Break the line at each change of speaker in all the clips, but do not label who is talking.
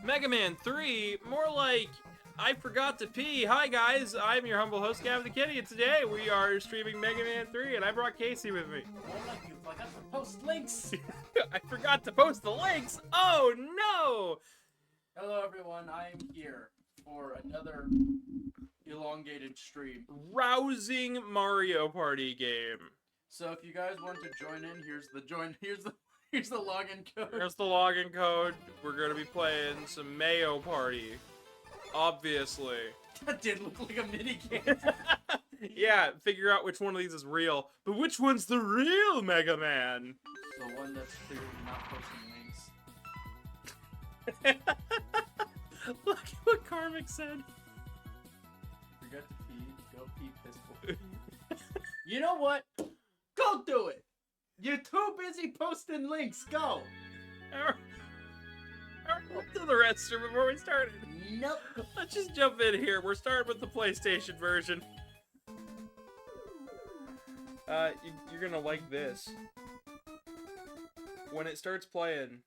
Mega Man 3, more like I forgot to pee. Hi guys, I'm your humble host Gavin the Kitty, and today we are streaming Mega Man 3, and I brought Casey with me.
More like you forgot to post links.
I forgot to post the links. Oh no!
Hello everyone, I am here for another elongated stream.
Rousing Mario Party game.
So if you guys want to join in, here's the login code.
Here's the login code. We're gonna be playing some Mayo Party. Obviously.
That did look like a mini game.
Yeah, figure out which one of these is real. But which one's the real Mega Man?
The one that's clearly not posting links.
Look at what Karmic said.
Forgot to pee. Go pee pistol. You know what? Go do it. You're too busy posting links. Go.
We'll do the restroom before we started.
Nope.
Let's just jump in here. We're starting with the PlayStation version. You're gonna like this. When it starts playing.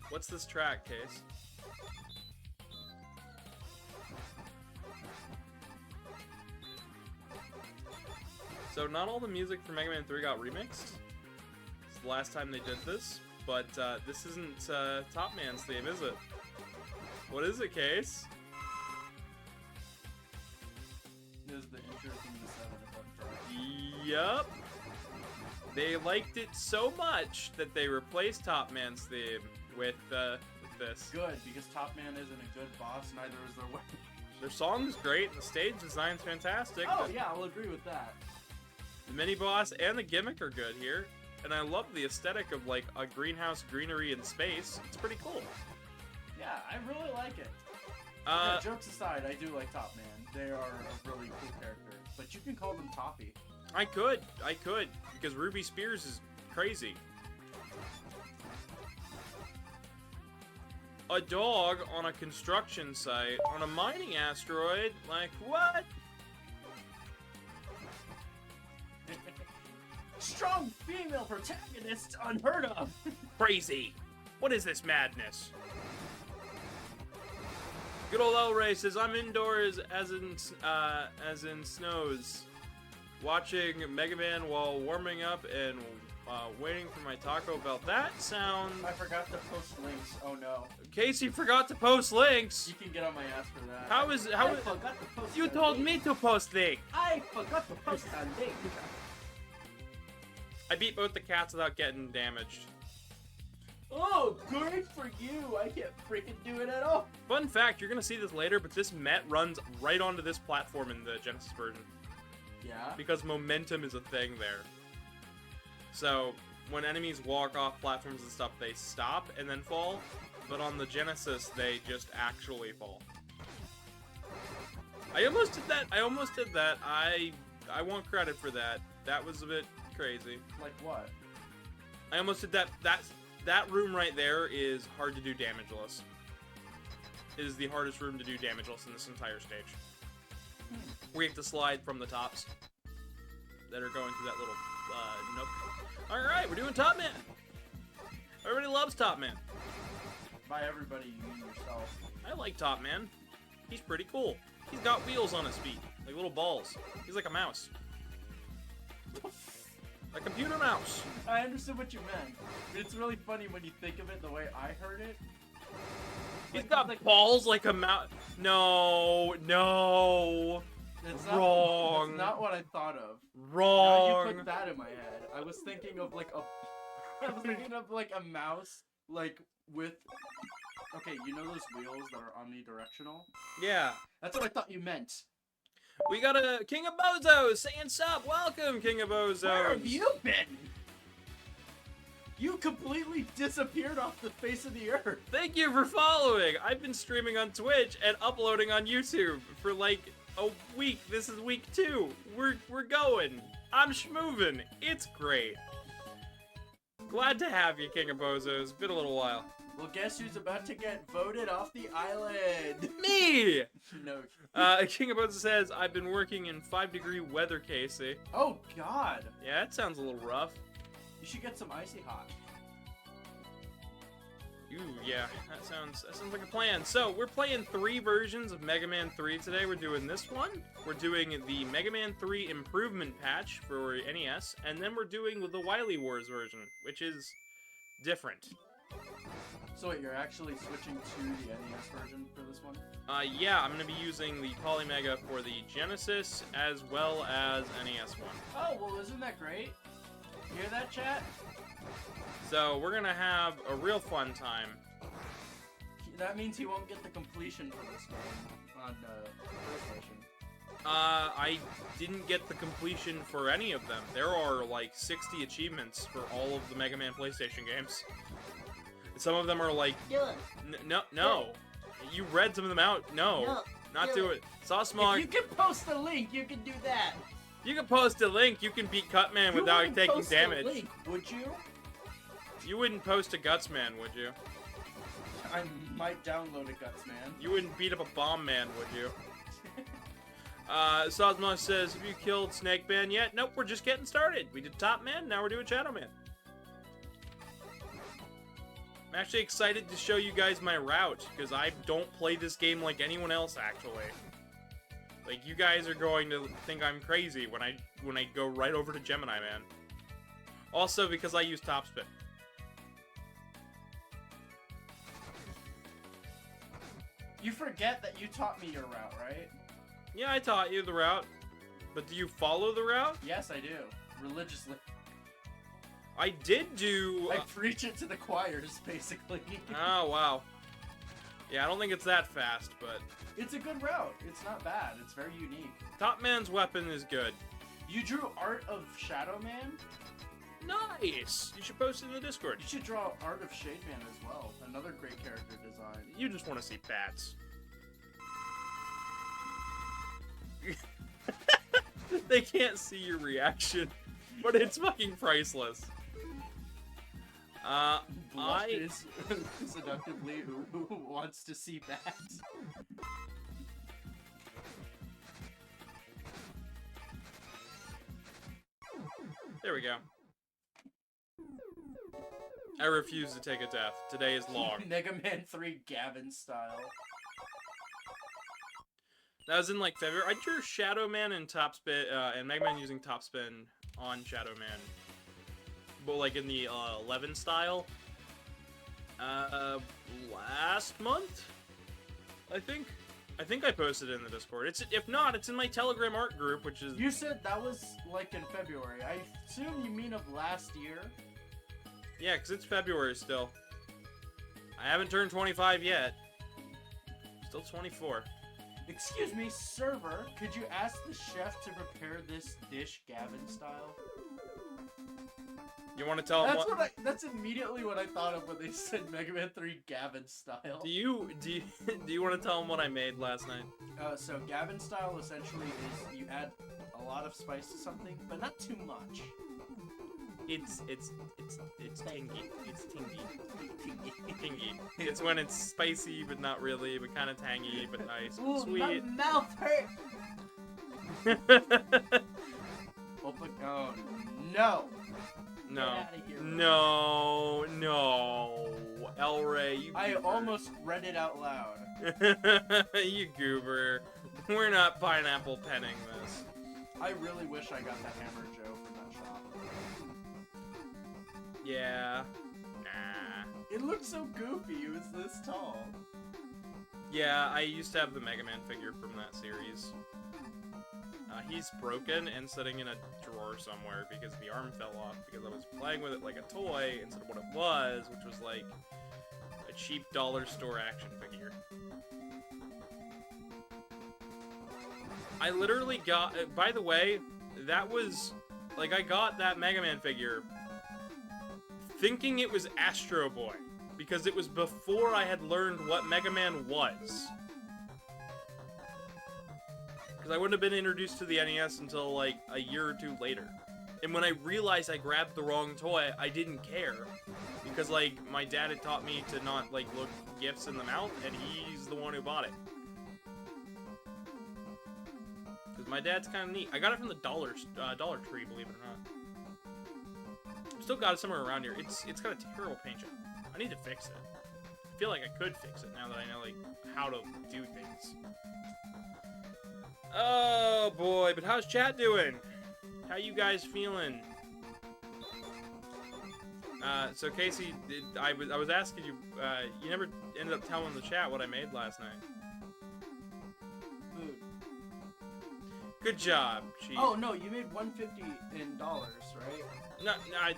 What's this track, Case? So not all the music for Mega Man 3 got remixed. It's the last time they did this, but this isn't Top Man's theme, is it? What is it, Case?
This is the intro from the 7 if I'm
Yup. They liked it so much that they replaced Top Man's theme with this.
Good, because Top Man isn't a good boss, neither is their weapon.
Their song's great, and the stage design's fantastic.
Oh yeah, I'll agree with that.
The mini-boss and the gimmick are good here. And I love the aesthetic of, like, a greenhouse greenery in space. It's pretty cool.
Yeah, I really like it.
Uh,
Jokes aside, I do like Top Man. They are a really cool character. But you can call them Toppy.
I could, because Ruby Spears is crazy. A dog on a construction site on a mining asteroid? Like, what?
Strong female protagonists unheard of.
Crazy. What is this madness? Good old El Ray says, I'm indoors as in snows, watching Mega Man while warming up and waiting for my Taco Bell. That sounds...
I forgot to post links. Oh no.
Casey forgot to post links.
You can get on my ass for that.
I
forgot to post
You
a
told
link.
me to post links.
I forgot to post a link.
I beat both the cats without getting damaged.
Oh, great for you. I can't freaking do it at all.
Fun fact, you're gonna see this later, but this Met runs right onto this platform in the Genesis version.
Yeah?
Because momentum is a thing there. So, when enemies walk off platforms and stuff, they stop and then fall. But on the Genesis, they just actually fall. I almost did that. I want credit for that. That was a bit crazy.
Like what?
I almost did that. That room right there is hard to do damageless. It is the hardest room to do damageless in this entire stage. We have to slide from the tops that are going through that little nook. Alright, we're doing Top Man! Everybody loves Top Man.
By everybody, you mean yourself.
I like Top Man. He's pretty cool. He's got wheels on his feet, like little balls. He's like a mouse. A computer mouse.
I understood what you meant. It's really funny when you think of it the way I heard it.
He's got balls like a mouse. No.
It's
Wrong.
That's not what I thought of.
Wrong.
Now you put that in my head. I was thinking of like a mouse, like with. Okay, you know those wheels that are omnidirectional?
Yeah.
That's what I thought you meant.
We got a King of Bozos saying sup. Welcome, King of Bozos.
Where have you been? You completely disappeared off the face of the earth.
Thank you for following. I've been streaming on Twitch and uploading on YouTube for like a week. This is week 2. We're going. I'm schmovin'. It's great. Glad to have you, King of Bozos. Been a little while.
Well, guess who's about to get voted off the island?
Me!
No.
King of Bozos says, I've been working in 5-degree weather, Casey.
Oh, God.
Yeah, that sounds a little rough.
You should get some icy hot.
Ooh, yeah, that sounds like a plan. So, we're playing 3 versions of Mega Man 3 today. We're doing this one, we're doing the Mega Man 3 Improvement Patch for NES, and then we're doing the Wily Wars version, which is different.
So wait, you're actually switching to the NES version for this one?
Yeah, I'm gonna be using the Polymega for the Genesis, as well as NES one.
Oh, well, isn't that great? Hear that, chat?
So, we're gonna have a real fun time.
That means he won't get the completion for this game on PlayStation.
I didn't get the completion for any of them. There are like 60 achievements for all of the Mega Man PlayStation games. Some of them are like, no. You read some of them out. No, not do it. Sauce Mog.
If you can post a link, you can do that.
You can post a link. You can beat Cutman without taking damage.
A link, would you?
You wouldn't post a Gutsman, would you?
I might download a Gutsman.
You wouldn't beat up a Bomb Man, would you? Sosmo says, have you killed Snake Man yet? Nope, we're just getting started. We did Top Man, now we're doing Shadow Man. I'm actually excited to show you guys my route, because I don't play this game like anyone else, actually. Like, you guys are going to think I'm crazy when I go right over to Gemini Man. Also, because I use Topspin.
You forget that you taught me your route, right?
Yeah, I taught you the route. But do you follow the route?
Yes, I do. Religiously.
I did do...
I preach it to the choirs, basically.
Oh, wow. Yeah, I don't think it's that fast, but...
It's a good route. It's not bad. It's very unique.
Top Man's weapon is good.
You drew art of Shadow Man?
Nice! You should post it in the Discord.
You should draw art of Shade Man as well. Another great character design.
You just want to see bats. They can't see your reaction, but it's fucking priceless.
Blushes seductively who wants to see bats.
There we go. I refuse to take a death. Today is long.
Mega Man 3 Gavin style.
That was in like February. I drew Shadow Man and Topspin, and Mega Man using Topspin on Shadow Man, but like in the 11 style. Last month, I think. I think I posted it in the Discord. If not, it's in my Telegram art group, which is...
You said that was, like, in February. I assume you mean of last year?
Yeah, because it's February still. I haven't turned 25 yet. Still 24.
Excuse me, server, could you ask the chef to prepare this dish Gavin style?
You want to tell him what...
That's immediately what I thought of when they said Mega Man 3 Gavin style.
Do you want to tell him what I made last night?
So Gavin style essentially is you add a lot of spice to something, but not too much.
It's tingy. It's tingy. Tingy. It's when it's spicy, but not really, but kind of tangy, but nice, but sweet.
My mouth hurt. Oh no.
No. El Rey, you goober.
I almost read it out loud.
You goober. We're not pineapple penning this.
I really wish I got the Hammer Joe from that shop.
Yeah. Nah.
It looked so goofy. It was this tall.
Yeah, I used to have the Mega Man figure from that series. He's broken and sitting in a drawer somewhere because the arm fell off because I was playing with it like a toy instead of what it was, which was like a cheap dollar store action figure. I literally got... by the way, that was... like, I got that Mega Man figure thinking it was Astro Boy because it was before I had learned what Mega Man was. Because I wouldn't have been introduced to the NES until, like, a year or two later. And when I realized I grabbed the wrong toy, I didn't care. Because, like, my dad had taught me to not, like, look gifts in the mouth, and he's the one who bought it. Because my dad's kind of neat. I got it from the Dollar Tree, believe it or not. Still got it somewhere around here. It's got a terrible paint job. I need to fix it. feel like I could fix it now that I know like how to do things. Oh boy, but how's chat doing? How you guys feeling? So Casey, I was asking you. You never ended up telling the chat what I made last night.
Food.
Good job, Chief.
Oh no, you made $150 in dollars, right?
No, I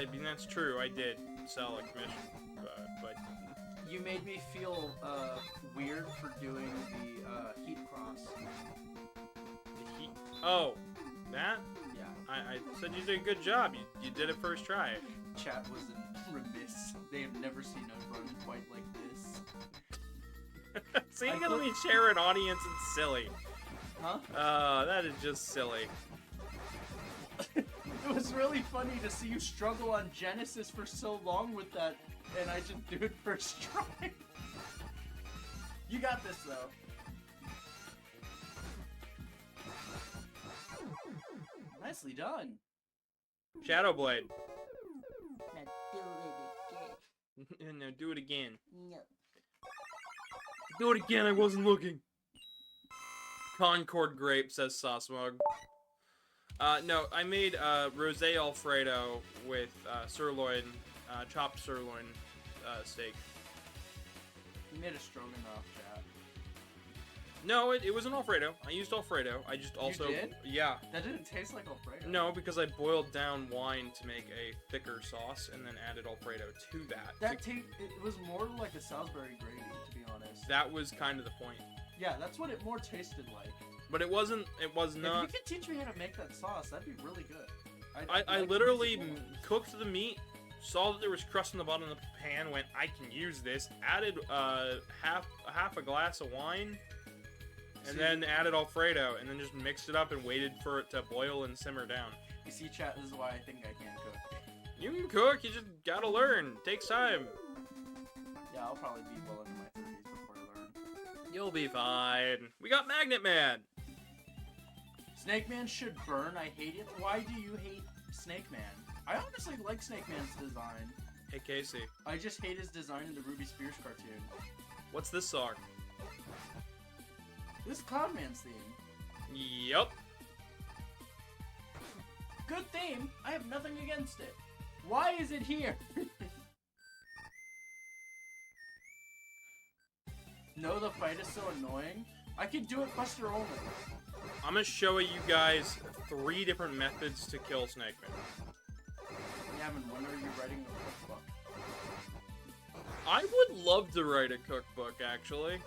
mean that's true. I did sell a commission, but
You made me feel weird for doing the heat cross.
the heat. Oh, that?
Yeah.
I said you did a good job. You did it first try.
Chat was remiss. They have never seen a run quite like this.
Seeing me share an audience is silly.
Huh?
That is just silly.
It was really funny to see you struggle on Genesis for so long with that, and I just do it first try. You got this, though. Nicely done.
Shadowblade.
Now do it again.
No, do it again.
No.
Do it again. I wasn't looking. Concord grape, says Saucemug. No, I made rosé Alfredo with sirloin, chopped sirloin steak.
You made a stroganoff, chat.
No, it was an Alfredo. I used Alfredo. I just also
did?
yeah.
That didn't taste like Alfredo.
No, because I boiled down wine to make a thicker sauce and then added Alfredo to that.
It was more like a Salisbury gravy, to be honest.
That was kind of the point.
Yeah, that's what it more tasted like.
But it wasn't. It was not.
If you could teach me how to make that sauce, that'd be really good.
I literally cooked the meat, saw that there was crust in the bottom of the pan, went, I can use this, added half a glass of wine, and then added Alfredo, and then just mixed it up and waited for it to boil and simmer down.
You see, chat, this is why I think I can't cook.
You can cook, you just gotta learn. Takes time.
Yeah, I'll probably be well into my 30s before I learn.
You'll be fine. We got Magnet Man.
Snake Man should burn. I hate it. Why do you hate Snake Man? I honestly like Snake Man's design.
Hey, Casey.
I just hate his design in the Ruby Spears cartoon.
What's this song?
This is Cloud Man's theme.
Yup.
Good theme. I have nothing against it. Why is it here? No, the fight is so annoying. I could do it Buster only.
I'm gonna show you guys 3 different methods to kill Snake Man.
Yavin, when are you writing a cookbook?
I would love to write a cookbook, actually.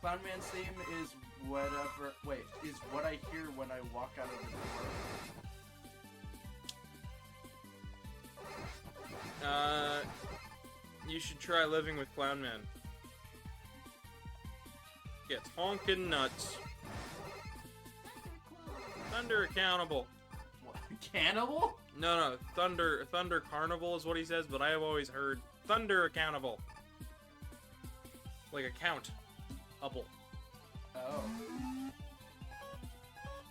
Clown Man's theme is whatever. Wait, is what I hear when I walk out of the door.
You should try living with Clown Man. Gets honkin' nuts. Thunder accountable.
What? Cannibal?
No, Thunder Carnival is what he says, but I have always heard Thunder accountable. Like a count. Double.
Oh.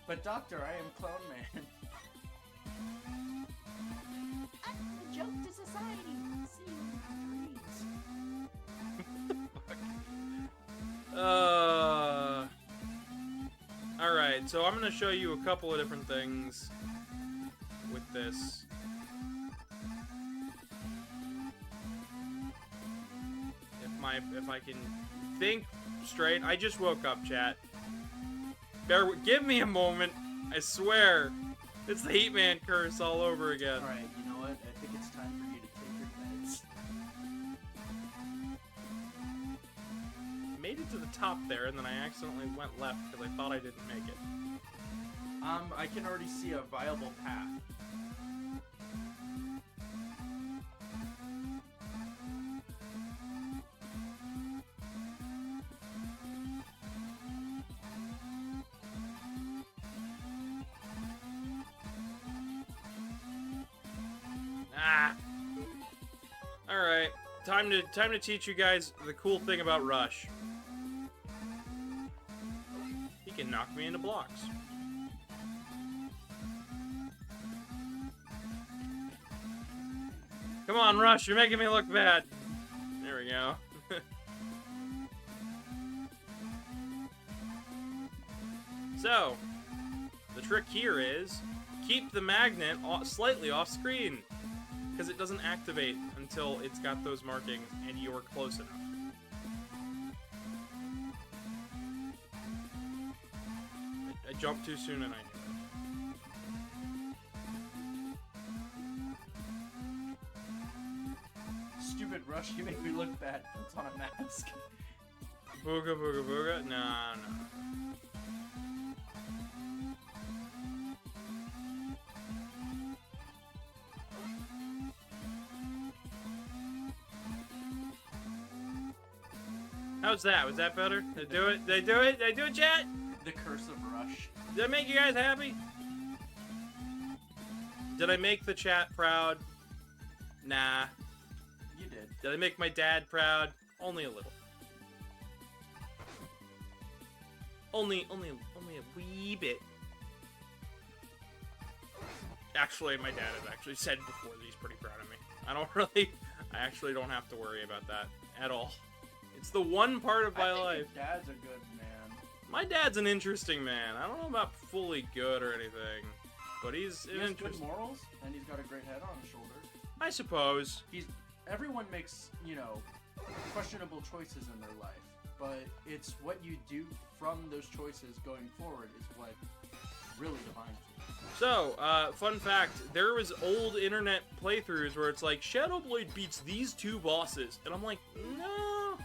But Doctor, I am Clown Man.
A joke to society. See you
Alright, so I'm gonna show you a couple of different things with this. If I can think straight. I just woke up, chat. Give me a moment. I swear. It's the Heat Man curse all over again.
Alright, you know what? I think it's time for you to take your meds.
Made it to the top there, and then I accidentally went left because I thought I didn't make it.
I can already see a viable path.
Alright. Time to teach you guys the cool thing about Rush. He can knock me into blocks. Come on, Rush, you're making me look bad. There we go. So, the trick here is keep the magnet slightly off screen, because it doesn't activate until it's got those markings and you're close enough. I jumped too soon and I knew it.
Stupid Rush, you make me look bad. It's on a mask.
Booga booga booga? Nah, no. How's that? Was that better? Did I do it? Did I do it? Did I do it, chat?
The Curse of Rush.
Did I make you guys happy? Did I make the chat proud? Nah.
You did.
Did I make my dad proud? Only a little. Only a wee bit. Actually, my dad has actually said before that he's pretty proud of me. I actually don't have to worry about that at all. It's the one part of my life.
Your dad's a good man.
My dad's an interesting man. I don't know about fully good or anything, but he's
He
an
has
interesting.
good morals, and he's got a great head on his shoulders.
I suppose.
Everyone makes, questionable choices in their life, but it's what you do from those choices going forward is what really defines you.
So, fun fact, there was old internet playthroughs where it's like, Shadowblade beats these two bosses, and I'm like, no.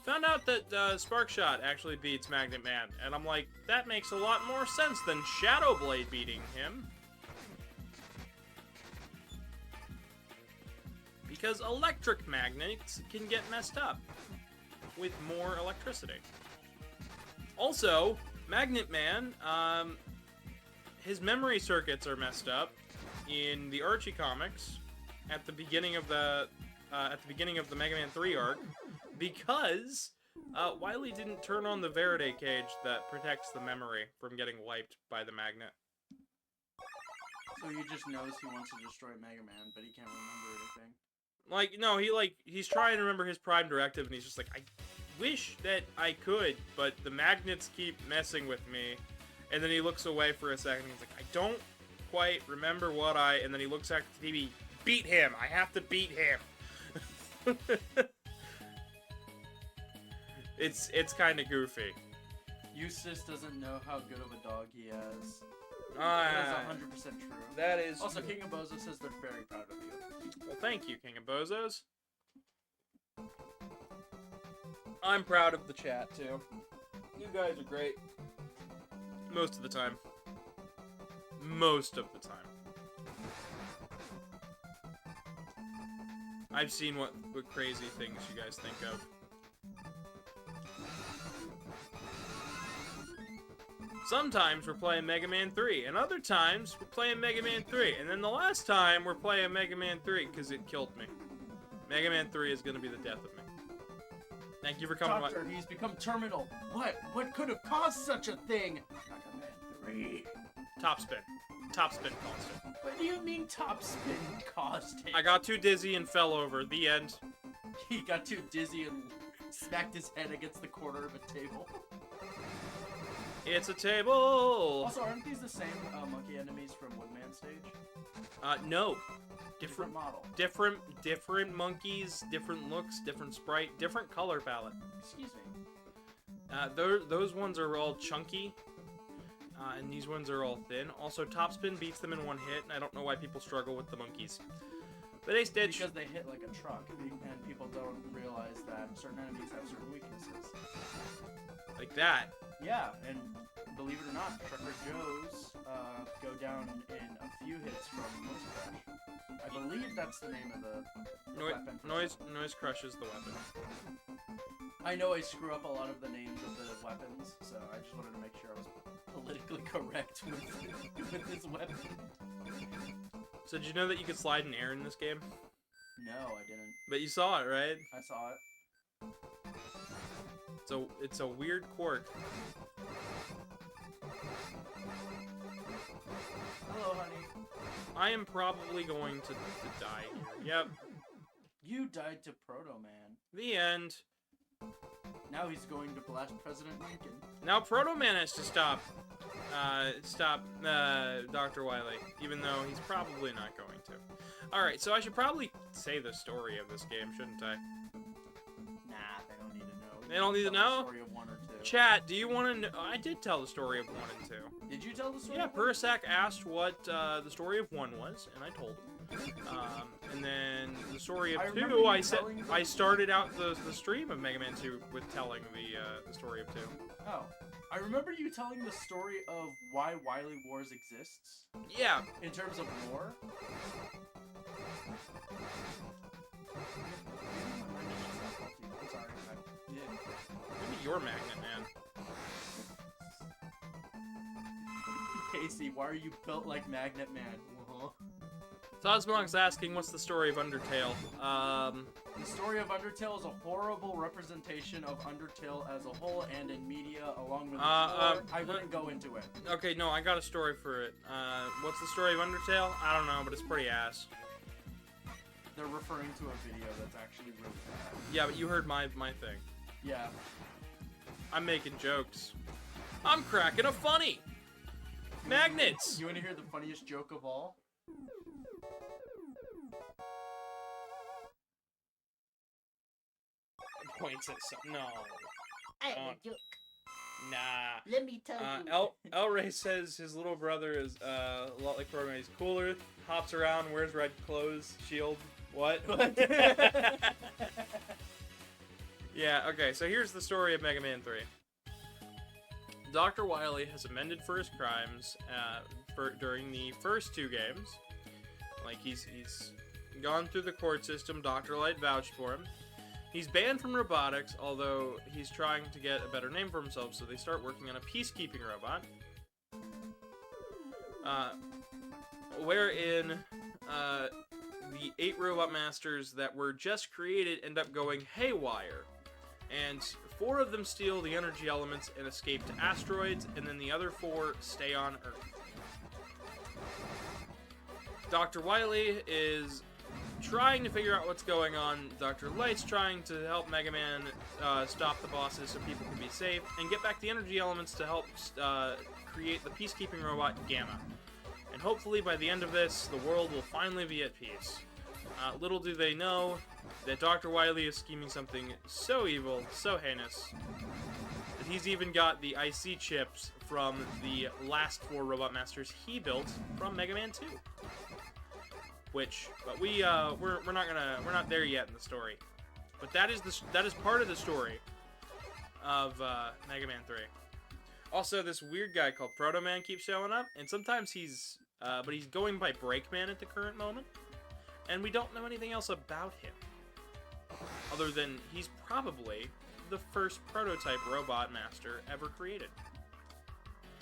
Found out that Sparkshot actually beats Magnet Man, and I'm like, that makes a lot more sense than Shadowblade beating him. Because electric magnets can get messed up with more electricity. Also, Magnet Man, his memory circuits are messed up in the Archie comics at the beginning of the Mega Man 3 arc because Wily didn't turn on the Faraday cage that protects the memory from getting wiped by the magnet.
So he just knows he wants to destroy Mega Man, but he can't remember anything.
Like, no, he's trying to remember his Prime Directive, and he's just like, I wish that I could, but the magnets keep messing with me. And then he looks away for a second, and he's like, I don't quite remember and then he looks at the TV, beat him, I have to beat him. It's kind of goofy.
Eustace doesn't know how good of a dog he has. That is 100% true.
That is...
Also, King of Bozo says they're very proud of you.
Well, thank you, King of Bozos. I'm proud of the chat, too. You guys are great. Most of the time. Most of the time. I've seen what crazy things you guys think of. Sometimes we're playing Mega Man 3, and other times we're playing Mega Man 3, and then the last time we're playing Mega Man 3 because it killed me. Mega Man 3 is going to be the death of me. Thank you for coming.
Doctor, he's become terminal. What could have caused such a thing? Mega Man 3.
Top spin. Top spin caused it.
What do you mean top spin caused it?
I got too dizzy and fell over. The end.
He got too dizzy and smacked his head against the corner of a table.
It's a table!
Also, aren't these the same monkey enemies from Woodman stage?
No.
Different model.
Different monkeys, different looks, different sprite, different color palette.
Excuse me.
Those ones are all chunky, and these ones are all thin. Also, Topspin beats them in one hit, and I don't know why people struggle with the monkeys. But Ace Ditch...
Because they hit like a truck, and people don't realize that certain enemies have certain weaknesses.
Like that.
Yeah, and believe it or not, Trucker Joes go down in a few hits from Moose Crash. I believe that's the name of the weapon.
Noise Crush is the weapon.
I know I screw up a lot of the names of the weapons, so I just wanted to make sure I was politically correct with this weapon.
So did you know that you could slide in air in this game?
No, I didn't.
But you saw it, right?
I saw it.
It's a weird quirk.
Hello, honey.
I am probably going to die here. Yep.
You died to Proto Man.
The end.
Now he's going to blast President Lincoln.
Now Proto Man has to stop Dr. Wily, even though he's probably not going to. Alright, so I should probably say the story of this game, shouldn't I?
Nah, they don't need to know.
They don't need to
Tell
know?
The story of 1 or 2.
Chat, do you want to know? I did tell the story of 1 and 2.
Did you tell the story?
Yeah,
of 1?
Purasak asked what the story of 1 was, and I told him. And then the story of
I
2,
remember you
I said
telling them-
I started out the stream of Mega Man 2 with telling the story of 2.
Oh. I remember you telling the story of why Wily Wars exists.
Yeah,
In terms of lore. I'm sorry.
maybe you're Magnet Man.
Casey, why are you built like Magnet Man?
Cosmonk's asking, what's the story of Undertale?
The story of Undertale is a horrible representation of Undertale as a whole and in media, along with its lore. I wouldn't go into it.
Okay, no, I got a story for it. What's the story of Undertale? I don't know, but it's pretty ass.
They're referring to a video that's actually really bad.
Yeah, but you heard my thing.
Yeah.
I'm making jokes. I'm cracking a funny! Magnets!
You want to hear the funniest joke of all?
Points at some. No.
I have a joke.
Nah.
Let me tell you.
El Rey says his little brother is a lot like Proto Man. He's cooler, hops around, wears red clothes, shield. What? Yeah, okay, so here's the story of Mega Man 3. Dr. Wily has amended for his crimes during the first 2 games. Like, he's gone through the court system, Dr. Light vouched for him. He's banned from robotics, although he's trying to get a better name for himself, so they start working on a peacekeeping robot. Wherein the 8 robot masters that were just created end up going haywire. And 4 of them steal the energy elements and escape to asteroids, and then the other 4 stay on Earth. Dr. Wily is trying to figure out what's going on. Dr. Light's trying to help Mega Man stop the bosses so people can be safe, and get back the energy elements to help create the peacekeeping robot Gamma. And hopefully by the end of this, the world will finally be at peace. Little do they know that Dr. Wily is scheming something so evil, so heinous, that he's even got the IC chips from the last 4 robot masters he built from Mega Man 2. But we're not there yet in the story. But that is part of the story of Mega Man 3. Also, this weird guy called Proto Man keeps showing up, and sometimes he's going by Breakman at the current moment, and we don't know anything else about him, other than he's probably the first prototype robot master ever created,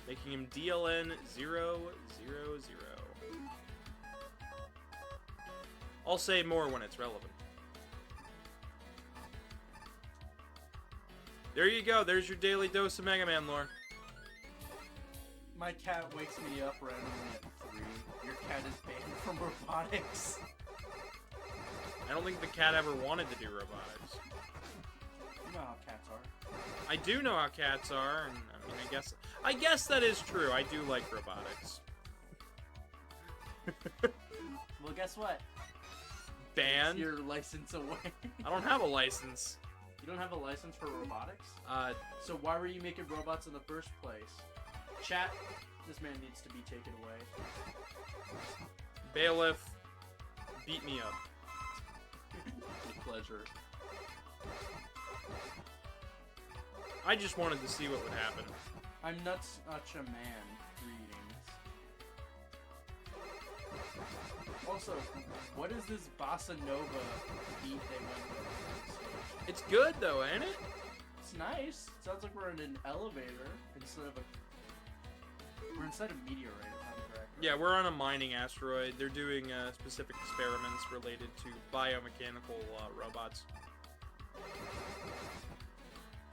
making him DLN 000. I'll say more when it's relevant. There you go, there's your daily dose of Mega Man lore.
My cat wakes me up randomly at 3. Your cat is banned from robotics.
I don't think the cat ever wanted to do robotics.
You know how cats are.
I do know how cats are, and I mean, I guess that is true. I do like robotics.
Well, guess what?
Banned?
Your license away.
I don't have a license.
You don't have a license for robotics?
Uh,
So why were you making robots in the first place? Chat, this man needs to be taken away.
Bailiff, beat me up.
With pleasure.
I just wanted to see what would happen.
I'm nuts, such a man. Greetings. Also, what is this bossa nova beat they went with?
It's good though, ain't it?
It's nice. Sounds like we're in an elevator instead of a. We're inside a meteorite, if I'm correct.
Yeah, we're on a mining asteroid. They're doing specific experiments related to biomechanical robots.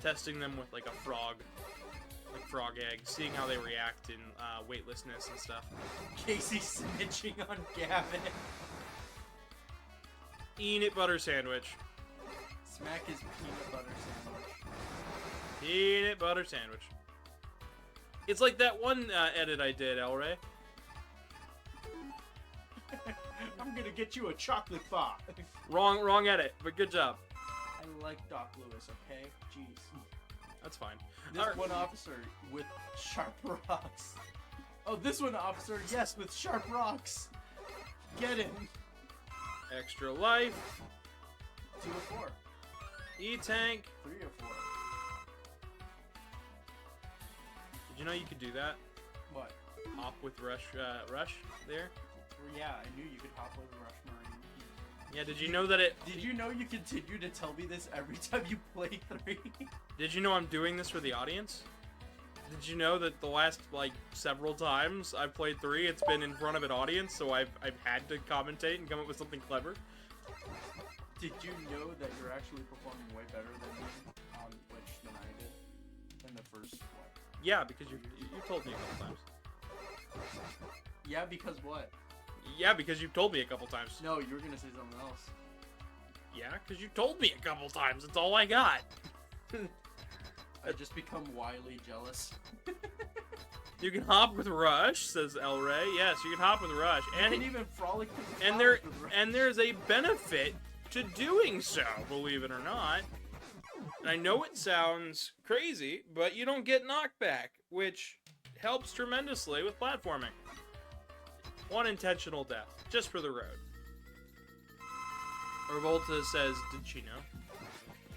Testing them with like a frog egg, seeing how they react in weightlessness and stuff.
Casey snitching on Gavin.
Peanut butter sandwich.
Smack his peanut butter sandwich.
Peanut butter sandwich. It's like that one edit I did, El Rey.
I'm gonna get you a chocolate bar.
Wrong edit, but good job.
I like Doc Lewis, okay? Jeez.
That's fine.
This
Alright.
one officer with sharp rocks. Oh, this one officer, yes, with sharp rocks. Get him.
Extra life.
2 of 4.
E-tank.
3 of 4.
Did you know you could do that?
What?
Hop with Rush there?
Yeah, I knew you could hop with Rush Marine.
Yeah, did you know that it...
Did you know you continue to tell me this every time you play 3?
Did you know I'm doing this for the audience? Did you know that the last, like, several times I've played 3, it's been in front of an audience, so I've had to commentate and come up with something clever?
Did you know that you're actually performing way better than me on Twitch than I did? In the first, what?
Yeah, because you told me a couple times.
Yeah, because what?
Yeah, because you've told me a couple times.
No, you were gonna say something else.
Yeah, because you told me a couple times. That's all I got.
I just become wildly jealous.
You can hop with Rush, says El Rey. Yes, you can hop with Rush,
And even frolic through the
and
flowers with Rush.
there's a benefit to doing so, believe it or not. And I know it sounds crazy, but you don't get knockback, which helps tremendously with platforming. One intentional death, just for the road. Revolta says, did she know?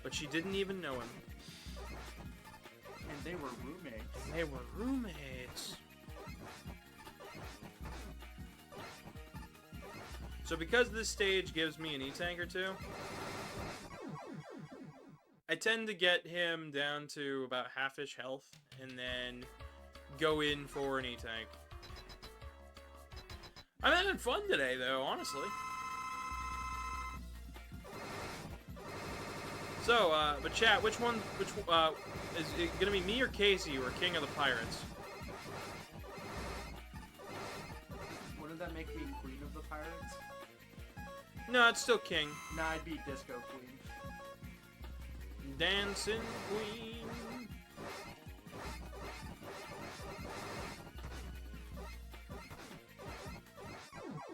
But she didn't even know him.
And they were roommates.
They were roommates. So because this stage gives me an E-tank or 2, I tend to get him down to about half-ish health, and then go in for an E-tank. I'm having fun today, though, honestly. So, but chat, which is it gonna be me or Casey or King of the Pirates?
Wouldn't that make me Queen of the Pirates?
No, it's still King.
Nah, I'd be Disco Queen.
Dancing Queen.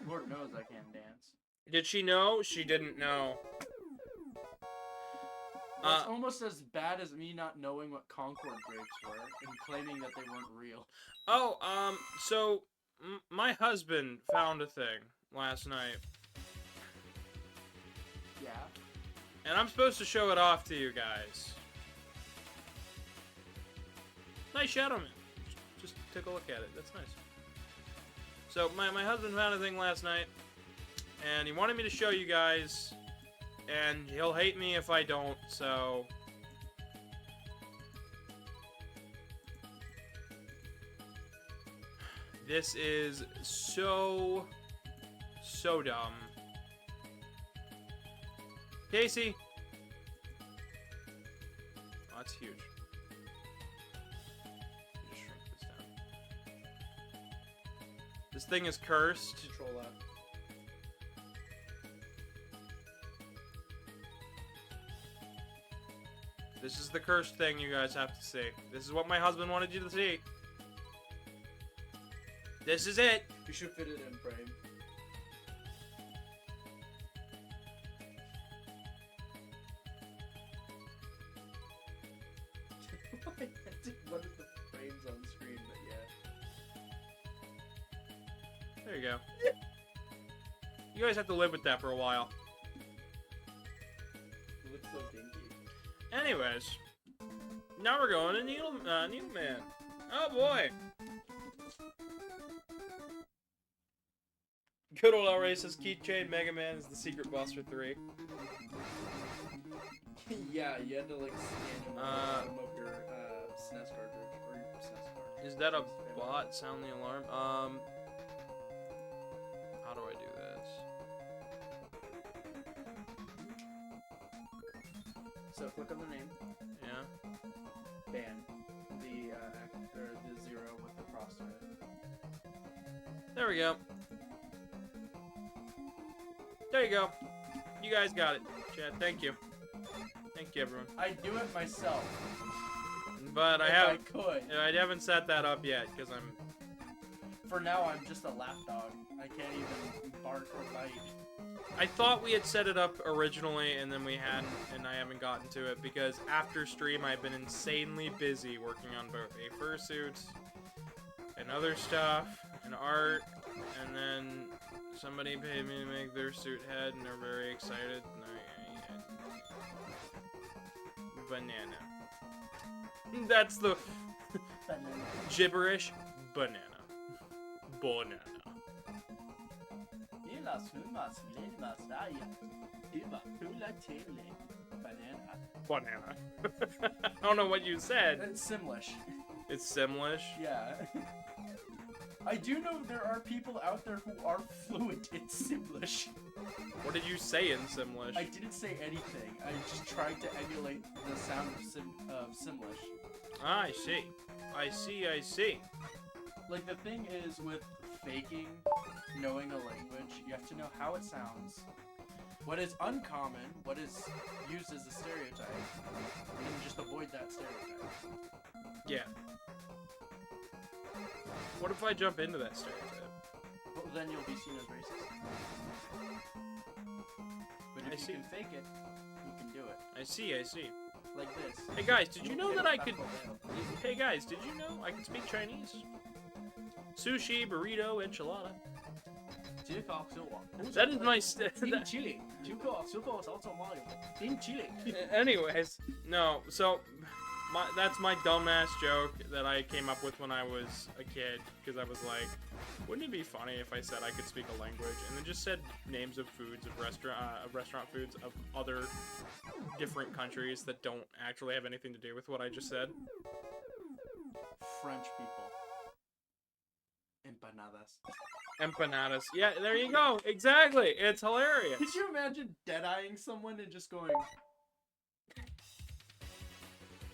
Lord knows I can dance.
Did she know? She didn't know.
That's almost as bad as me not knowing what Concord grapes were and claiming that they weren't real.
Oh, so my husband found a thing last night,
Yeah?
and I'm supposed to show it off to you guys. Nice Shadow Man. Just take a look at it. That's nice. So my husband found a thing last night, and he wanted me to show you guys, and he'll hate me if I don't, so... This is so dumb. Casey! Oh, that's huge. Just shrink this down. This thing is cursed.
Control that.
This is the cursed thing you guys have to see. This is what my husband wanted you to see. This is it.
You should fit it in frame. I did one of the frames on screen, but yeah.
There you go. You guys have to live with that for a while.
It looks so dinky.
Anyways, now we're going to Needleman. Oh boy. Good old El Rey says Keychain Mega Man is the secret boss for 3.
Yeah, you had to like scan him of your SNES cartridge or your SNES card.
Is that a bot? Sound the alarm. How do I do this?
So click on the name,
Yeah.
ban the the 0 with the cross through it.
There we go. There you go. You guys got it. Chat, thank you. Thank you, everyone.
I do it myself.
But
If I could.
I haven't set that up yet because I'm.
For now, I'm just a lapdog. I can't even bark or bite.
I thought we had set it up originally, and then we hadn't, and I haven't gotten to it because after stream I've been insanely busy working on both a fursuit and other stuff and art, and then somebody paid me to make their suit head, and they're very excited. And banana. That's the gibberish. Banana. Banana. Banana. I don't know what you said.
It's Simlish.
It's Simlish.
Yeah. I do know there are people out there who are fluent in Simlish.
What did you say in Simlish?
I didn't say anything. I just tried to emulate the sound of Simlish.
Ah, I see. I see, I see.
Like, the thing is, with faking knowing a language, you have to know how it sounds, what is uncommon, what is used as a stereotype, and just avoid that stereotype.
Yeah. What if I jump into that stereotype?
Well, then you'll be seen as racist. But if you can fake it, you can do it.
I see, I see.
Like this.
Hey guys, did you know that I could... Hey guys, did you know I can speak Chinese? Sushi, burrito, enchilada. That is my...
Chile. In Chile.
Anyways, no, so... that's my dumbass joke that I came up with when I was a kid, because I was like, wouldn't it be funny if I said I could speak a language, and then just said names of foods, of restaurant foods of other different countries that don't actually have anything to do with what I just said?
French people. Empanadas.
Empanadas. Yeah, there you go. Exactly. It's hilarious.
Could you imagine dead-eyeing someone and just going...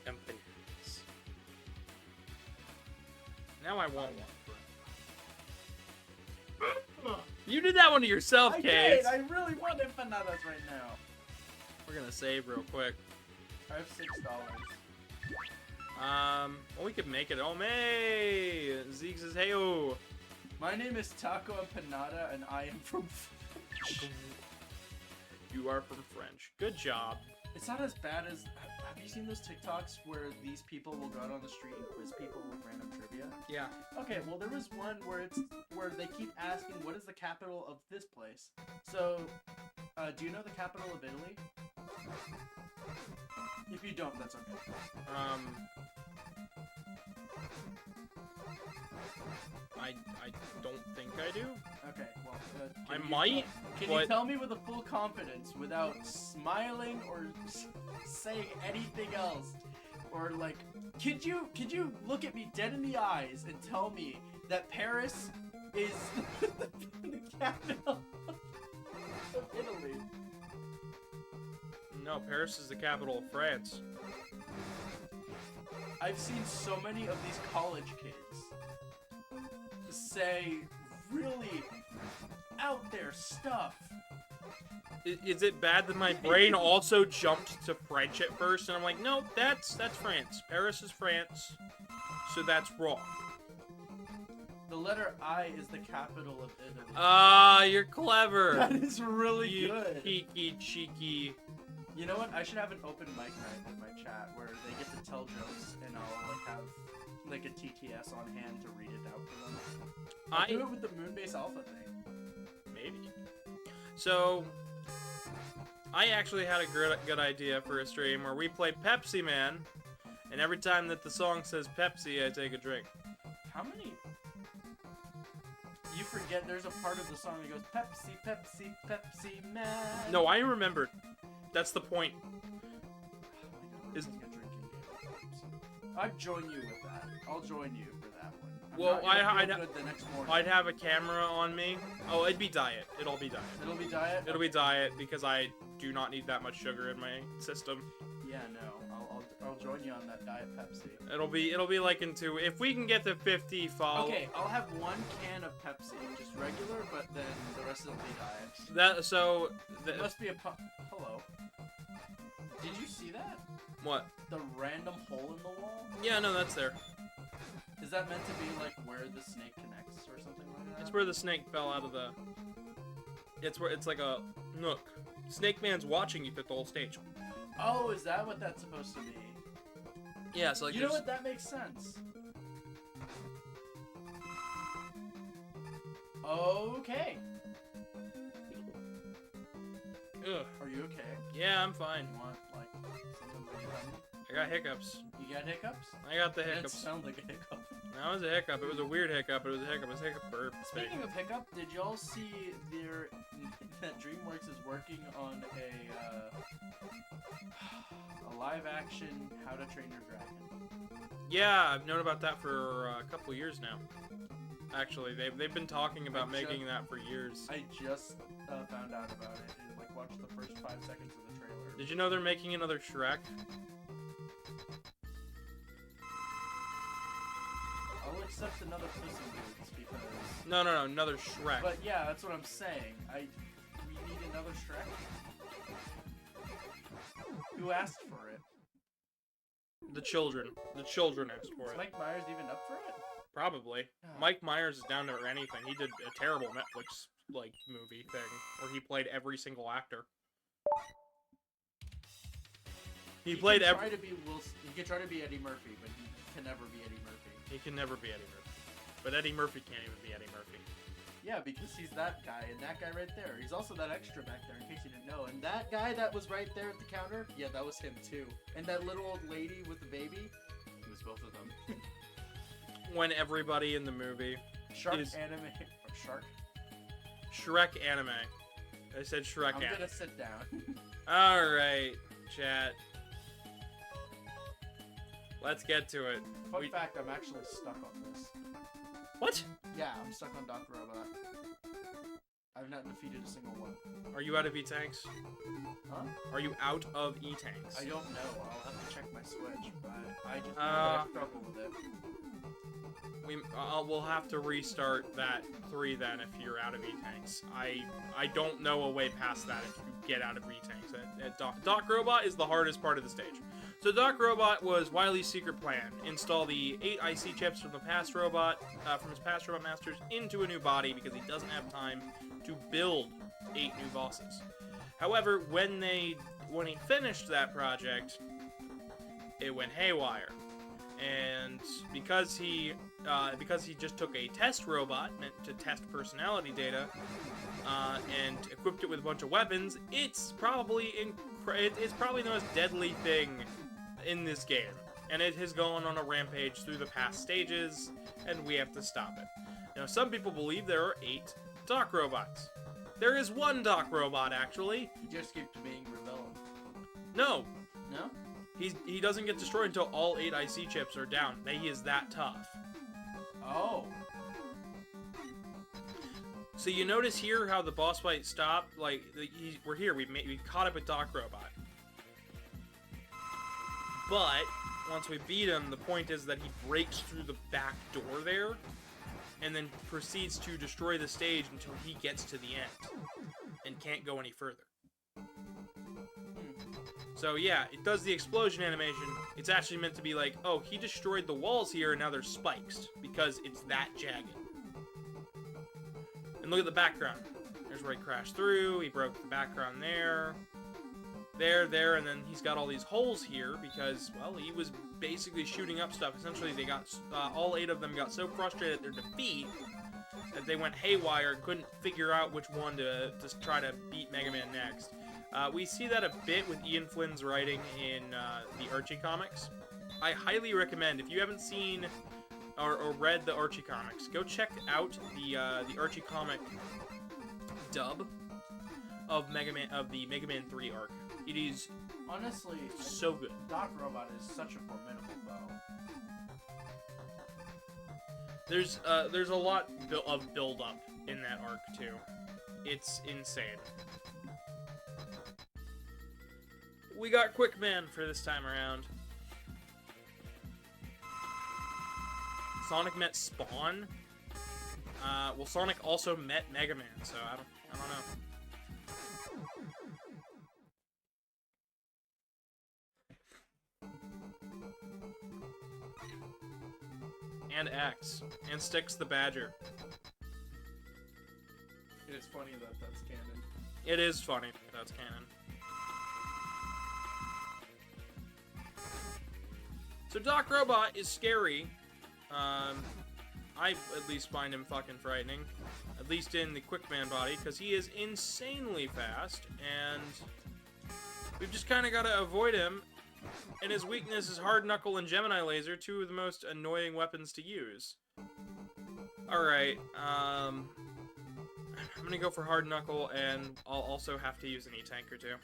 Empanadas. Now I want one. You did that one to yourself, Case.
did! I really want empanadas right now.
We're gonna save real quick.
I have $6.
Well, we could make it. Oh, May! Zeke says, hey-oh.
My name is Taco Empanada, and I am from French.
You are from French. Good job.
It's not as bad as... Have you seen those TikToks where these people will go out on the street and quiz people with random trivia?
Yeah.
Okay, well there was one where they keep asking what is the capital of this place. So, do you know the capital of Italy? If you don't, that's okay.
I don't think I do.
Okay, well,
I might.
Can you tell me with a full confidence, without smiling or saying anything else, or like, could you look at me dead in the eyes and tell me that Paris is the capital of Italy?
No, Paris is the capital of France.
I've seen so many of these college kids say really out there stuff.
Is it bad that my brain also jumped to French at first, and I'm like, no, that's France. Paris is France, so that's wrong.
The letter I is the capital of Italy.
Ah, you're clever.
That is really good.
Cheeky, cheeky.
You know what? I should have an open mic night with my chat where they get to tell jokes, and I'll like have like a TTS on hand to read it out for them. I'll do it with the Moonbase Alpha thing.
Maybe. So, I actually had a good idea for a stream where we play Pepsi Man, and every time that the song says Pepsi, I take a drink.
How many? You forget there's a part of the song that goes Pepsi, Pepsi, Pepsi Man.
No, I remembered. That's the point.
Oh my God, I'd join you with that. I'll join you for that one.
Well,
I'd
have a camera on me. Oh, it'd be diet. It'll be diet.
It'll be diet?
It'll be diet because I do not need that much sugar in my system.
Yeah, no. I'll join you on that Diet Pepsi.
It'll be like into if we can get to 50 follow.
Okay, I'll have one can of Pepsi, just regular, but then the rest will be diet.
That so.
It must be a hello. Did you see that?
What?
The random hole in the wall?
Yeah, no, that's there.
Is that meant to be like where the snake connects or something like that?
It's where the snake fell out of the. It's where it's like a nook. Snake Man's watching you through the whole stage.
Oh, is that what that's supposed to be?
Yeah, so like
You know
there's-
what? That makes sense. Okay.
Ugh.
Are you okay?
Yeah, I'm fine.
You want like something for your tummy?
I got hiccups.
You got hiccups?
I got the
That
hiccups.
sound like a hiccup.
That was a hiccup. It was a weird hiccup. It was a hiccup. It was a hiccup burp.
Speaking of hiccup, did y'all see that DreamWorks is working on a live action How to Train Your Dragon?
Yeah, I've known about that for a couple years now. Actually, they've been talking about making that for years.
I just found out about it and like watched the first 5 seconds of the trailer.
Did you know they're making another Shrek?
I'll accept another Puss in Boots because.
No, another Shrek.
But yeah, that's what I'm saying. We need another Shrek. Who asked for it?
The children asked for
Is
it.
Mike Myers even up for it?
Probably.
Oh.
Mike Myers is down to anything. He did a terrible Netflix like movie thing where he played every single actor. He played
can
every.
try to be he can try to be Eddie Murphy, but he can never be Eddie Murphy.
He can never be Eddie Murphy. But Eddie Murphy can't even be Eddie Murphy.
Yeah, because he's that guy, and that guy right there. He's also that extra back there, in case you didn't know. And that guy that was right there at the counter, yeah, that was him too. And that little old lady with the baby, it was both of them.
When everybody in the movie
Shark
is
anime, or Shark.
Shrek anime. I said Shrek
I'm
anime.
gonna sit down.
Alright, chat. Let's get to it.
Fun fact, I'm actually stuck on this.
What?
Yeah, I'm stuck on Dr. Robot. I've not defeated a single one.
Are you out of E-Tanks?
Huh?
Are you out of E-Tanks?
I don't know. I'll have to check my Switch, but I just know that
Uh,
I struggle with it.
We'll have to restart that 3 then if you're out of E-Tanks. I don't know a way past that if you get out of E-Tanks. Doc Robot is the hardest part of the stage. So Doc Robot was Wily's secret plan. Install the 8 IC chips from the past robot, from his past robot masters into a new body because he doesn't have time to build 8 new bosses. However, when he finished that project, it went haywire. And because he just took a test robot meant to test personality data and equipped it with a bunch of weapons, it's probably the most deadly thing in this game, and it has gone on a rampage through the past stages, and we have to stop it. Now, some people believe there are 8 Doc robots. There is 1 Doc robot, actually.
He just keeps being rebellion.
No,
No?
he doesn't get destroyed until all 8 IC chips are down. He is that tough.
Oh.
So you notice here how the boss fight stopped? Like, we're here. We caught up with Doc Robot. But once we beat him, the point is that he breaks through the back door there, and then proceeds to destroy the stage until he gets to the end, and can't go any further. So yeah, it does the explosion animation. It's actually meant to be like, oh, he destroyed the walls here, and now they're spikes, because it's that jagged. And look at the background. There's where he crashed through, he broke the background there, and then he's got all these holes here because, well, he was basically shooting up stuff. Essentially, they got, all 8 of them got so frustrated at their defeat that they went haywire and couldn't figure out which one to try to beat Mega Man next. We see that a bit with Ian Flynn's writing in the Archie comics. I highly recommend, if you haven't seen or read the Archie comics, go check out the Archie comic dub of the Mega Man 3 arc. It is
Honestly,
so good.
Doc Robot is such a formidable foe.
There's a lot of build up in that arc too. It's insane. we got Quickman for this time around. Sonic met Spawn. Well, Sonic also met Mega Man, so I don't know. And X. And Styx the Badger.
It is funny that that's canon.
It is funny that that's canon. So Doc Robot is scary. I at least find him fucking frightening. At least in the Quickman body, because he is insanely fast, and we've just kind of got to avoid him. And his weakness is Hard Knuckle and Gemini Laser, two of the most annoying weapons to use. Alright, I'm gonna go for Hard Knuckle, and I'll also have to use an E-Tank or two.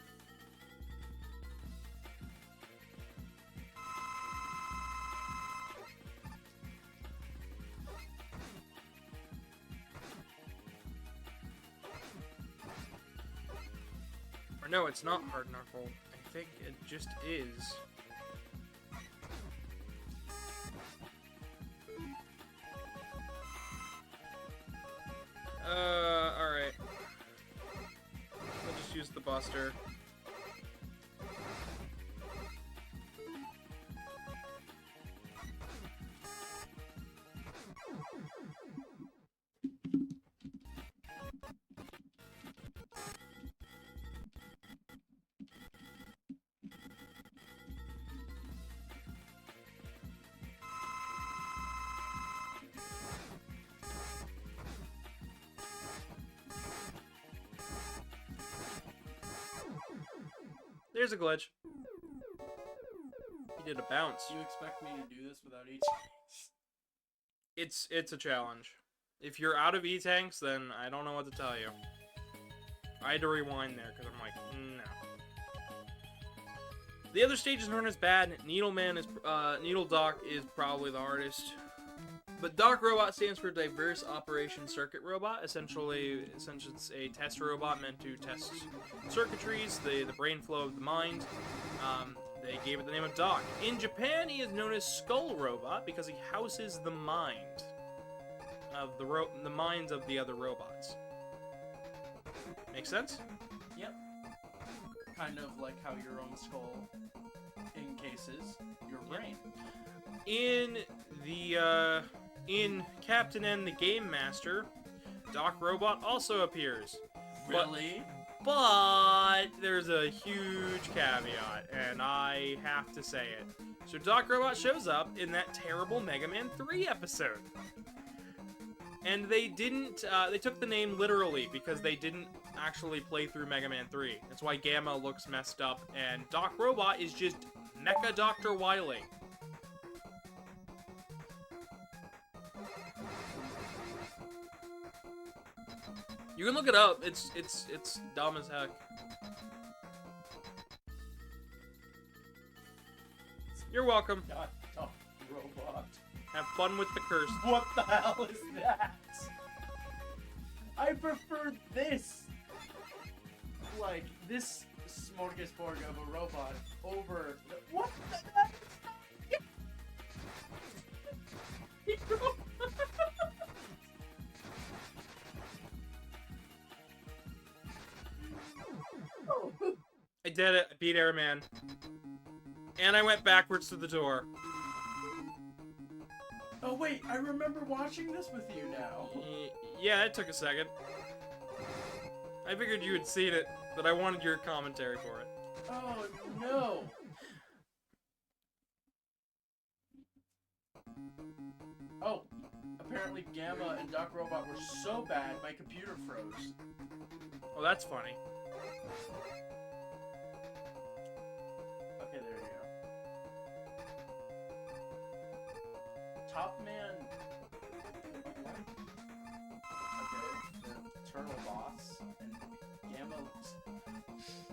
Or no, it's not Hard Knuckle. I think it just is. Alright. We'll just use the Buster. There's a glitch. He did a bounce.
Do you expect me to do this without each?
It's a challenge. If you're out of E-Tanks, then I don't know what to tell you. I had to rewind there, because I'm like, no. The other stages aren't as bad. Needleman is, Needle Doc is probably the hardest. But Doc Robot stands for Diverse Operation Circuit Robot. Essentially, since it's a test robot meant to test circuitries, the brain flow of the mind, they gave it the name of Doc. In Japan, he is known as Skull Robot because he houses the mind of the minds of the other robots. Make sense?
Yep. Kind of like how your own skull encases your brain.
In Captain N the Game Master, Doc Robot also appears.
Really?
But there's a huge caveat, and I have to say it. So Doc Robot shows up in that terrible Mega Man 3 episode. And they didn't, they took the name literally because they didn't actually play through Mega Man 3. That's why Gamma looks messed up, and Doc Robot is just Mecha Dr. Wily. You can look it up. It's dumb as heck. You're welcome.
God, Doc Robot.
Have fun with the curse.
What the hell is that? I prefer this. Like, this smorgasbord of a robot over the, what the heck?
I did it. I beat Airman. And I went backwards to the door.
Oh wait, I remember watching this with you now.
Yeah, it took a second. I figured you had seen it, but I wanted your commentary for it.
Oh no. Oh, apparently Gamma and Doc Robot were so bad, my computer froze.
Oh, that's funny.
Okay, there you go. Top Man. Okay, the Turtle Boss and Gamma.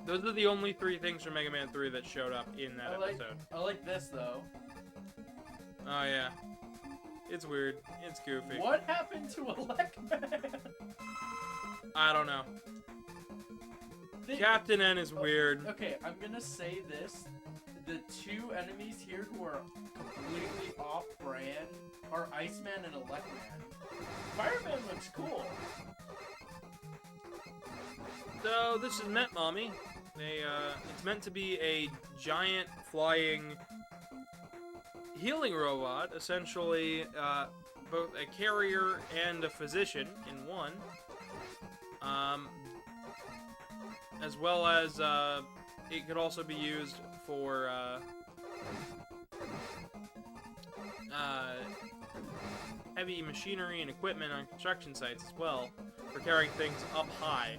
Those are the only three things from Mega Man 3 that showed up in that episode.
I like this though.
Oh yeah. It's weird. It's goofy.
What happened to Elecman?
I don't know. Captain N is weird.
Okay, I'm gonna say this. The two enemies here who are completely off-brand are Iceman and Electman. Fireman looks cool.
So this is Met Mommy. It's meant to be a giant flying healing robot, essentially both a carrier and a physician in one. As well as it could also be used for heavy machinery and equipment on construction sites as well, for carrying things up high.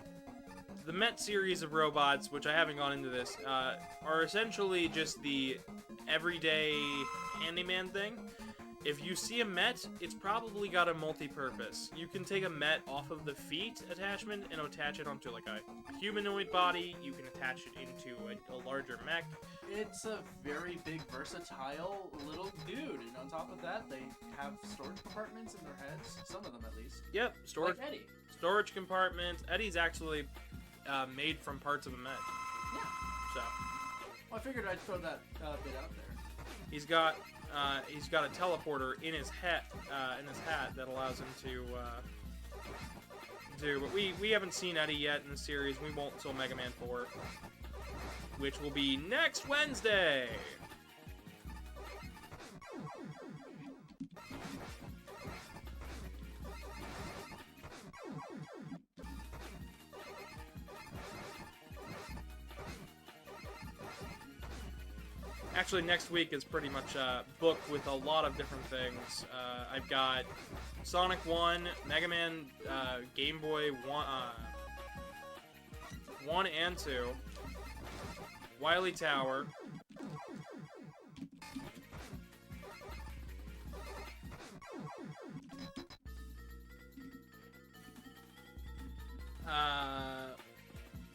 The Met series of robots, which I haven't gone into this, are essentially just the everyday handyman thing. If you see a Met, it's probably got a multi-purpose. You can take a Met off of the feet attachment and attach it onto like a humanoid body. You can attach it into a larger mech.
It's a very big, versatile little dude, and on top of that, they have storage compartments in their heads. Some of them, at least.
Yep, storage.
Like Eddie.
Storage compartments. Eddie's actually made from parts of a Met.
Yeah.
So.
Well, I figured I'd throw that bit out there.
He's got a teleporter in his hat that allows him to do. But we haven't seen Eddie yet in the series. We won't until Mega Man 4, which will be next Wednesday. Actually, next week is pretty much booked with a lot of different things. I've got Sonic 1, Mega Man, Game Boy 1 and 2, Wily Tower,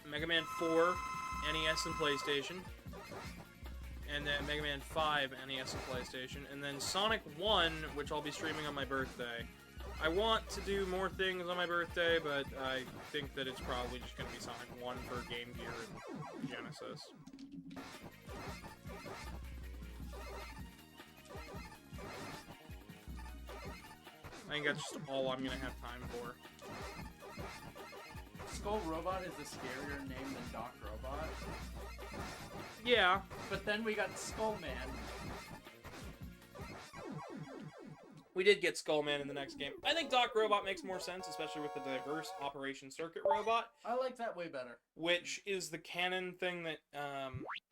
Mega Man 4, NES and PlayStation, and then Mega Man 5, NES and PlayStation, and then Sonic 1, which I'll be streaming on my birthday. I want to do more things on my birthday, but I think that it's probably just going to be Sonic 1 for Game Gear and Genesis. I think that's just all I'm going to have time for.
Skull Robot is a scarier name than Doc Robot.
Yeah.
But then we got Skull Man.
We did get Skullman in the next game. I think Doc Robot makes more sense, especially with the diverse Operation Circuit Robot.
I like that way better.
Which is the canon thing that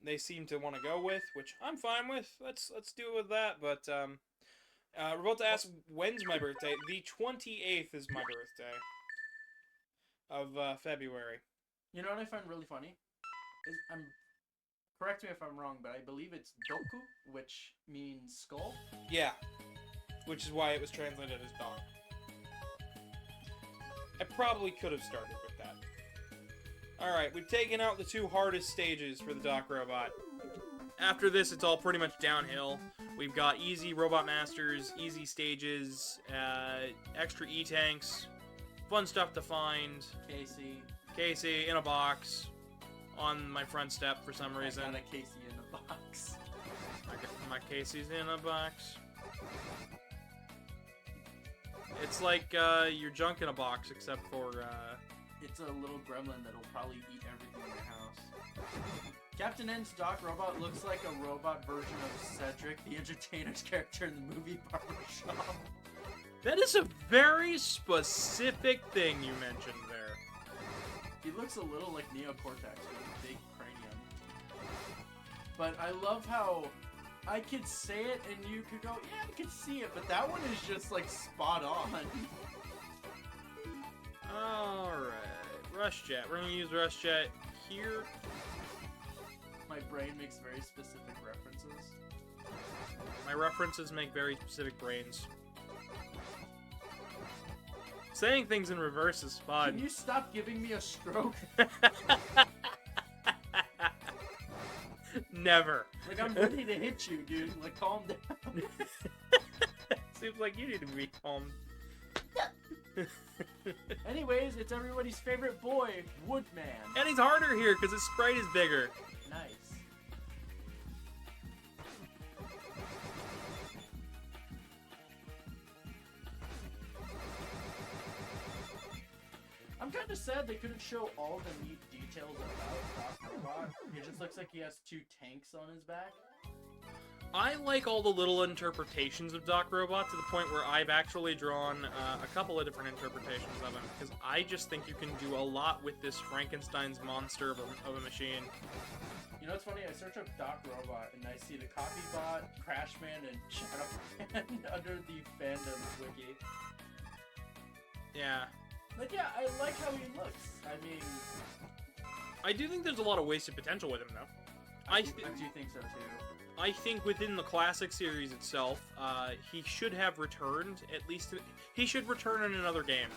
they seem to want to go with, which I'm fine with. Let's do it with that. But Revolta asks, when's my birthday? The 28th is my birthday of February.
You know what I find really funny? Correct me if I'm wrong, but I believe it's Doku, which means skull.
Yeah. Which is why it was translated as Doc. I probably could have started with that. Alright, we've taken out the two hardest stages for the Doc Robot. After this, it's all pretty much downhill. We've got easy Robot Masters, easy stages, extra E-Tanks, fun stuff to find. Casey in a box on my front step for some reason.
I got a Casey in a box.
My Casey's in a box. It's like your junk in a box, except for
it's a little gremlin that'll probably eat everything in your house. Captain N's Doc Robot looks like a robot version of Cedric, the Entertainer's character in the movie Barbershop.
That is a very specific thing you mentioned there.
He looks a little like Neocortex with a big cranium. But I love how I could say it and you could go, yeah, I could see it, but that one is just like spot on.
Alright, Rush Jet. We're gonna use Rush Jet here.
My brain makes very specific references.
My references make very specific brains. Saying things in reverse is fun.
Can you stop giving me a stroke?
Never.
Like, I'm ready to hit you, dude. Like, calm down.
Seems like you need to be calm.
Anyways, it's everybody's favorite boy, Woodman.
And he's harder here because his sprite is bigger.
Nice. I'm kind of sad they couldn't show all the neat details about Doc Robot. It just looks like he has 2 tanks on his back.
I like all the little interpretations of Doc Robot to the point where I've actually drawn a couple of different interpretations of him, because I just think you can do a lot with this Frankenstein's monster of a machine.
You know what's funny? I search up Doc Robot and I see the Copybot, Crashman, and Shadowman under the fandom wiki.
Yeah.
But yeah, I like how he looks. I mean,
I do think there's a lot of wasted potential with him, though.
I do think so too.
I think within the classic series itself, he should have returned at least. He should return in another game,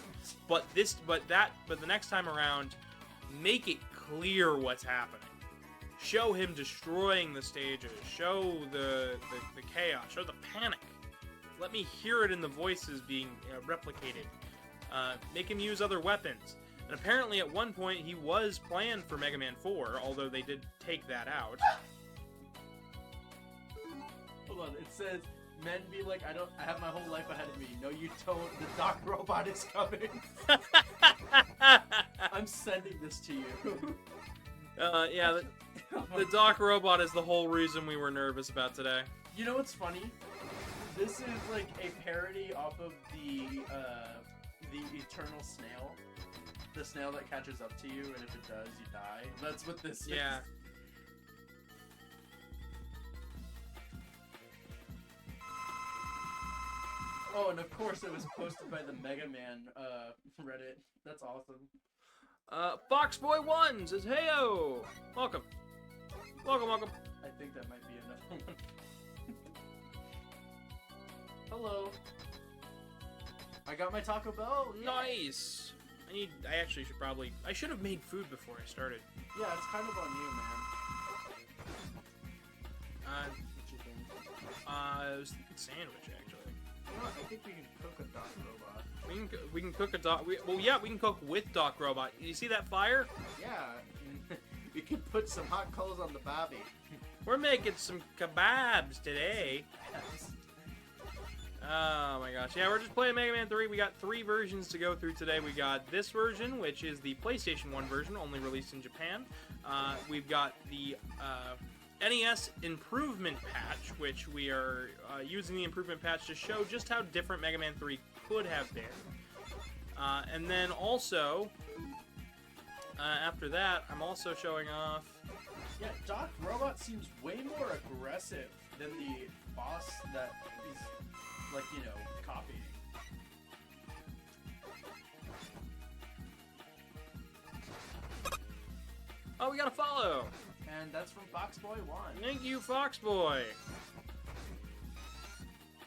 but the next time around, make it clear what's happening. Show him destroying the stages. Show the chaos. Show the panic. Let me hear it in the voices being replicated. Make him use other weapons. And apparently, at one point, he was planned for Mega Man 4, although they did take that out.
Hold on, it says, men be like, I have my whole life ahead of me. No, you don't. The Doc Robot is coming. I'm sending this to you.
Yeah, the Doc Robot is the whole reason we were nervous about today.
You know what's funny? This is like a parody off of the Eternal Snail. The snail that catches up to you, and if it does, you die. That's what this is.
Yeah.
Oh, and of course it was posted by the Mega Man Reddit. That's awesome.
Foxboy One says, "Heyo, welcome, welcome."
I think that might be another one. Hello. I got my Taco Bell. Yay.
Nice. I actually should probably. I should have made food before I started.
Yeah, it's kind of on you, man. What you think?
I was thinking sandwich actually.
You know what? I think we can cook a Doc Robot.
We can cook a Doc. Well, yeah, we can cook with Doc Robot. You see that fire?
Yeah. We can put some hot coals on the bobby.
We're making some kebabs today. Oh my gosh. Yeah, we're just playing Mega Man 3. We got 3 versions to go through today. We got this version, which is the PlayStation 1 version, only released in Japan. We've got the NES Improvement Patch, which we are using the Improvement Patch to show just how different Mega Man 3 could have been. And then also, after that, I'm also showing off...
Yeah, Doc Robot seems way more aggressive than the boss that he's, like, you know, copying.
Oh, we got a follow!
And that's from Foxboy 1.
Thank you, Foxboy!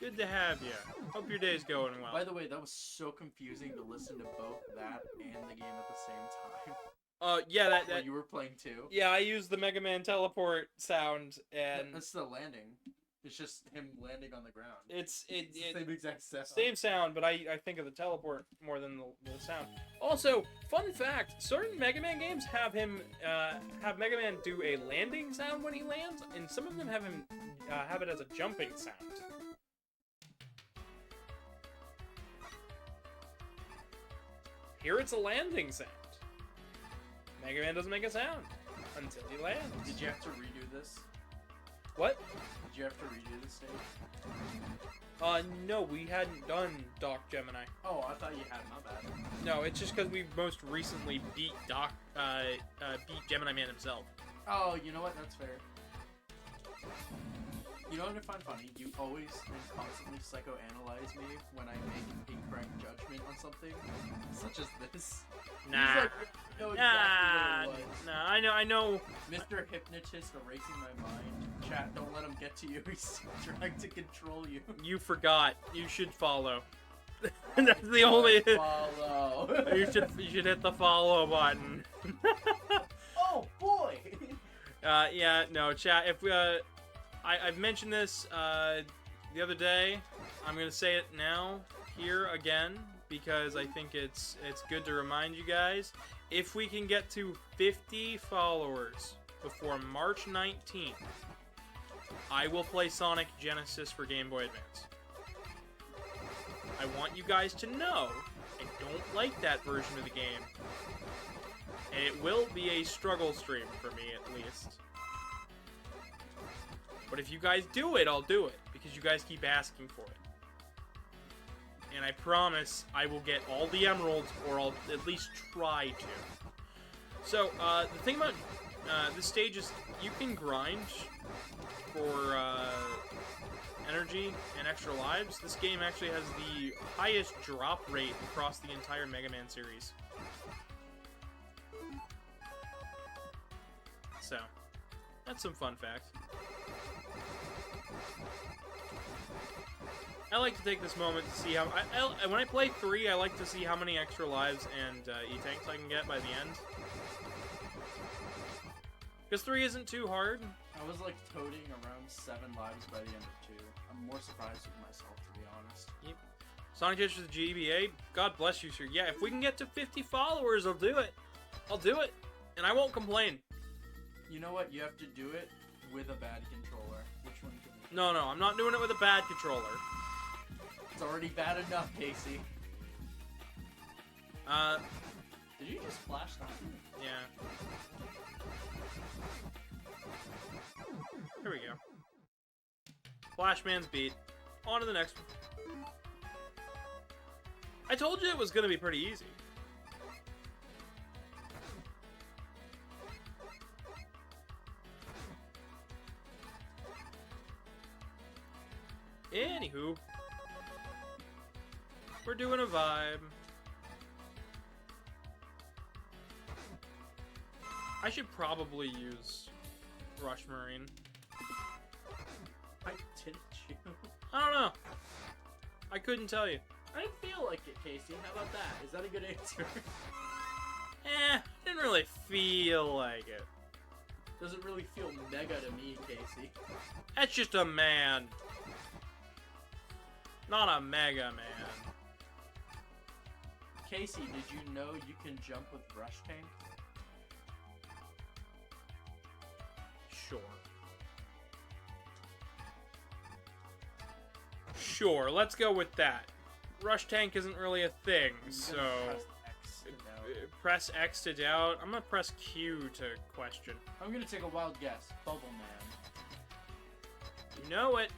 Good to have you. Hope your day's going well.
By the way, that was so confusing to listen to both that and the game at the same time.
Yeah, that
While you were playing too.
yeah, I used the Mega Man teleport sound, and
That's the landing. It's just him landing on the ground.
it's
the same exact sound.
same sound, but I think of the teleport more than the sound. Also, fun fact: certain Mega Man games have him have Mega Man do a landing sound when he lands, and some of them have him have it as a jumping sound. Here it's a landing sound. Mega Man doesn't make a sound until he lands.
Did you have to redo this?
What?
Did you have to redo this stage?
No, we hadn't done Doc Gemini.
Oh, I thought you had. My bad.
No, it's just because we most recently beat beat Gemini Man himself.
Oh, you know what? That's fair. You know what I find funny? You always and constantly psychoanalyze me when I make incorrect judgment on something, such as this.
Nah.
He's like, you know exactly what it was.
Nah, I know.
Mr. Hypnotist erasing my mind. Chat, don't let him get to you. He's trying to control you.
You forgot. You should follow. That's the only.
Follow.
you should hit the follow button.
Oh boy.
Yeah, no, chat. If I've mentioned this the other day. I'm gonna say it now here again. because I think it's good to remind you guys. If we can get to 50 followers before March 19th, I will play Sonic Genesis for Game Boy Advance. I want you guys to know I don't like that version of the game. And it will be a struggle stream for me, at least. But if you guys do it, I'll do it, because you guys keep asking for it. And I promise I will get all the emeralds, or I'll at least try to. So, the thing about this stage is you can grind for energy and extra lives. This game actually has the highest drop rate across the entire Mega Man series. So, that's some fun facts. I like to take this moment to see how... when I play 3, I like to see how many extra lives and E-tanks I can get by the end. Because 3 isn't too hard.
I was like toting around 7 lives by the end of 2. I'm more surprised with myself, to be honest.
Yep. Sonic Teachers of the GBA, God bless you, sir. Yeah, if we can get to 50 followers, I'll do it. I'll do it. And I won't complain.
You know what? You have to do it with a bad controller. Which one can you?
No, I'm not doing it with a bad controller.
It's already bad enough, Casey. Did you just flash that?
Yeah. Here we go. Flashman's beat. On to the next one. I told you it was gonna be pretty easy. Anywho, we're doing a vibe. I should probably use Rush Marine.
Why didn't you?
I don't know. I couldn't tell you.
I didn't feel like it, Casey. How about that? Is that a good answer?
Didn't really feel like it.
Doesn't really feel mega to me, Casey.
That's just a man. Not a Mega Man.
Casey, did you know you can jump with Rush Tank?
Sure. Sure, let's go with that. Rush Tank isn't really a thing, so... Press X to doubt. I'm gonna press Q to question.
I'm gonna take a wild guess. Bubble Man.
You know it.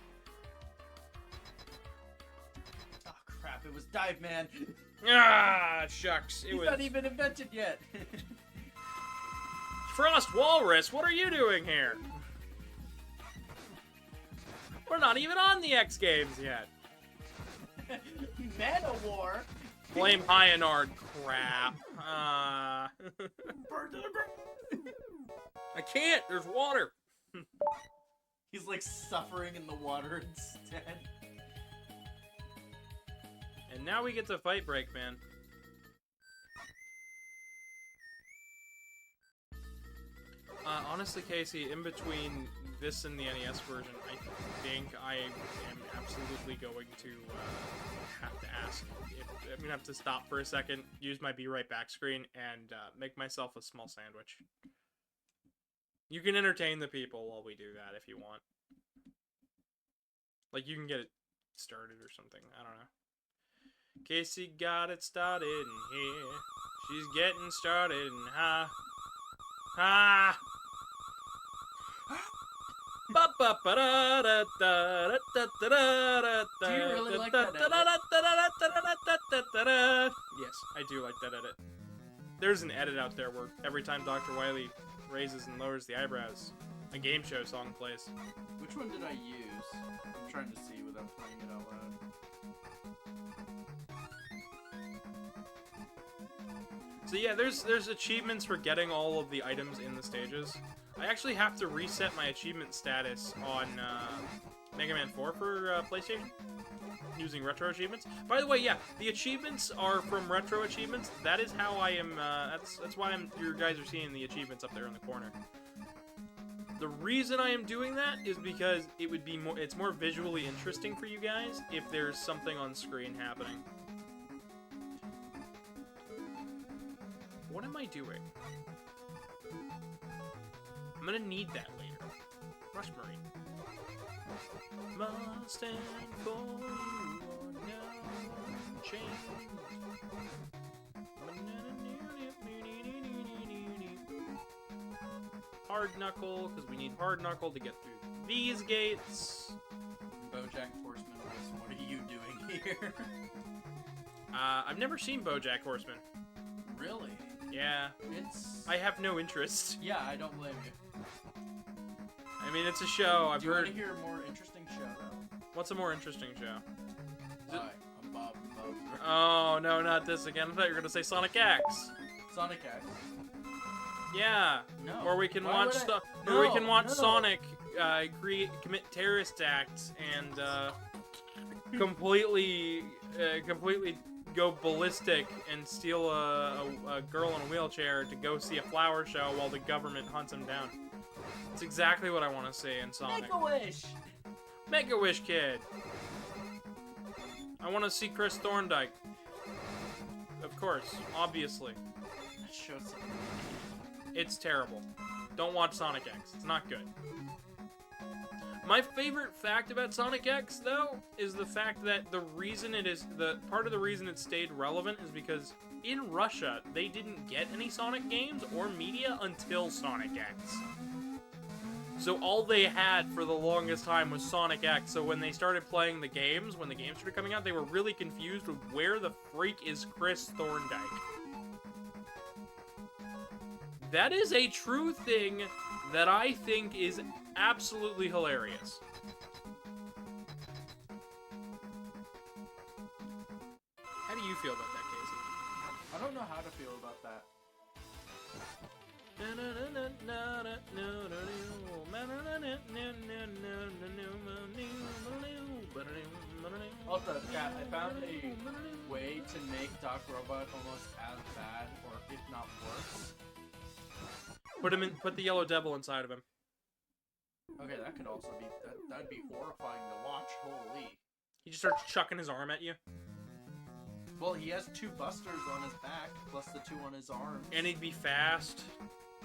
Oh crap, it was Dive Man.
Ah, shucks.
He's not even invented yet.
Frost Walrus, what are you doing here? We're not even on the X Games yet.
Man of War.
Flame Hyanard crap.
Burn to the ground.
I can't, there's water.
He's like suffering in the water instead.
And now we get to fight Breakman. Honestly, Casey, in between this and the NES version, I think I am absolutely going to have to ask. I'm gonna have to stop for a second, use my Be Right Back screen, and make myself a small sandwich. You can entertain the people while we do that if you want. Like, you can get it started or something. I don't know. Casey got it started in here. She's getting started in ha. Ha!
Do you really like that
edit? Yes, I do like that edit. There's an edit out there where every time Dr. Wily raises and lowers the eyebrows, a game show song plays.
Which one did I use? I'm trying to see without playing it out loud.
So yeah, there's achievements for getting all of the items in the stages. I actually have to reset my achievement status on Mega Man 4 for PlayStation, using retro achievements. By the way, yeah, the achievements are from retro achievements. That is how I am. That's why you guys are seeing the achievements up there in the corner. The reason I am doing that is because it would be more. It's more visually interesting for you guys if there's something on screen happening. What am I doing? I'm gonna need that later. Rush Marine. Mustang for you are now changed. Hard Knuckle, because we need Hard Knuckle to get through these gates.
BoJack Horseman, what are you doing here?
I've never seen BoJack Horseman.
Really?
Yeah. I have no interest.
Yeah, I don't blame you.
I mean, it's a show. I've
Do you
heard.
want to hear a more interesting show, though?
What's a more interesting show?
Hi, I'm Bob Bowser.
Oh, no, not this again. I thought you were going to say Sonic X.
Sonic X.
Yeah.
No.
Where we can
Why
watch
would I-
stuff.
No,
Where we can watch
no.
Sonic commit terrorist acts and completely go ballistic and steal a girl in a wheelchair to go see a flower show while the government hunts him down. It's exactly what I want to see in Sonic.
Make-A-Wish!
Make-A-Wish Kid. I want to see Chris Thorndike. Of course, obviously.
That show's so
It's terrible. Don't watch Sonic X. It's not good. My favorite fact about Sonic X, though, is the fact that part of the reason it stayed relevant is because in Russia, they didn't get any Sonic games or media until Sonic X. So all they had for the longest time was Sonic X, so when they started playing the games, when the games started coming out, they were really confused with where the freak is Chris Thorndike. That is a true thing that I think is absolutely hilarious. How do you feel about that, Casey?
I don't know how to feel about that. Also, Kat, I found a way to make Doc Robot almost as bad, or if not worse.
Put the Yellow Devil inside of him.
Okay, that could also be that'd be horrifying to watch. Holy.
He just starts chucking his arm at you.
Well, he has 2 busters on his back, plus the 2 on his arms.
And he'd be fast.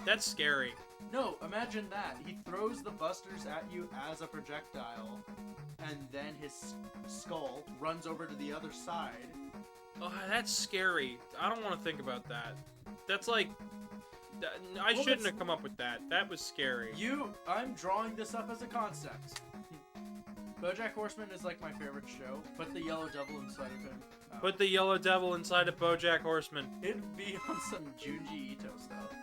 That's scary.
No, imagine that. He throws the busters at you as a projectile, and then his skull runs over to the other side.
Oh, that's scary. I don't want to think about that. That's like... I
Well,
shouldn't have come up with that. That was scary.
I'm drawing this up as a concept. BoJack Horseman is like my favorite show. Put the Yellow Devil inside of him.
Put the Yellow Devil inside of BoJack Horseman.
It'd be on some Junji Ito stuff.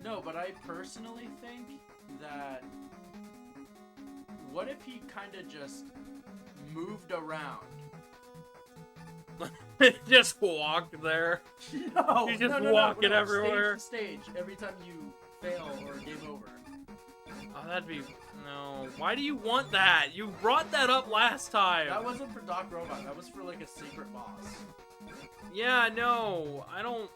No, but I personally think that... What if he kind of just moved around?
Just walk there.
No,
You just
no,
walk it everywhere.
Stage to stage, every time you fail or game over.
Oh, that'd be... No. Why do you want that? You brought that up last time.
That wasn't for Doc Robot. That was for like a secret boss.
Yeah, no. I don't...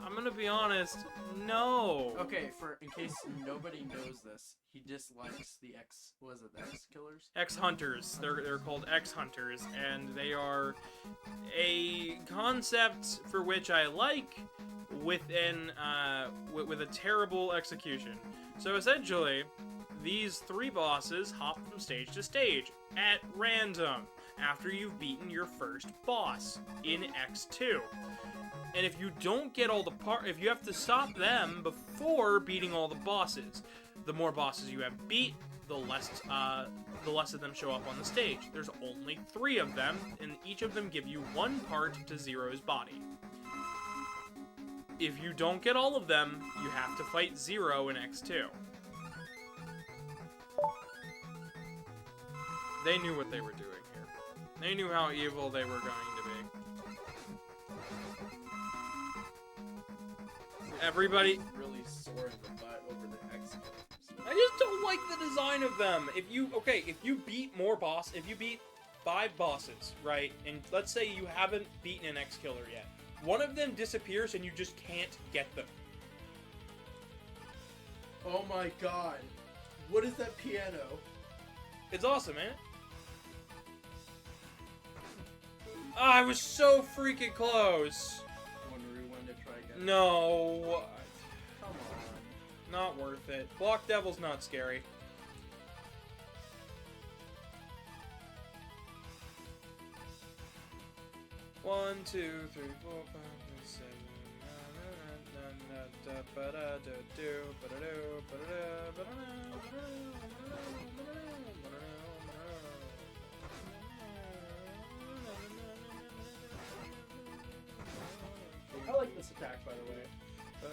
I'm gonna be honest. No.
Okay, in case nobody knows this, he dislikes the X Killers?
X-Hunters. They're called X-Hunters, and they are a concept for which I like with a terrible execution. So essentially, these 3 bosses hop from stage to stage at random after you've beaten your first boss in X2. And if you don't get all if you have to stop them before beating all the bosses, the more bosses you have beat, the less of them show up on the stage. There's only 3 of them, and each of them give you 1 part to Zero's body. If you don't get all of them, you have to fight Zero in X2. They knew what they were doing here. They knew how evil they were going to be. Everybody...
Really sore in the butt over the X Killers.
I just don't like the design of them. If you beat if you beat 5 bosses, right, and let's say you haven't beaten an X Killer yet, one of them disappears and you just can't get them.
Oh my god. What is that piano?
It's awesome, man. I was so freaking close.
Want to rewind it, try again?
No.
Come on.
Not worth it. Block Devil's not scary. One, two, three, four, five, six, seven.
I like this attack, by the way.
I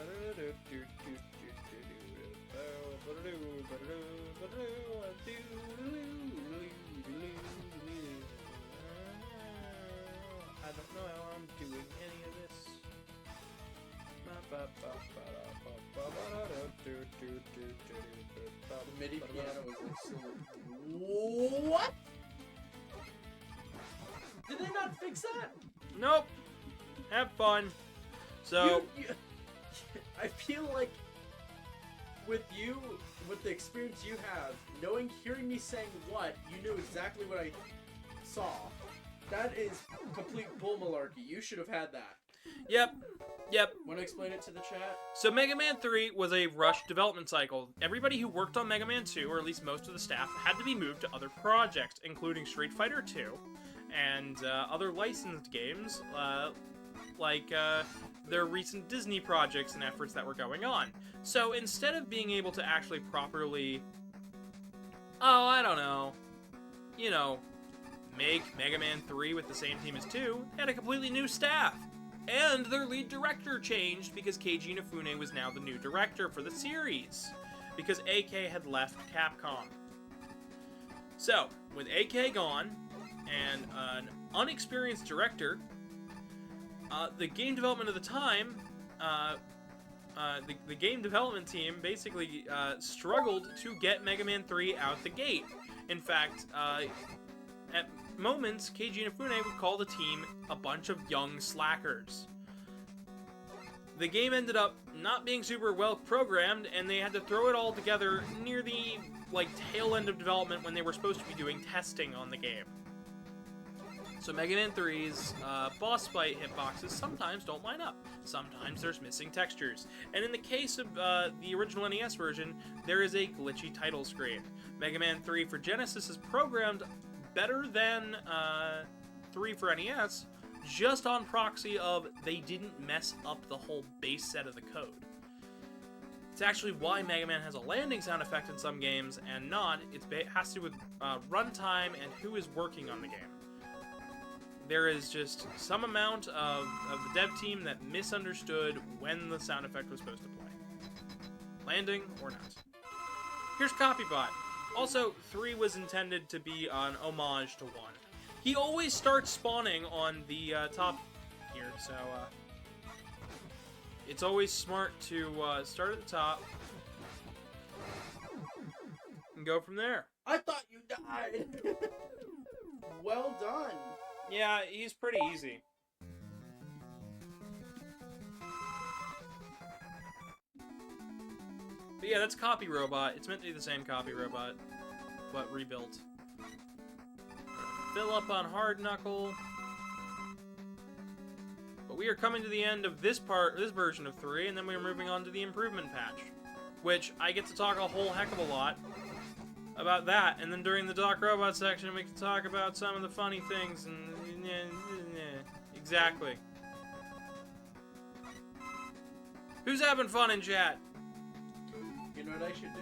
don't know how I'm doing any of this.
The MIDI piano is excellent. What? Did they not fix that?
Nope. Have fun. So
I feel like with the experience you have, hearing me saying what, you knew exactly what I saw. That is complete bull malarkey. You should have had that.
Yep.
Want to explain it to the chat?
So Mega Man 3 was a rushed development cycle. Everybody who worked on Mega Man 2, or at least most of the staff, had to be moved to other projects, including Street Fighter 2 and other licensed games, like their recent Disney projects and efforts that were going on. So instead of being able to actually properly, make Mega Man 3 with the same team as 2, they had a completely new staff. And their lead director changed because Keiji Inafune was now the new director for the series, because AK had left Capcom. So, with AK gone, and an unexperienced director, the game development of the time, the game development team basically struggled to get Mega Man 3 out the gate. In fact, at moments, Keiji Inafune would call the team a bunch of young slackers. The game ended up not being super well programmed, and they had to throw it all together near the tail end of development when they were supposed to be doing testing on the game. So Mega Man 3's boss fight hitboxes sometimes don't line up. Sometimes there's missing textures. And in the case of the original NES version, there is a glitchy title screen. Mega Man 3 for Genesis is programmed better than 3 for NES, just on proxy of they didn't mess up the whole base set of the code. It's actually why Mega Man has a landing sound effect in some games and not. It has to do with runtime and who is working on the game. There is just some amount of the dev team that misunderstood when the sound effect was supposed to play. Landing or not. Here's Copybot. Also, 3 was intended to be an homage to 1. He always starts spawning on the top here, so it's always smart to start at the top and go from there.
I thought you died! Well done!
Yeah, he's pretty easy. But yeah, that's Copy Robot. It's meant to be the same Copy Robot, but rebuilt. Fill up on Hard Knuckle. But we are coming to the end of this version of 3, and then we're moving on to the improvement patch, which I get to talk a whole heck of a lot about that, and then during the Doc Robot section we can talk about some of the funny things, and exactly. Who's having fun in chat?
You know what I should do?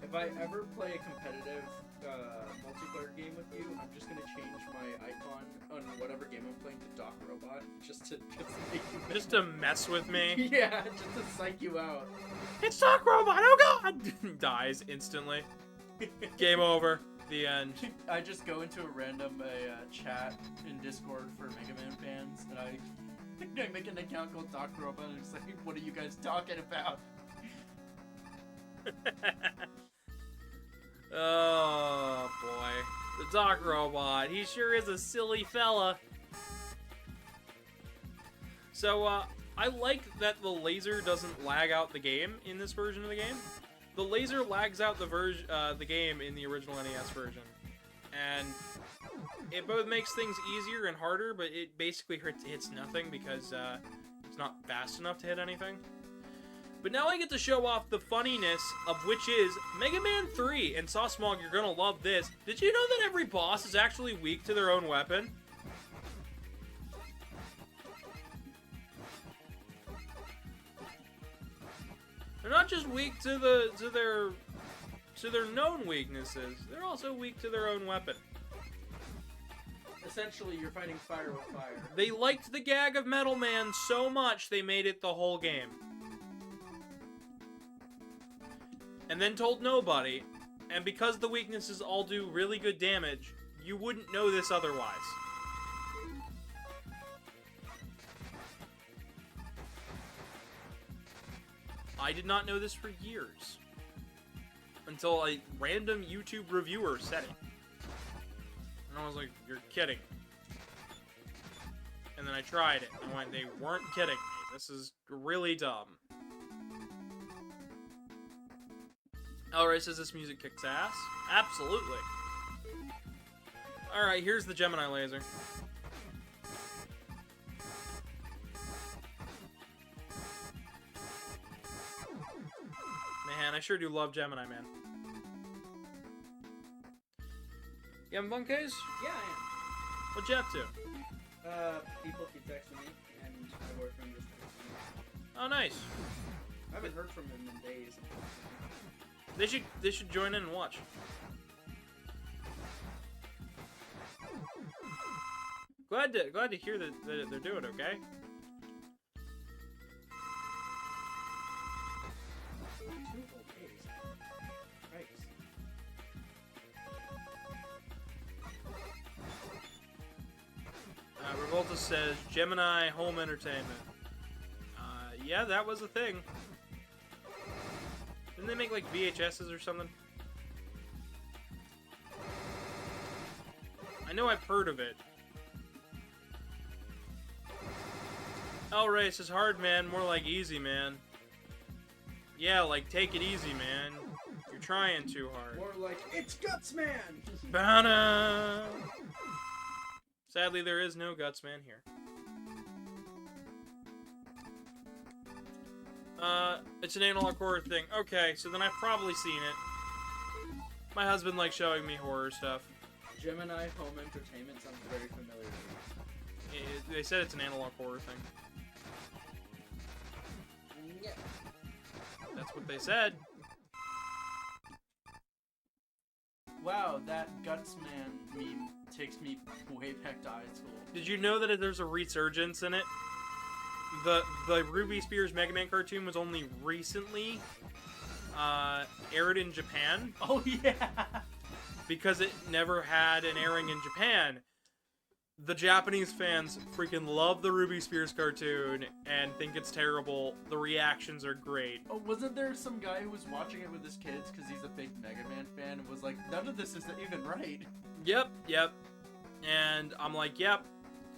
If I ever play a competitive multiplayer game with you, I'm just gonna change my icon on whatever game I'm playing to Doc Robot, just to make you
Just to mess with me?
yeah, just to psych you out.
It's Doc Robot, oh god! Dies instantly. Game over. The end.
I just go into a random chat in Discord for Mega Man fans, and I make an account called Doc Robot, and it's like, what are you guys talking about?
Oh boy. The Doc Robot. He sure is a silly fella. So, I like that the laser doesn't lag out the game in this version of the game. The laser lags out the game in the original NES version. And it both makes things easier and harder, but it basically hits nothing because it's not fast enough to hit anything. But now I get to show off the funniness of which is Mega Man 3. And Sauce Smog, you're gonna love this. Did you know that every boss is actually weak to their own weapon? They're not just weak to their known weaknesses. They're also weak to their own weapon.
Essentially, you're fighting fire with fire.
They liked the gag of Metal Man so much they made it the whole game. And then told nobody, and because the weaknesses all do really good damage, you wouldn't know this otherwise. I did not know this for years. Until a random YouTube reviewer said it. And I was like, you're kidding. And then I tried it, and I went, they weren't kidding me. This is really dumb. Alright, says this music kicks ass. Absolutely. Alright, here's the Gemini laser. Man, I sure do love Gemini, man. You having fun, Case?
Yeah, I
What you up to?
am. People keep texting me, and my boyfriend just texted me.
Oh, nice.
I haven't heard from him in days.
They should join in and watch. Glad to hear that they're doing okay.
Two whole days. Christ.
Revolta says Gemini Home Entertainment. Yeah, that was a thing. Didn't they make like VHSs or something? I know I've heard of it. El Rey says hard man, more like easy man. Yeah, like take it easy man. You're trying too hard.
More like, it's Guts Man!
Bana! Sadly, there is no Guts Man here. It's an analog horror thing. Okay, so then I've probably seen it. My husband likes showing me horror stuff.
Gemini Home Entertainment sounds very familiar to me.
They said it's an analog horror thing.
Yeah.
That's what they said.
Wow, that Guts Man meme takes me way back to high school.
Did you know that there's a resurgence in it? The Ruby Spears Mega Man cartoon was only recently aired in Japan
Oh yeah!
because it never had an airing in Japan. The Japanese fans freaking love the Ruby Spears cartoon and think it's terrible. The reactions are great.
Oh, wasn't there some guy who was watching it with his kids because he's a big Mega Man fan and was like, none of this isn't even right?
Yep. And I'm like, yep,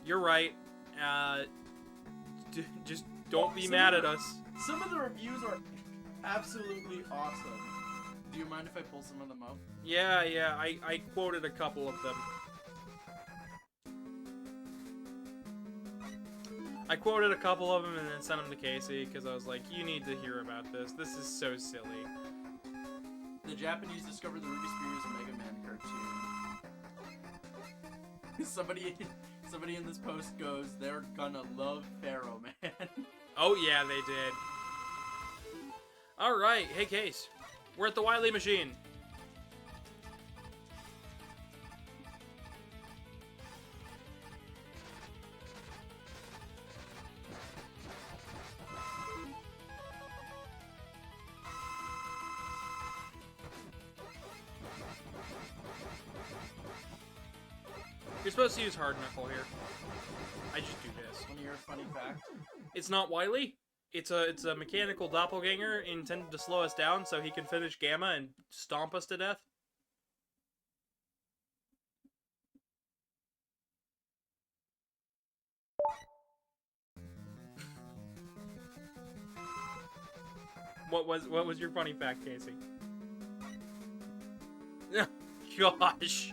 you're right. Just don't be mad at us.
Some of the reviews are absolutely awesome. Do you mind if I pull some of them up?
Yeah, I quoted a couple of them. I quoted a couple of them and then sent them to Casey because I was like, you need to hear about this. This is so silly.
The Japanese discovered the Ruby Spears Mega Man cartoon. Somebody in this post goes, they're gonna love Pharaoh Man.
Oh yeah, they did. Alright, hey Case. We're at the Wily Machine. You're supposed to use Hard Knuckle here. I just do this.
One of your funny facts.
It's not Wily. It's a mechanical doppelganger intended to slow us down so he can finish Gamma and stomp us to death. What was your funny fact, Casey? Gosh.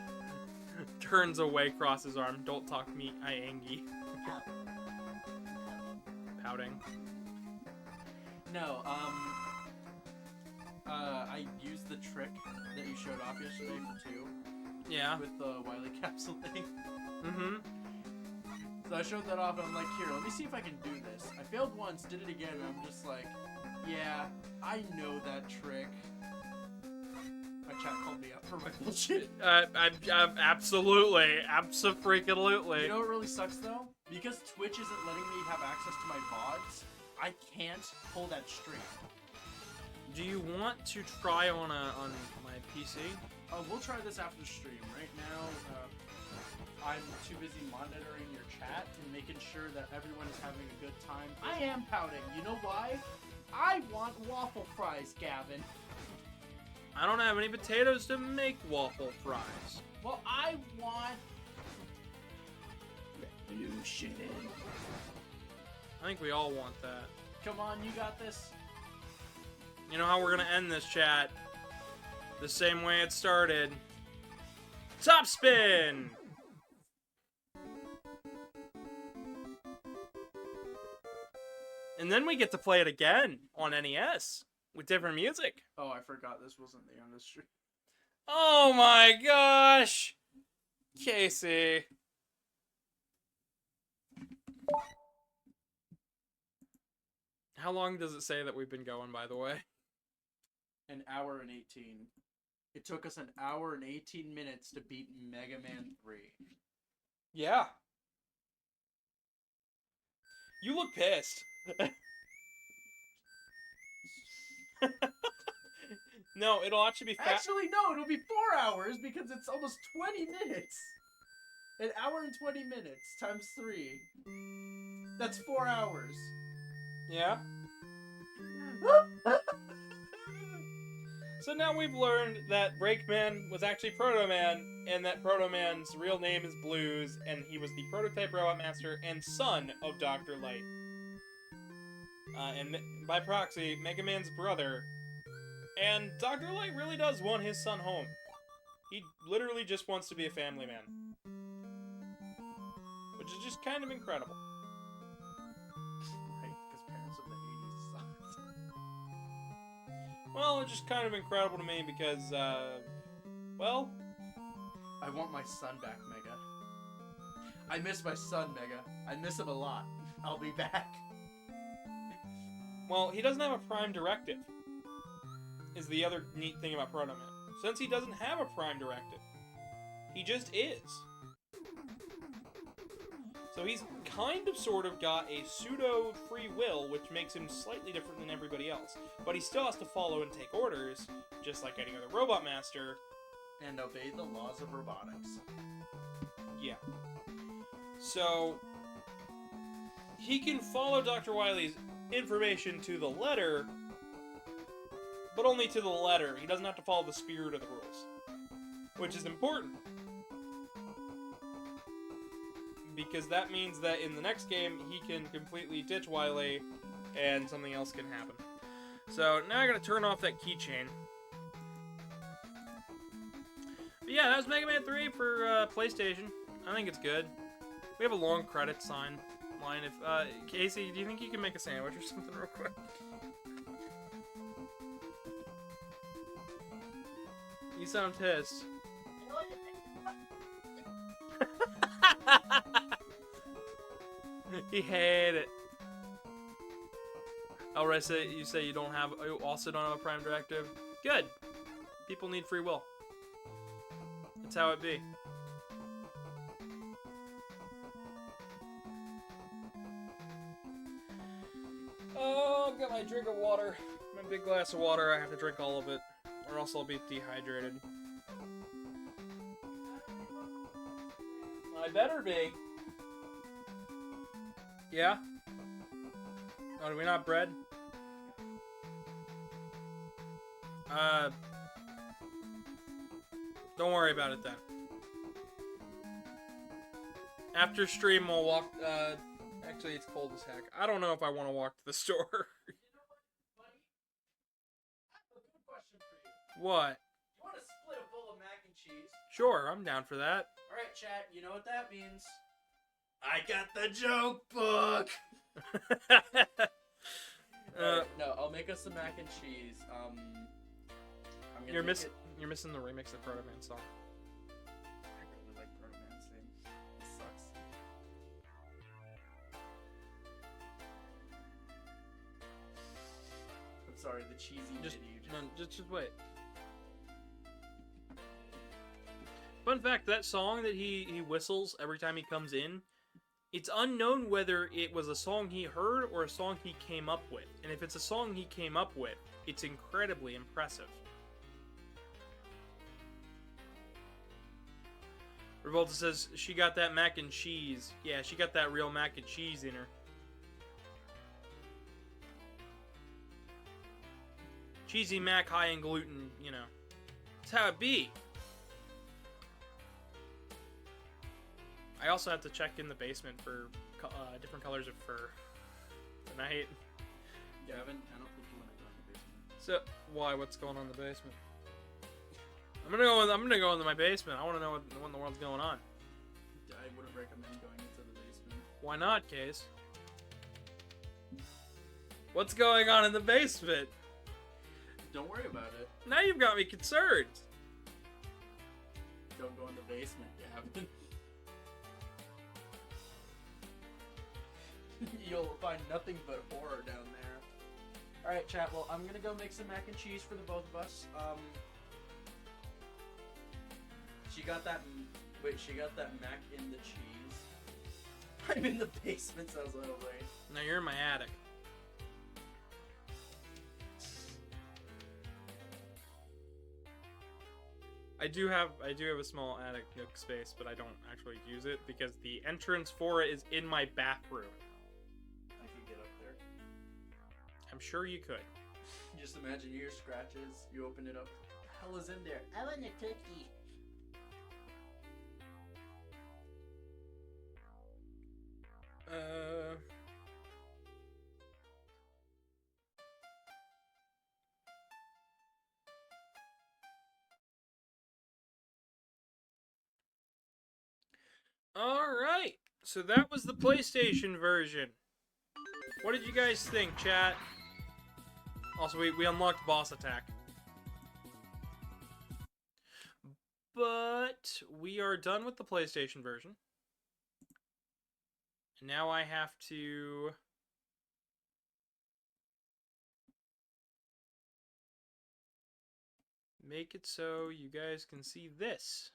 turns away, crosses arm. Don't talk to me, I angy. Pouting.
No, I used the trick that you showed off yesterday for 2
Yeah.
with the Wily capsule thing.
Mm-hmm.
So I showed that off and I'm like, here, let me see if I can do this. I failed once, did it again, and I'm just like, yeah, I know that trick. My chat called me up for my bullshit.
Absolutely. Abso-freaking-lutely.
You know what really sucks though? Because Twitch isn't letting me have access to my VODs, I can't pull that string.
Do you want to try on my PC?
We'll try this after stream. Right now, I'm too busy monitoring your chat and making sure that everyone is having a good time. I am pouting. You know why? I want waffle fries, Gavin.
I don't have any potatoes to make waffle fries.
Well, I want revolution.
I think we all want that.
Come on, you got this.
You know how we're gonna end this, chat? The same way it started. Top spin! And then we get to play it again on NES with different music.
Oh, I forgot this wasn't the on the stream.
Oh my gosh! Casey. How long does it say that we've been going, by the way?
An hour and 18. It took us an hour and 18 minutes to beat Mega Man 3.
Yeah. You look pissed. No, it'll actually be
Actually, no, it'll be 4 hours because it's almost 20 minutes. An hour and 20 minutes times 3. That's 4 hours.
Yeah. So now we've learned that Breakman was actually Proto Man, and that Proto Man's real name is Blues, and he was the prototype robot master and son of Dr. Light. And by proxy, Mega Man's brother. And Dr. Light really does want his son home. He literally just wants to be a family man. Which is just kind of incredible.
Right, because parents of the 80s sucked.
Well, it's just kind of incredible to me because, well...
I want my son back, Mega. I miss my son, Mega. I miss him a lot. I'll be back.
Well, he doesn't have a prime directive, is the other neat thing about Proto Man. Since he doesn't have a prime directive, he just is. So he's kind of sort of got a pseudo free will, which makes him slightly different than everybody else. But he still has to follow and take orders, just like any other robot master.
And obey the laws of robotics.
Yeah. So he can follow Dr. Wily's information to the letter, but only to the letter. He doesn't have to follow the spirit of the rules, which is important. Because that means that in the next game, he can completely ditch Wily, and something else can happen. So, now I gotta turn off that keychain. But yeah, that was Mega Man 3 for PlayStation. I think it's good. We have a long credits line. If Casey, do you think you can make a sandwich or something real quick? You sound pissed. He hated it. Alright, so you say you also don't have a prime directive? Good. People need free will. That's how it be. Oh, I've got my drink of water. My big glass of water. I have to drink all of it, or else I'll be dehydrated. I better be. Yeah? Oh, do we not bread? Don't worry about it then. After stream, we'll walk, actually, it's cold as heck. I don't know if I want to walk to the store.
You know what, buddy? I have a good question for you.
What?
You want to split a bowl of mac and cheese?
Sure, I'm down for that.
Alright, chat, you know what that means. I got the joke book! Alright, no, I'll make us some mac and cheese. I'm gonna
You're
make it...
you're missing the remix of Proto Man song.
I really like Proto Man's thing. It sucks. I'm sorry, the cheesy
Just
menu.
just wait. Fun fact: that song that he whistles every time he comes in, it's unknown whether it was a song he heard or a song he came up with. And if it's a song he came up with, it's incredibly impressive. Revolta says she got that mac and cheese. Yeah, she got that real mac and cheese in her. Cheesy mac, high in gluten, you know. That's how it be. I also have to check in the basement for different colors of fur tonight.
Yeah, I don't think you want to go in the basement.
So why? What's going on in the basement? I'm gonna go into my basement. I want to know what in the world's going on.
I wouldn't recommend going into the basement.
Why not, Case? What's going on in the basement?
Don't worry about it.
Now you've got me concerned.
Don't go in the basement, Gavin. You'll find nothing but horror down there. Alright, chat, well, I'm gonna go make some mac and cheese for the both of us. She got that... Wait, she got that mac in the cheese? I'm in the basement, sounds a little late.
Now you're in my attic. I do have a small attic nook space, but I don't actually use it because the entrance for it is in my bathroom.
I can get up there.
I'm sure you could.
Just imagine your scratches, you open it up. What the hell is in there?
I want a cookie.
Alright, so that was the PlayStation version. What did you guys think, chat? Also, we unlocked Boss Attack. But we are done with the PlayStation version. And now I have to... make it so you guys can see this.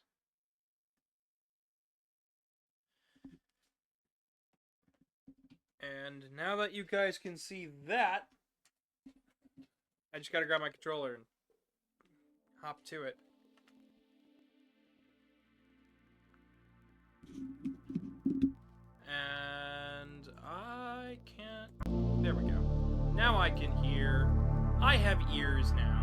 And now that you guys can see that, I just gotta grab my controller and hop to it. And I can't... There we go. Now I can hear. I have ears now.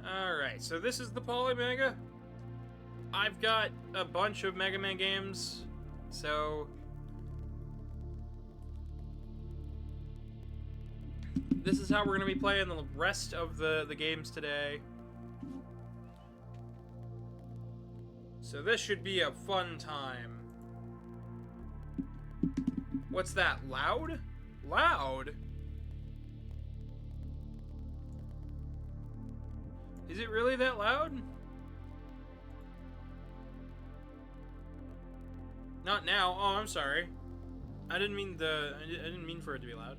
Alright, so this is the Polymega. I've got a bunch of Mega Man games, so... this is how we're going to be playing the rest of the games today. So this should be a fun time. What's that? Loud? Loud? Is it really that loud? Not now. Oh, I'm sorry. I didn't mean for it to be loud.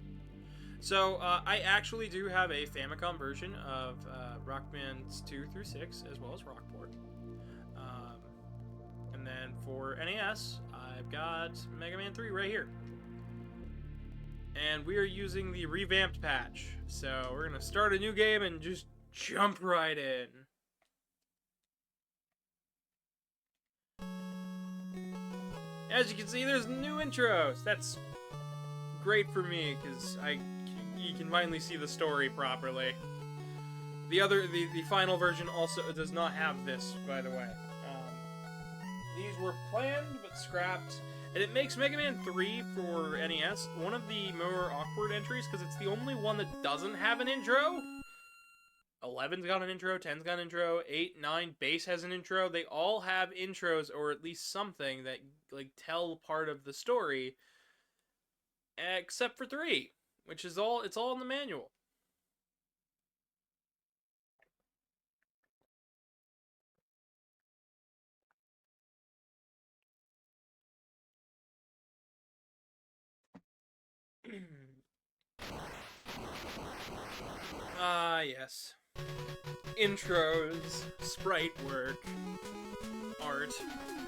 So, I actually do have a Famicom version of Rock Band 2 through 6, as well as Rockport. And then for NES, I've got Mega Man 3 right here. And we are using the revamped patch. So, we're going to start a new game and just jump right in. As you can see, there's new intros. That's great for me because you can finally see the story properly. The final version also does not have this, by the way. These were planned but scrapped And it makes Mega Man 3 for NES one of the more awkward entries, because it's the only one that doesn't have an intro. 11's got an intro, 10's got an intro, 8, 9, base has an intro. They all have intros, or at least something that like tell part of the story, except for 3, which is all, it's all in the manual. Ah, yes. Intros, sprite work, art,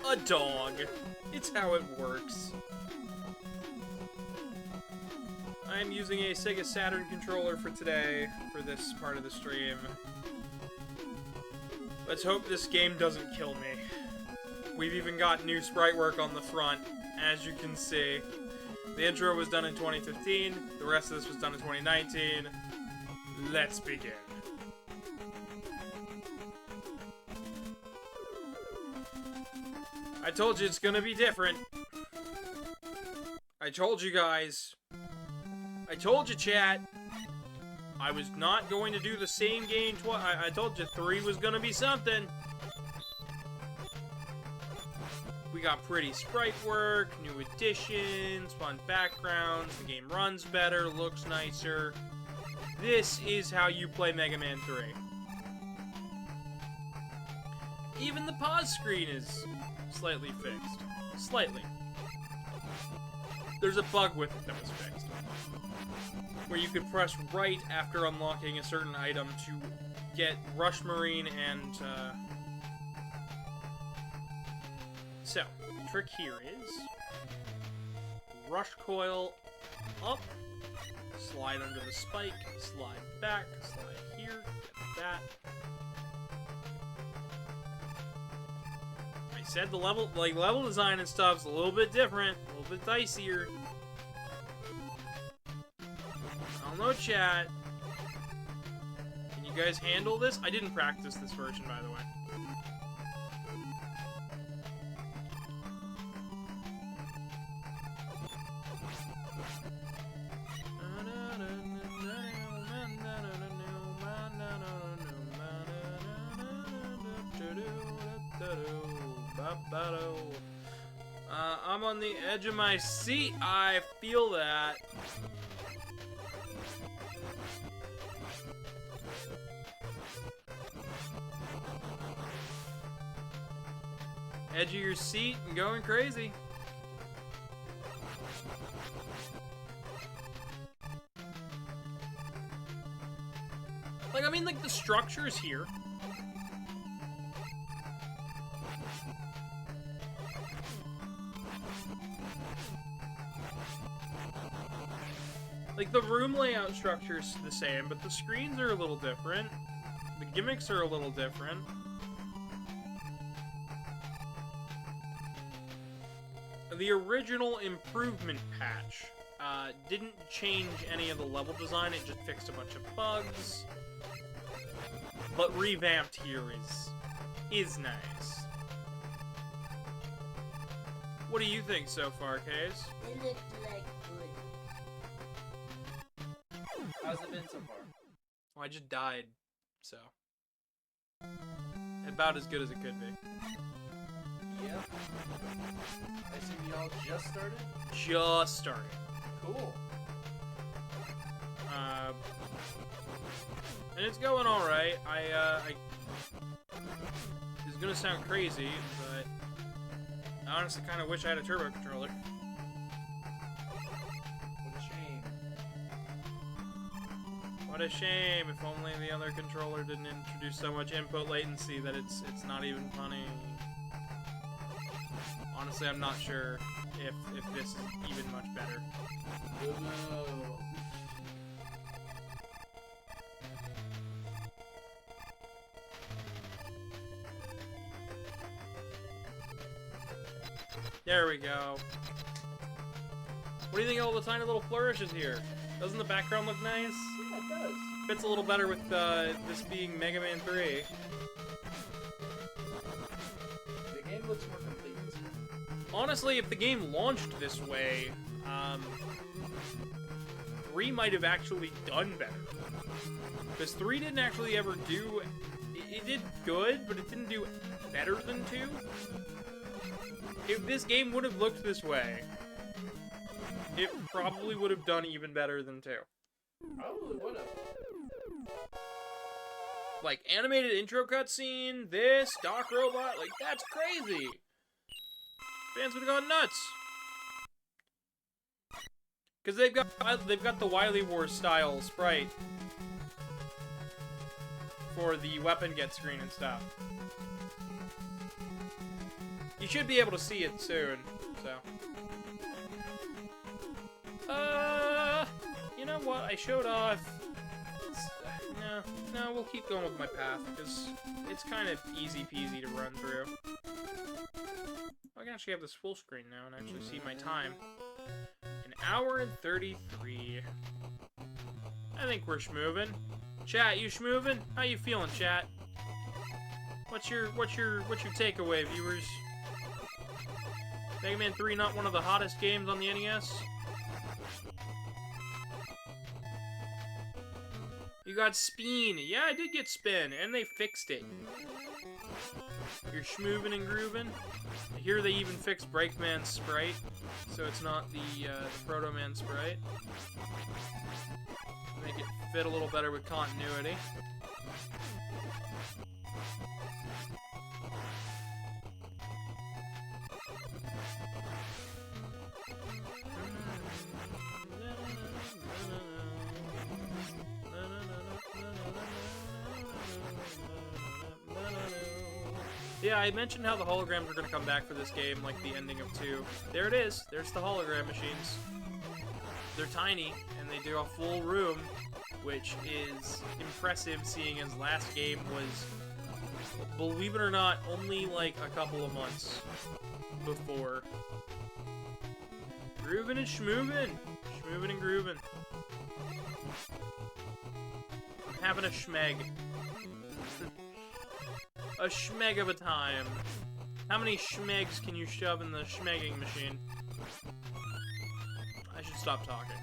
a dog. It's how it works. I'm using a Sega Saturn controller for today, for this part of the stream. Let's hope this game doesn't kill me. We've even got new sprite work on the front, as you can see. The intro was done in 2015, the rest of this was done in 2019. Let's begin. I told you it's gonna be different. I told you guys. I told you, chat. I was not going to do the same game twice. I told you 3 was gonna be something. We got pretty sprite work, new additions, fun backgrounds, the game runs better, looks nicer. This is how you play Mega Man 3. Even the pause screen is slightly fixed. Slightly. There's a bug with it that was fixed, where you could press right after unlocking a certain item to get Rush Marine and, So, the trick here is Rush Coil up, slide under the spike, slide back, slide here, get that. I said the level design and stuff's a little bit different, a little bit dicier. I don't know, chat. Can you guys handle this? I didn't practice this version, by the way. I'm on the edge of my seat. I feel that. Edge of your seat and going crazy. Like, I mean, like, the structure's here. Like, the room layout structure's the same, but the screens are a little different. The gimmicks are a little different. The original improvement patch didn't change any of the level design, it just fixed a bunch of bugs. But revamped here is nice. What do you think so far, Kaze?
It looked like good.
How's it been so far?
Well, I just died, so. About as good as it could be.
Yep. I see y'all just started?
Just started.
Cool.
And it's going alright. It's gonna sound crazy, but I honestly kind of wish I had a turbo controller.
What a shame.
What a shame, if only the other controller didn't introduce so much input latency that it's not even funny. Honestly, I'm not sure if this is even much better.
No.
There we go. What do you think of all the tiny little flourishes here? Doesn't the background look nice?
Yeah, it does.
Fits a little better with this being Mega Man 3.
The game looks more complete.
Honestly, if the game launched this way, 3 might have actually done better. Because 3 didn't actually ever do... It did good, but it didn't do better than 2. If this game would have looked this way, it probably would have done even better than 2.
Probably would have.
Like, animated intro cutscene, this, Doc Robot, like, that's crazy! Fans would have gone nuts! Because they've got the Wily Wars style sprite for the weapon get screen and stuff. You should be able to see it soon, so. You know what? I showed off. No, we'll keep going with my path, because it's kind of easy peasy to run through. I can actually have this full screen now and actually see my time. 1 hour and 33. I think we're schmoovin'. Chat, you schmoovin'? How you feeling, chat? What's your takeaway, viewers? Mega Man 3 not one of the hottest games on the NES? You got Speen. Yeah, I did get Spin, and they fixed it. You're schmoovin' and groovin'. I hear they even fixed Breakman's sprite, so it's not the Proto Man sprite. Make it fit a little better with continuity. Yeah, I mentioned how the holograms are going to come back for this game, like the ending of 2. There it is. There's the hologram machines. They're tiny, and they do a full room, which is impressive, seeing as last game was, believe it or not, only like a couple of months before. Groovin' and schmoovin'. Schmoovin' and groovin'. I'm having a schmeg. A schmeg of a time. How many schmegs can you shove in the schmegging machine? I should stop talking.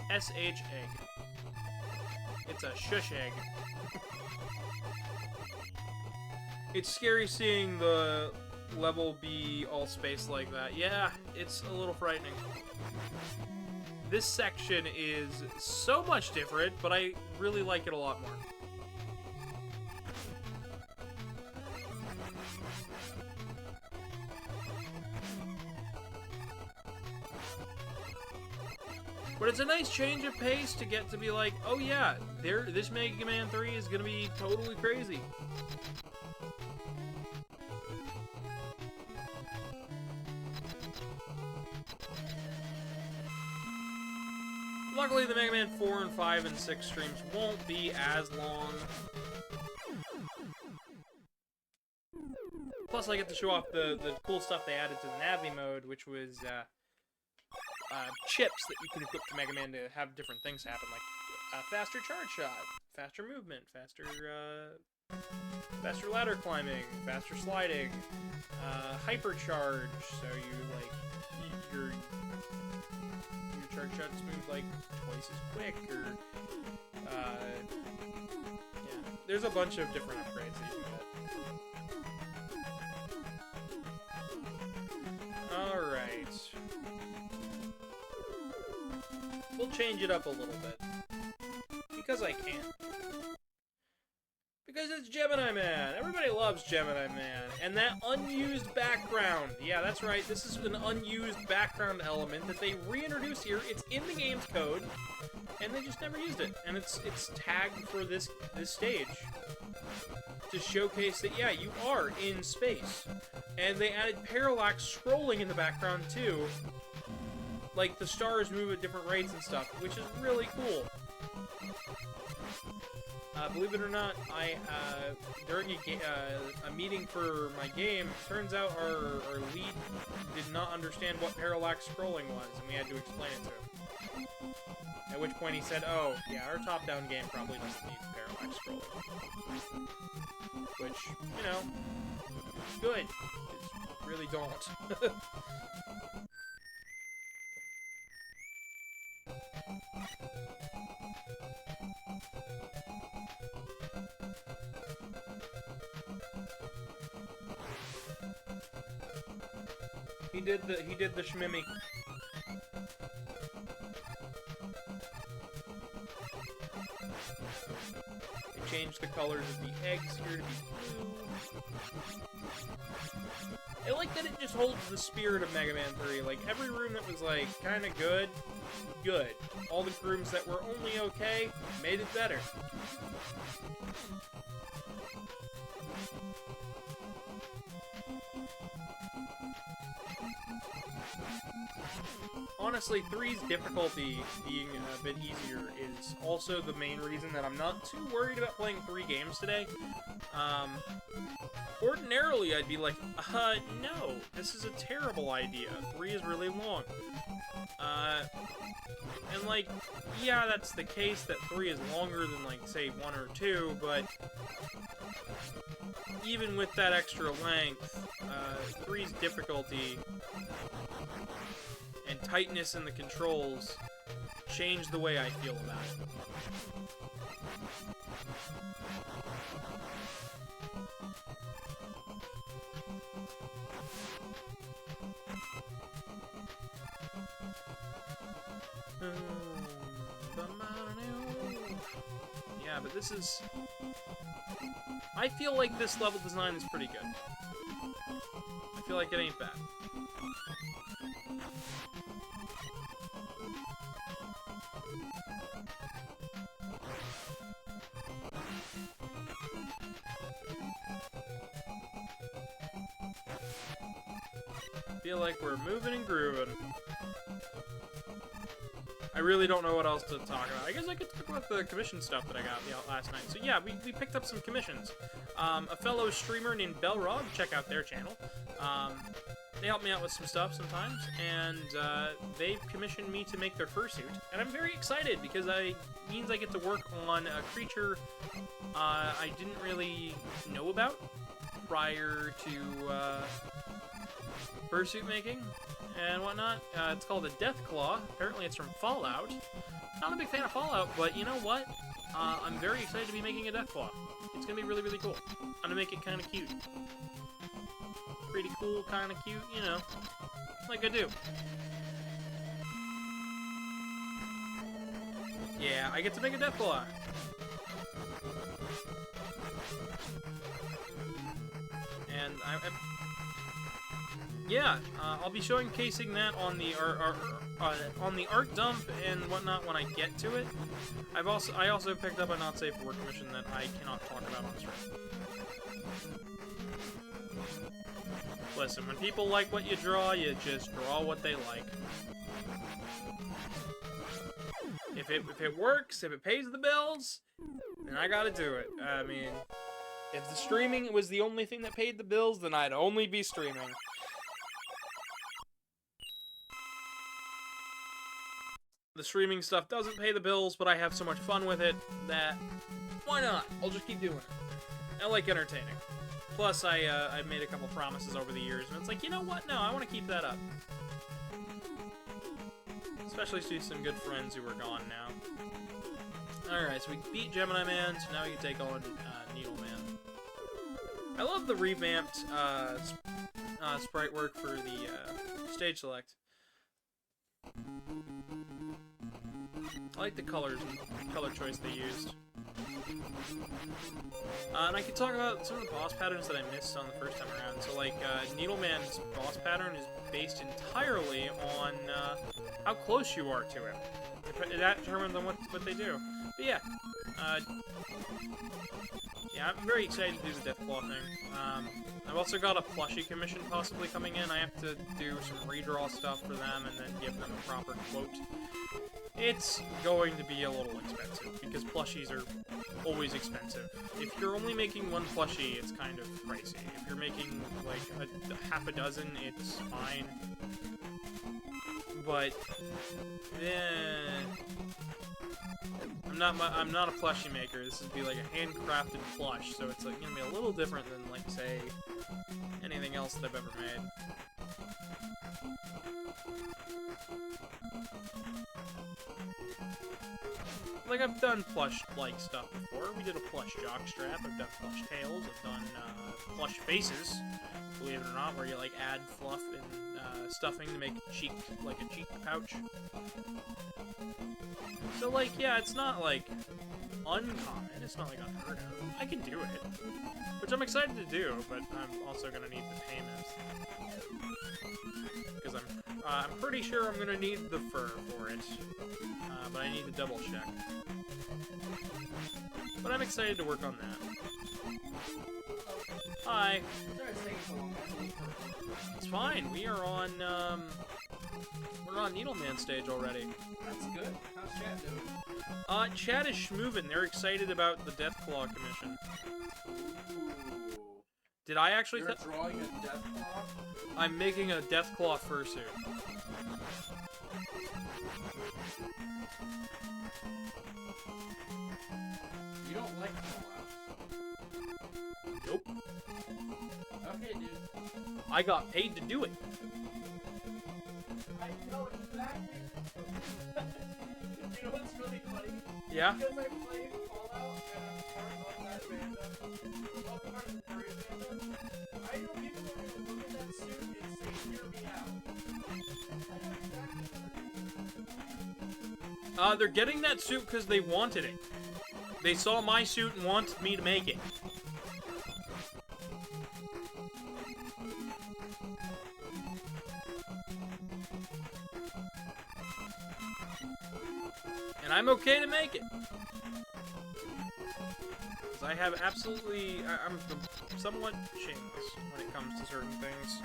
SH egg. It's a shush egg. It's scary seeing the level be all space like that. Yeah, it's a little frightening. This section is so much different, but I really like it a lot more. But it's a nice change of pace to get to be like, oh yeah, this Mega Man 3 is gonna be totally crazy. Luckily, the Mega Man 4 and 5 and 6 streams won't be as long. Plus, I get to show off the cool stuff they added to the Navi mode, which was chips that you can equip to Mega Man to have different things happen, like faster charge shot, faster movement, faster ladder climbing, faster sliding, hypercharge, so you like your charge shots move like twice as quick, or yeah, there's a bunch of different upgrades that you can get. Alright. We'll change it up a little bit. Because I can. Because it's Gemini Man! Everybody loves Gemini Man. And that unused background. Yeah, that's right. This is an unused background element that they reintroduced here. It's in the game's code. And they just never used it. And it's tagged for this stage. To showcase that, yeah, you are in space. And they added parallax scrolling in the background, too. Like, the stars move at different rates and stuff, which is really cool. Believe it or not, during a meeting for my game, turns out our lead did not understand what parallax scrolling was, and we had to explain it to him. At which point he said, "Oh, yeah, our top-down game probably doesn't need parallax scrolling." Which, you know, good. 'Cause really don't. He did the shmimmy. They changed the colors of the eggs here to be blue. I like that it just holds the spirit of Mega Man 3. Like, every room that was, like, kinda good, good. All the rooms that were only okay, made it better. Honestly, 3's difficulty being a bit easier is also the main reason that I'm not too worried about playing 3 games today. Ordinarily, I'd be like, no, this is a terrible idea. 3 is really long. And like, yeah, that's the case, that 3 is longer than, like, say, 1 or 2, but even with that extra length, 3's difficulty and tightness in the controls change the way I feel about it. Yeah, but this is... I feel like this level design is pretty good. I feel like it ain't bad. Feel like we're moving and grooving. I really don't know what else to talk about. I guess I could talk about the commission stuff that I got last night. So yeah, we picked up some commissions. A fellow streamer named Belrog, check out their channel. They help me out with some stuff sometimes, and they've commissioned me to make their fursuit. And I'm very excited because it means I get to work on a creature I didn't really know about prior to fursuit making and whatnot. It's called a Deathclaw. Apparently it's from Fallout. Not a big fan of Fallout, but you know what? I'm very excited to be making a Deathclaw. It's gonna be really, really cool. I'm gonna make it kind of cute. Pretty cool, kind of cute, you know, like I do. Yeah, I get to make a Deathclaw. And yeah, I'll be showcasing that on the art dump and whatnot when I get to it. I also picked up a not safe for work commission that I cannot talk about on stream. Listen, when people like what you draw, you just draw what they like. If it works, if it pays the bills, then I gotta do it. I mean, if the streaming was the only thing that paid the bills, then I'd only be streaming. The streaming stuff doesn't pay the bills, but I have so much fun with it that why not? I'll just keep doing it. I like entertaining. Plus, I've made a couple promises over the years, and it's like, you know what? No, I want to keep that up. Especially to some good friends who are gone now. Alright, so we beat Gemini Man, so now we can take on Needle Man. I love the revamped sprite work for the stage select. I like the colors and color choice they used. And I could talk about some of the boss patterns that I missed on the first time around. So, like, Needleman's boss pattern is based entirely on how close you are to him. That determines on what they do. But yeah, yeah, I'm very excited to do the Deathclaw thing. I've also got a plushie commission possibly coming in. I have to do some redraw stuff for them and then give them a proper quote. It's going to be a little expensive, because plushies are always expensive. If you're only making one plushie, it's kind of pricey. If you're making, like, half a dozen, it's fine. But, I'm not a plushie maker. This would be like a handcrafted plush, so it's like gonna be a little different than, like, say, anything else that I've ever made. Like, I've done plush-like stuff before. We did a plush jockstrap, I've done plush tails, I've done plush faces, believe it or not, where you, like, add fluff and stuffing to make a cheek, like a cheek pouch. So, like, yeah, it's not, like, uncommon. It's not, like, unheard of. I can do it, which I'm excited to do, but I'm also gonna need the payment. Because I'm pretty sure I'm gonna need the fur for it, but I need to double check. But I'm excited to work on that. Hi.
Sorry it's taking so long.
It's fine. We are on, we're on Needleman stage already.
That's good. How's chat doing?
Chat is schmoovin'. They're excited about the Deathclaw commission.
Ooh.
Did I actually?
You're drawing a Deathclaw?
I'm making a Deathclaw fursuit.
You don't like Fallout?
Nope.
Okay, dude.
I got paid to do it.
I know exactly. You know what's really funny?
Yeah.
Because I played Fallout and I'm part of that fandom. I'm part of the furry fandom. I know people are gonna look at that suit and say, "Hear me out." I know exactly what it
They're getting that suit because they wanted it. They saw my suit and wanted me to make it. And I'm okay to make it. Because I have absolutely... I'm somewhat shameless when it comes to certain things.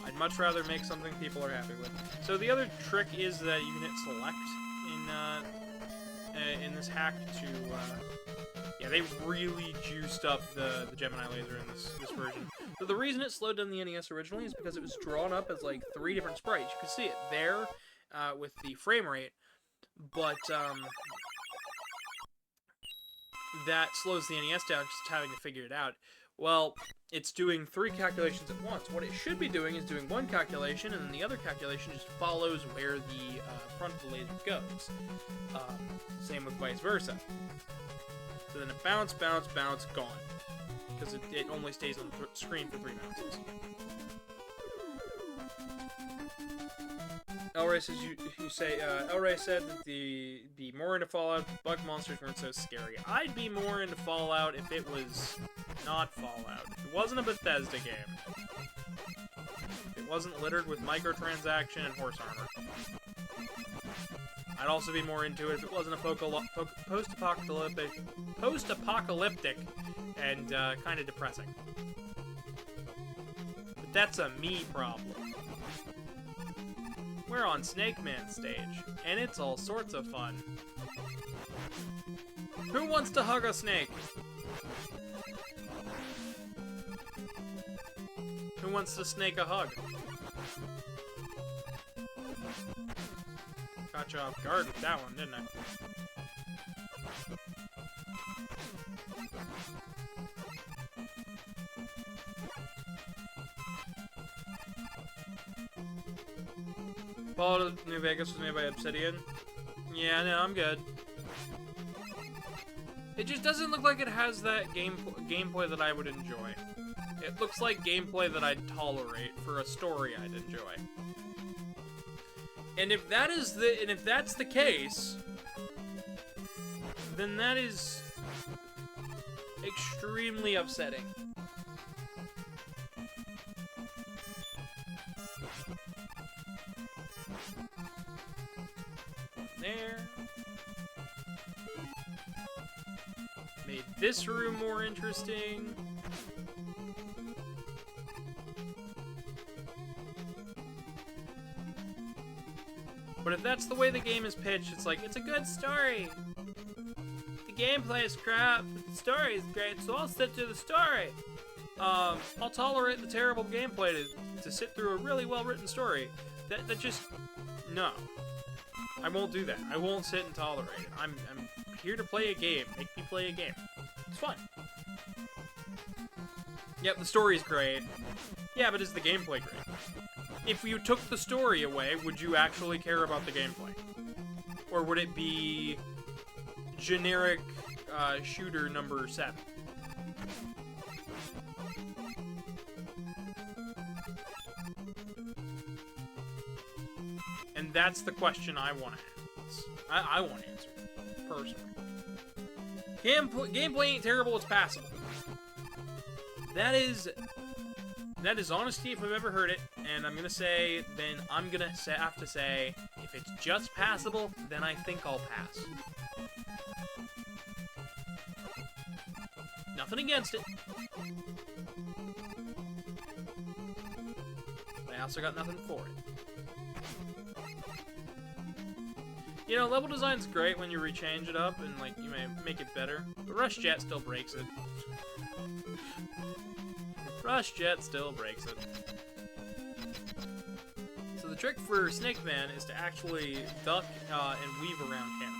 I'd much rather make something people are happy with. So the other trick is that you can hit select in this hack to... yeah, they really juiced up the Gemini laser in this version. So the reason it slowed down the NES originally is because it was drawn up as like 3 different sprites. You can see it there with the frame rate. But, that slows the NES down just having to figure it out. Well, it's doing 3 calculations at once. What it should be doing is doing 1 calculation, and then the other calculation just follows where the front of the laser goes. Same with vice versa. So then it bounce, bounce, bounce, gone. Because it only stays on the screen for 3 bounces. Elray says Elray said that be more into Fallout. Bug monsters weren't so scary. I'd be more into Fallout if it was not Fallout. If it wasn't a Bethesda game. If it wasn't littered with microtransaction and horse armor. I'd also be more into it if it wasn't a post-apocalyptic and kind of depressing. But that's a me problem. We're on Snake Man stage, and it's all sorts of fun. Who wants to hug a snake? Who wants to snake a hug? Got you off guard with that one, didn't I? Fallout New Vegas was made by Obsidian. Yeah, no, I'm good. It just doesn't look like it has that gameplay that I would enjoy. It looks like gameplay that I'd tolerate for a story I'd enjoy. And if that's the case, then that is extremely upsetting. There. Made this room more interesting. But if that's the way the game is pitched, it's like, it's a good story. The gameplay is crap, but the story is great, so I'll stick to the story. I'll tolerate the terrible gameplay to sit through a really well-written story. That just... No. I won't do that. I won't sit and tolerate it. I'm here to play a game. Make me play a game. It's fun. Yep, the story's great. Yeah, but is the gameplay great? If you took the story away, would you actually care about the gameplay? Or would it be generic shooter number 7? And that's the question I want to ask. I want to answer, personally. Gameplay ain't terrible, it's passable. That is honesty if I've ever heard it, and I'm gonna say, then I'm gonna have to say, if it's just passable, then I think I'll pass. Nothing against it. But I also got nothing for it. You know, level design's great when you rechange it up and, like, you may make it better, but Rush Jet still breaks it. Rush Jet still breaks it. So the trick for Snake Man is to actually duck and weave around him.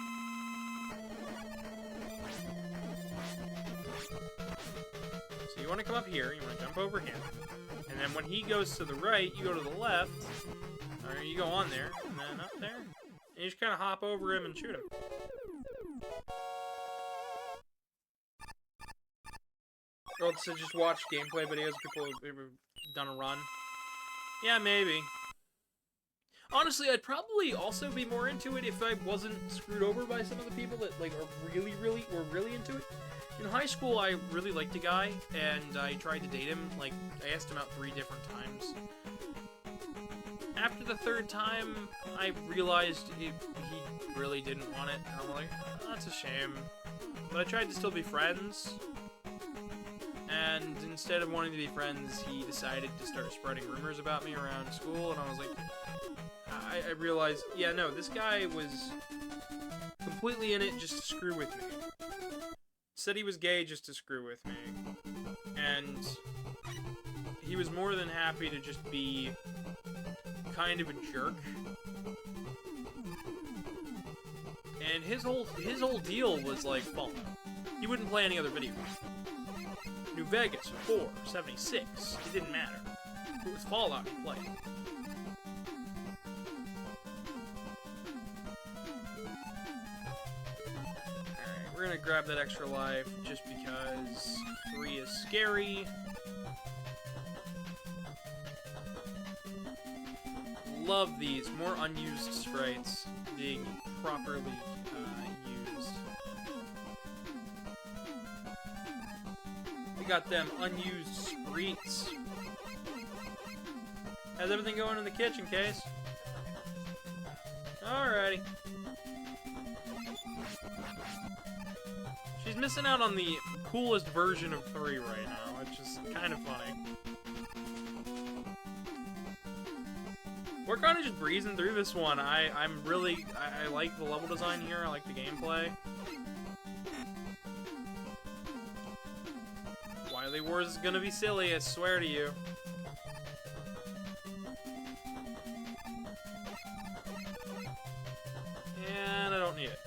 So you want to come up here, you want to jump over him, and then when he goes to the right, you go to the left, or you go on there, and then up there, and you just kind of hop over him and shoot him. Or to just watch gameplay videos, people have done a run. Yeah, maybe. Honestly, I'd probably also be more into it if I wasn't screwed over by some of the people that, like, are really into it. In high school, I really liked a guy, and I tried to date him. Like, I asked him out 3 different times. After the 3rd time, I realized he really didn't want it, and I'm like, oh, that's a shame. But I tried to still be friends. And instead of wanting to be friends, he decided to start spreading rumors about me around school, and I was like, I realized, yeah, no, this guy was completely in it just to screw with me. Said he was gay just to screw with me. And he was more than happy to just be kind of a jerk. And his whole deal was like Fallout. He wouldn't play any other video games. New Vegas, 4, 76, it didn't matter. It was Fallout he played. Alright, we're gonna grab that extra life just because 3 is scary. Love these, more unused sprites being properly used. We got them unused sprites. How's everything going in the kitchen, Case? Alrighty. She's missing out on the coolest version of 3 right now, which is kind of funny. We're kind of just breezing through this one. I like the level design here. I like the gameplay. Wily Wars is gonna be silly, I swear to you. And I don't need it.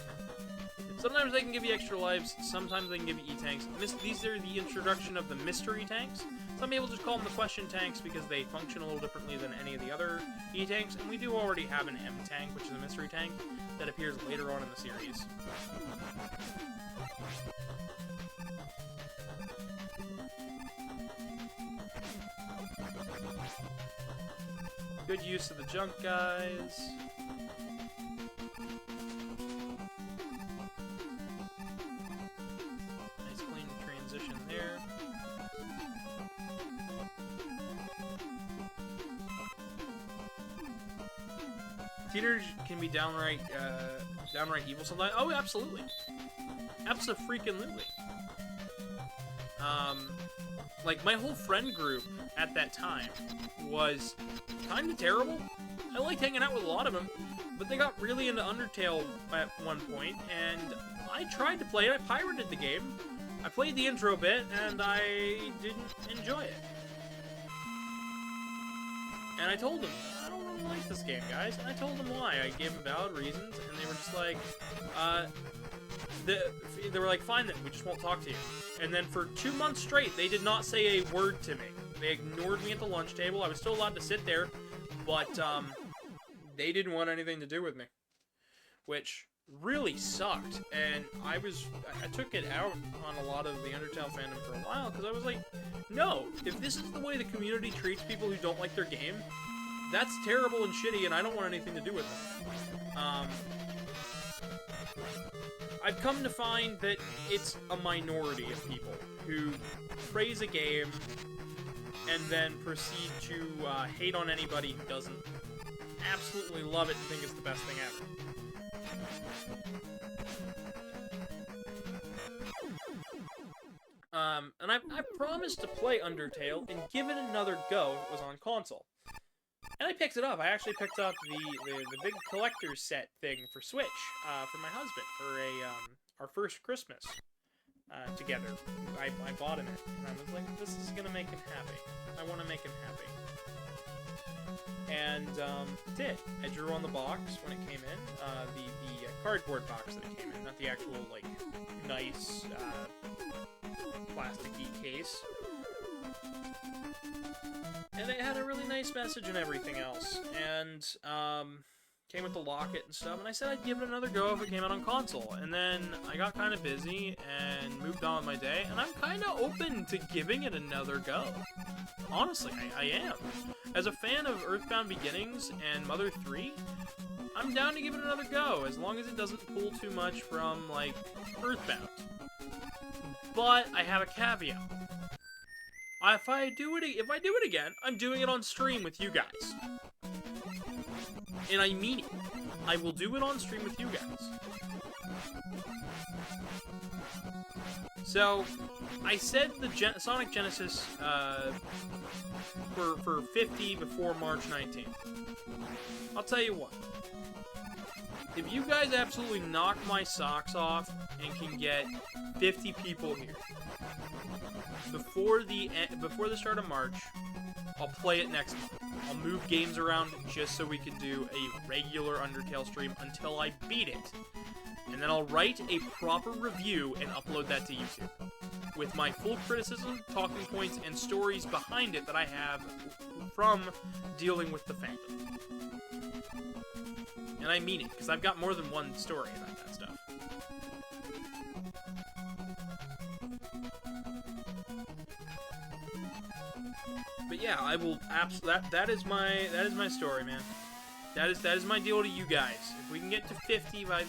Sometimes they can give you extra lives, sometimes they can give you E-tanks. These are the introduction of the mystery tanks. Some people just call them the question tanks because they function a little differently than any of the other E-tanks, and we do already have an M-tank, which is a mystery tank, that appears later on in the series. Good use of the junk guys. Nice clean transition there. Theaters can be downright evil sometimes. Oh, absolutely. Abso-freaking-lutely. Like, my whole friend group at that time was kind of terrible. I liked hanging out with a lot of them, but they got really into Undertale at one point, and I tried to play it. I pirated the game. I played the intro bit, and I didn't enjoy it. And I told them, I don't really like this game, guys. And I told them why. I gave them valid reasons, and they were just like, they were like, fine then, we just won't talk to you. And then for 2 months straight, they did not say a word to me. They ignored me at the lunch table. I was still allowed to sit there, but they didn't want anything to do with me, which really sucked. And I took it out on a lot of the Undertale fandom for a while, because I was like, no, if this is the way the community treats people who don't like their game, that's terrible and shitty, and I don't want anything to do with it. I've come to find that it's a minority of people who praise a game and then proceed to hate on anybody who doesn't absolutely love it and think it's the best thing ever. And I promised to play Undertale and give it another go if it was on console. And I picked it up. I actually picked up the big collector's set thing for Switch for my husband for our first Christmas together. I bought him it, and I was like, this is gonna make him happy. I want to make him happy. And it did. I drew on the box when it came in, the cardboard box that it came in, not the actual like nice plasticky case. And it had a really nice message and everything else. And came with the locket and stuff. And I said I'd give it another go if it came out on console. And then I got kind of busy and moved on with my day. And I'm kind of open to giving it another go. Honestly, I am. As a fan of Earthbound Beginnings and Mother 3, I'm down to give it another go, as long as it doesn't pull too much from, like, Earthbound. But I have a caveat. If I do it again, I'm doing it on stream with you guys. And I mean it. I will do it on stream with you guys. So, I said the Sonic Genesis for 50 before March 19th. I'll tell you what. If you guys absolutely knock my socks off and can get 50 people here before the start of March, I'll play it next month. I'll move games around just so we can do a regular Undertale stream until I beat it. And then I'll write a proper review and upload that to YouTube. With my full criticism, talking points, and stories behind it that I have from dealing with the fandom. And I mean it, because I've got more than one story about that stuff. But yeah, I will that is my story, man. That is my deal to you guys. If we can get to 50 by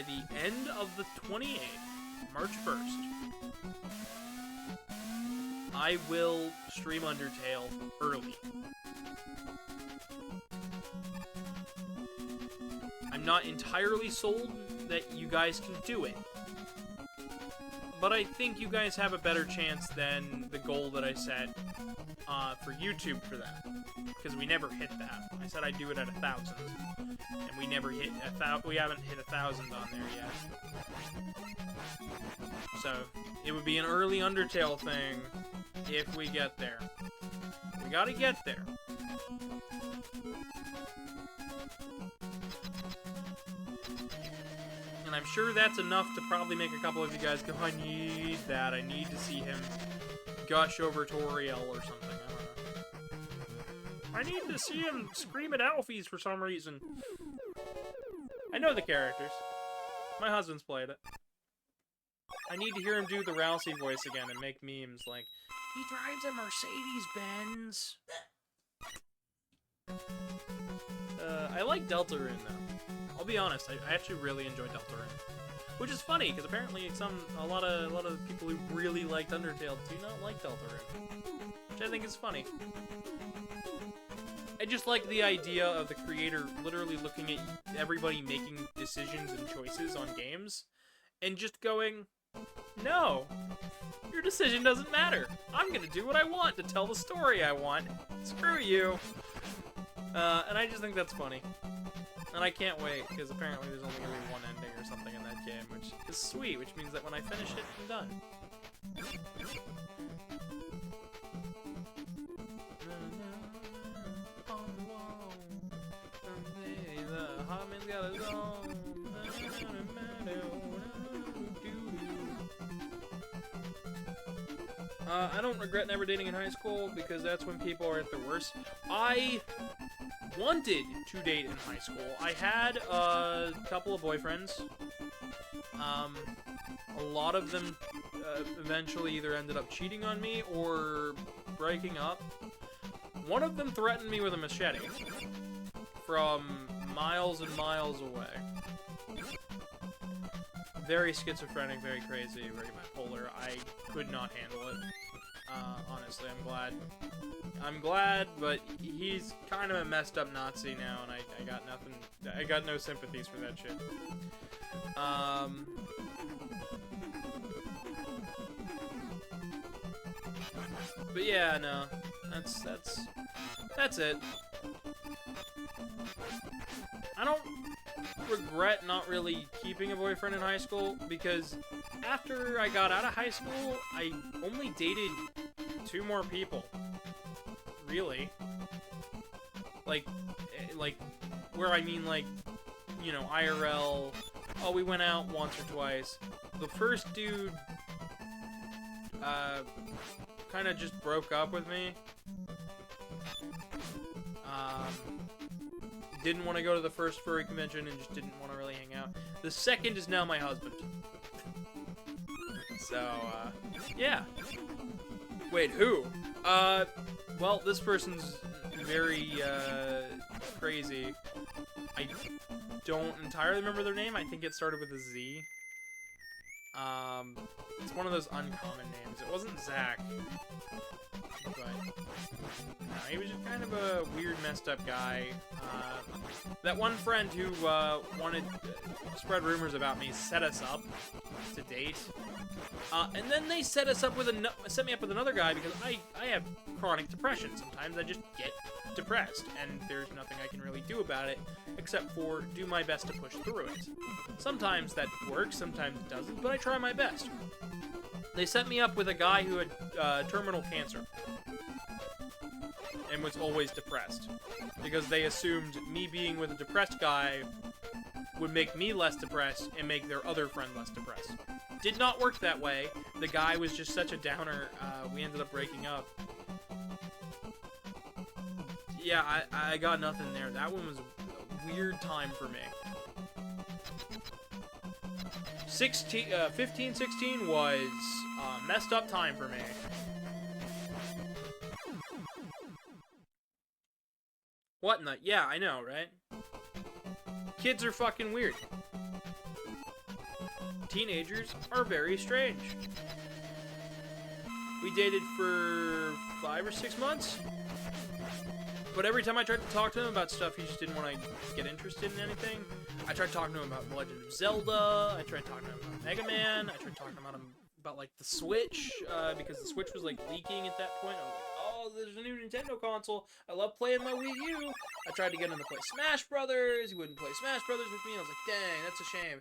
the end of the 28th, March 1st, I will stream Undertale early. I'm not entirely sold that you guys can do it, but I think you guys have a better chance than the goal that I set for YouTube for that, because we never hit that. I said I'd do it at 1,000, and we never hit we haven't hit 1,000 on there yet. So it would be an early Undertale thing if we get there. We gotta get there. And I'm sure that's enough to probably make a couple of you guys go, I need that. I need to see him gush over Toriel or something. I need to see him scream at Alphys for some reason. I know the characters. My husband's played it. I need to hear him do the Rousey voice again and make memes like, he drives a Mercedes-Benz. I like Deltarune though. I'll be honest, I actually really enjoy Deltarune. Which is funny, because apparently a lot of people who really liked Undertale do not like Deltarune. Which I think is funny. I just like the idea of the creator literally looking at everybody making decisions and choices on games, and just going, no, your decision doesn't matter. I'm gonna do what I want to tell the story I want. Screw you. And I just think that's funny. And I can't wait, because apparently there's only going to be one ending or something in that game, which is sweet, which means that when I finish it, I'm done. I don't regret never dating in high school because that's when people are at their worst. I wanted to date in high school. I had a couple of boyfriends. A lot of them eventually either ended up cheating on me or breaking up. One of them threatened me with a machete from miles and miles away. Very schizophrenic, very crazy, very bipolar. I could not handle it. Honestly, I'm glad, but he's kind of a messed up Nazi now, and I got nothing. I got no sympathies for that shit. But yeah, no, that's it. I don't regret not really keeping a boyfriend in high school because after I got out of high school, I only dated 2 more people. Really? Like where I mean like, you know, IRL. Oh, we went out once or twice. The first dude, kind of just broke up with me. Didn't want to go to the first furry convention and just didn't want to really hang out. The second is now my husband. So, yeah. Wait, who? Well, this person's very, crazy. I don't entirely remember their name. I think it started with a Z. It's one of those uncommon names. It wasn't Zach. But, no, he was just kind of a weird, messed up guy. That one friend who, wanted to spread rumors about me set us up to date. And then they set us up with set me up with another guy because I have chronic depression. Sometimes I just get depressed, and there's nothing I can really do about it except for do my best to push through it. Sometimes that works, sometimes it doesn't, but I try my best. They set me up with a guy who had terminal cancer and was always depressed because they assumed me being with a depressed guy would make me less depressed and make their other friend less depressed. Did not work that way. The guy was just such a downer, we ended up breaking up. Yeah, I got nothing there. That one was a weird time for me. 15, 16 was a messed up time for me. What in the... Yeah, I know, right? Kids are fucking weird. Teenagers are very strange. We dated for 5 or 6 months. But every time I tried to talk to him about stuff, he just didn't want to get interested in anything. I tried talking to him about Legend of Zelda. I tried talking to him about Mega Man. I tried talking about like the Switch, because the Switch was like leaking at that point. I was like, oh, there's a new Nintendo console. I love playing my Wii U. I tried to get him to play Smash Brothers. He wouldn't play Smash Brothers with me. I was like, dang, that's a shame.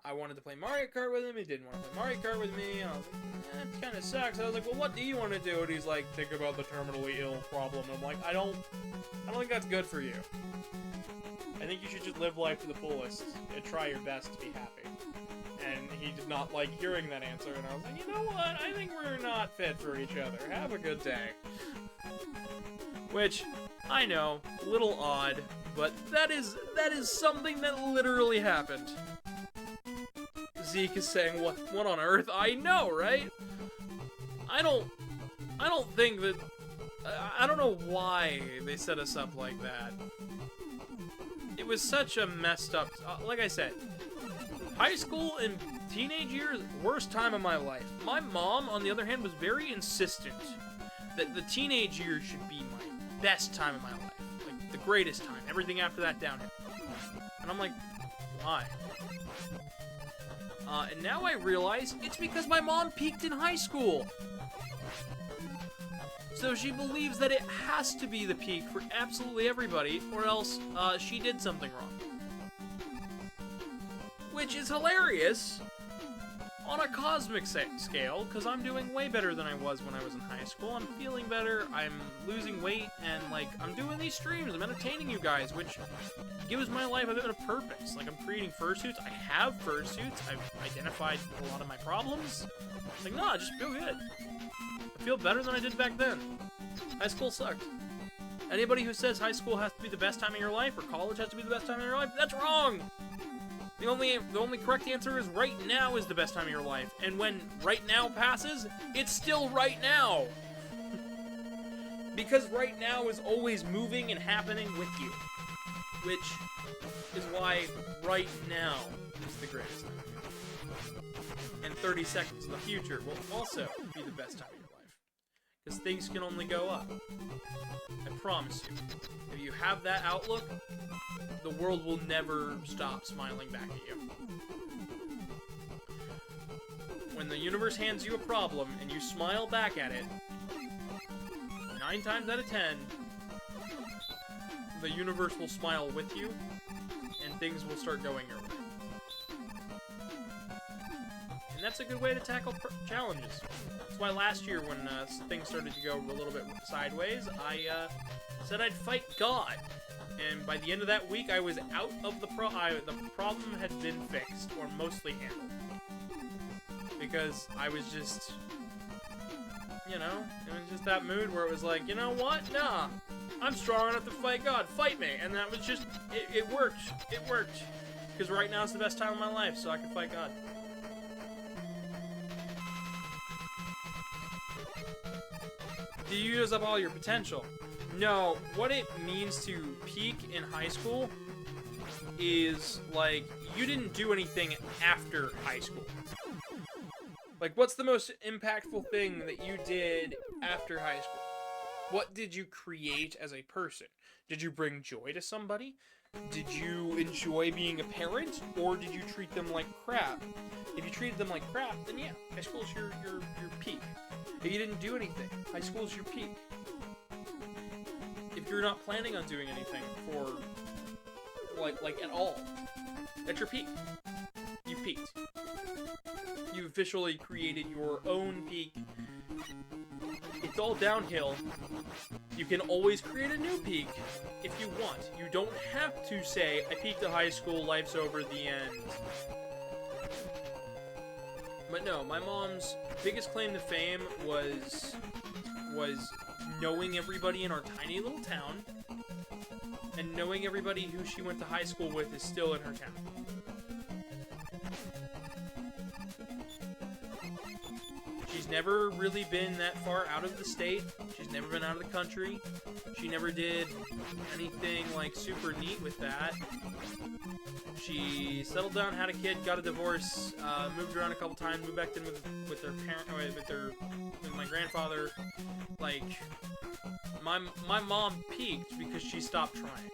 I wanted to play Mario Kart with him. He didn't want to play Mario Kart with me. And I was like, it kind of sucks. I was like, well, what do you want to do? And he's like, think about the terminally ill problem. And I'm like, I don't think that's good for you. I think you should just live life to the fullest and try your best to be happy. And he did not like hearing that answer. And I was like, you know what? I think we're not fit for each other. Have a good day. Which, I know, a little odd, but that is something that literally happened. Zeke is saying, what on earth? I know, right? I don't think that... I don't know why they set us up like that. It was such a messed up... like I said, high school and teenage years, worst time of my life. My mom, on the other hand, was very insistent that the teenage years should be my best time of my life. Like, the greatest time. Everything after that downhill. And I'm like, why? And now I realize it's because my mom peaked in high school. So she believes that it has to be the peak for absolutely everybody, or else she did something wrong. Which is hilarious on a cosmic scale, because I'm doing way better than I was when I was in high school. I'm feeling better, I'm losing weight, and, like, I'm doing these streams, I'm entertaining you guys, which gives my life a bit of purpose. Like, I'm creating fursuits, I have fursuits, I've identified a lot of my problems. Like, no, I just feel good. I feel better than I did back then. High school sucked. Anybody who says high school has to be the best time of your life, or college has to be the best time of your life, that's wrong! The only correct answer is right now is the best time of your life. And when right now passes, it's still right now. Because right now is always moving and happening with you. Which is why right now is the greatest time of your life. And 30 seconds in the future will also be the best time of your life. Because things can only go up. I promise you. If you have that outlook, the world will never stop smiling back at you. When the universe hands you a problem and you smile back at it, 9 times out of 10, the universe will smile with you, and things will start going your way. And that's a good way to tackle challenges. That's why last year, when things started to go a little bit sideways, I said I'd fight God. And by the end of that week, I was out of the problem had been fixed, or mostly handled. Because I was just, you know, it was just that mood where it was like, you know what? Nah, I'm strong enough to fight God. Fight me. And that was just, it worked. It worked. Because right now is the best time of my life, so I can fight God. Do you use up all your potential? No, what it means to peak in high school is, like, you didn't do anything after high school. Like, what's the most impactful thing that you did after high school? What did you create as a person? Did you bring joy to somebody? Did you enjoy being a parent? Or did you treat them like crap? If you treated them like crap, then yeah, high school is your peak. If you didn't do anything, high school is your peak. If you're not planning on doing anything for, like at all, that's your peak. You've peaked. You've officially created your own peak. It's all downhill. You can always create a new peak if you want. You don't have to say, I peaked at high school, life's over, the end. But no, my mom's biggest claim to fame was knowing everybody in our tiny little town, and knowing everybody who she went to high school with is still in her town. She's never really been that far out of the state. She's never been out of the country. She never did anything, like, super neat with that. She settled down, had a kid, got a divorce, moved around a couple times, moved back in with their parent, with my grandfather. Like, my mom peaked because she stopped trying.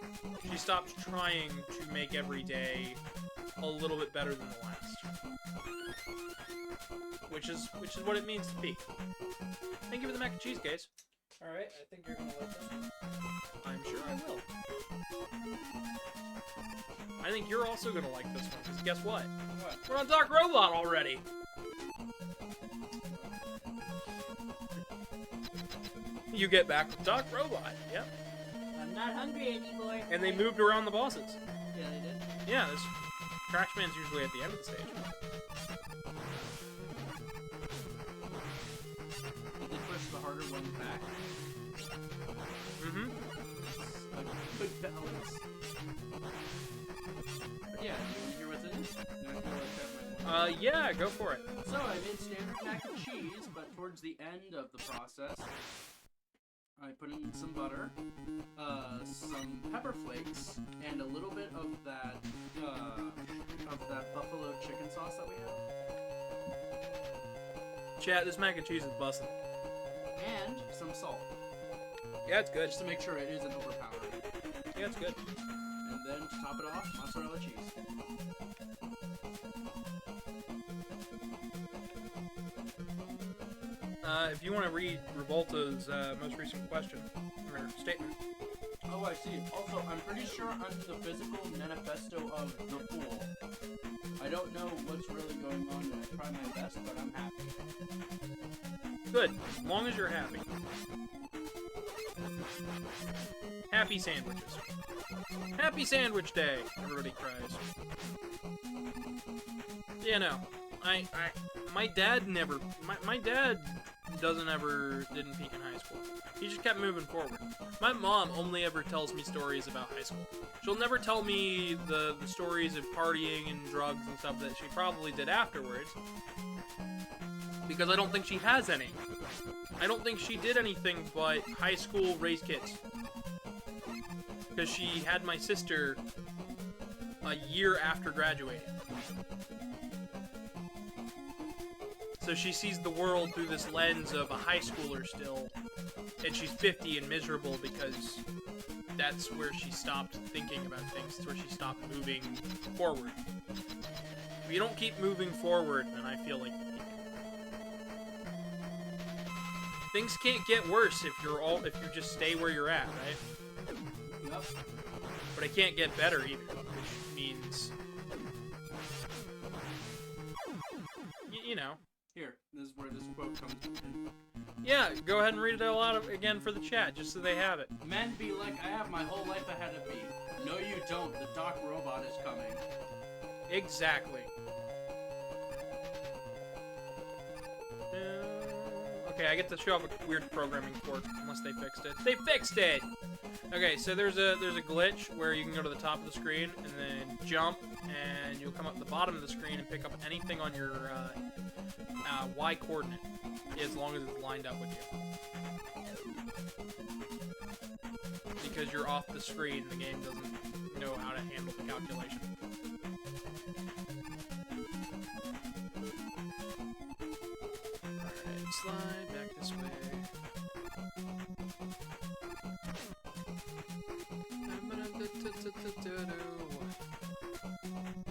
She stopped trying to make every day a little bit better than the last. Which is what it means to peak. Thank you for the mac and cheese, guys.
Alright, I think you're gonna like this.
I'm sure I will. I think you're also gonna like this one, because guess what?
What?
We're on Dark Robot already! You get back with Dark Robot, yep.
I'm not hungry anymore.
And they moved around the bosses.
Yeah, they did.
Yeah, this Crashman's usually at the end of the stage.
They pushed the harder ones back.
Mm-hmm.
A good balance. But yeah, you hear what's in it?
No, I feel like that might want
Yeah, go for it.
So I made standard mac and cheese, but towards the end of the process, I put in some butter, some pepper flakes, and a little bit of that buffalo chicken sauce that we have,
Chat, this mac and cheese is busting.
and some salt,
Yeah, it's good.
just to make sure it isn't overpowering.
Yeah, it's good.
And then to top it off, mozzarella cheese.
if you want to read Revolta's most recent question or statement.
Oh, I see. Also, I'm pretty sure I'm the physical manifesto of the fool. I don't know what's really going on, and I try my best, but I'm happy.
Good, as long as you're happy. Happy sandwiches. Happy Sandwich Day! Everybody cries. Yeah, no. My dad didn't peak in high school. He just kept moving forward. My mom only ever tells me stories about high school. She'll never tell me the stories of partying and drugs and stuff that she probably did afterwards. Because I don't think she has any. I don't think she did anything but high school raise kids. Because she had my sister a year after graduating. So she sees the world through this lens of a high schooler still, and she's 50 and miserable because that's where she stopped thinking about things. It's where she stopped moving forward. If you don't keep moving forward, then I feel like things can't get worse if you just stay where you're at, right?
Yep.
But it can't get better either, which means you know.
Here, this is where this quote comes in.
Yeah, go ahead and read it all out again for the chat, just so they have it.
Men be like, I have my whole life ahead of me. No, you don't. The Doc Robot is coming.
Exactly. Okay, I get to show off a weird programming quirk, unless they fixed it. They fixed it! Okay, so there's a glitch where you can go to the top of the screen and then jump, and you'll come up the bottom of the screen and pick up anything on your Y coordinate, as long as it's lined up with you. Because you're off the screen, the game doesn't know how to handle the calculation. Alright, slide back this way.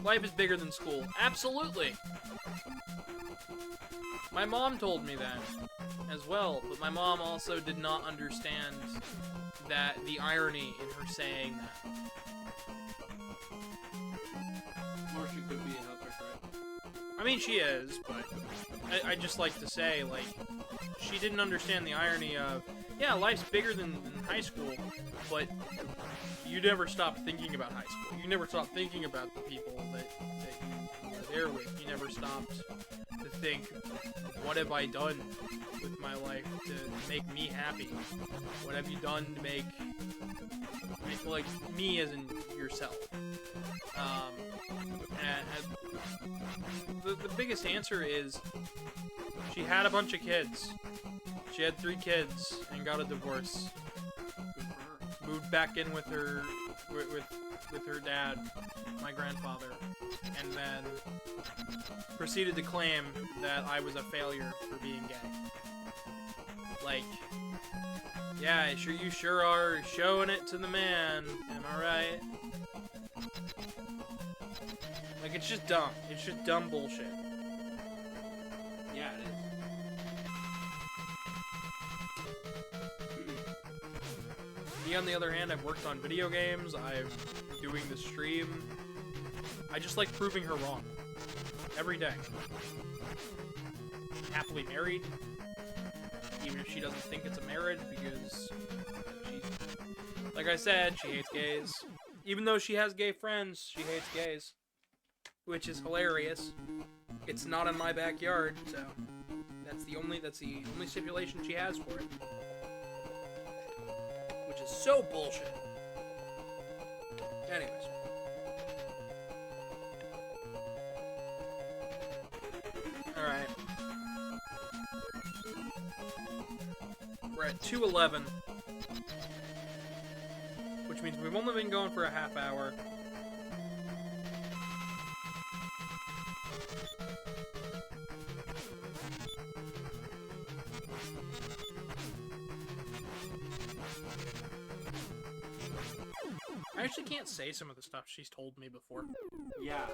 Life is bigger than school. Absolutely! My mom told me that as well, but my mom also did not understand that the irony in her saying that.
Or she could be a hypocrite.
I mean, she is, but I just like to say, like, she didn't understand the irony of, yeah, life's bigger than high school, but you never stop thinking about high school. You never stop thinking about the people that you were there with. You never stopped to think, what have I done with my life to make me happy? What have you done to make like me as in yourself? And the biggest answer is she had a bunch of kids. She had 3 kids and got a divorce.
Good for her.
Moved back in with her with her dad, my grandfather, and then proceeded to claim that I was a failure for being gay. Like, yeah, you sure are showing it to the man, am I right? Like, it's just dumb. It's just dumb bullshit.
Yeah, it is.
Me, on the other hand, I've worked on video games, I'm doing the stream. I just like proving her wrong. Every day. Happily married. Even if she doesn't think it's a marriage, because she, like I said, she hates gays. Even though she has gay friends, she hates gays. Which is hilarious. It's not in my backyard, so that's the only stipulation she has for it. Which is so bullshit. Anyways. Alright. We're at 2:11. Which means we've only been going for a half hour. I actually can't say some of the stuff she's told me before.
Yeah.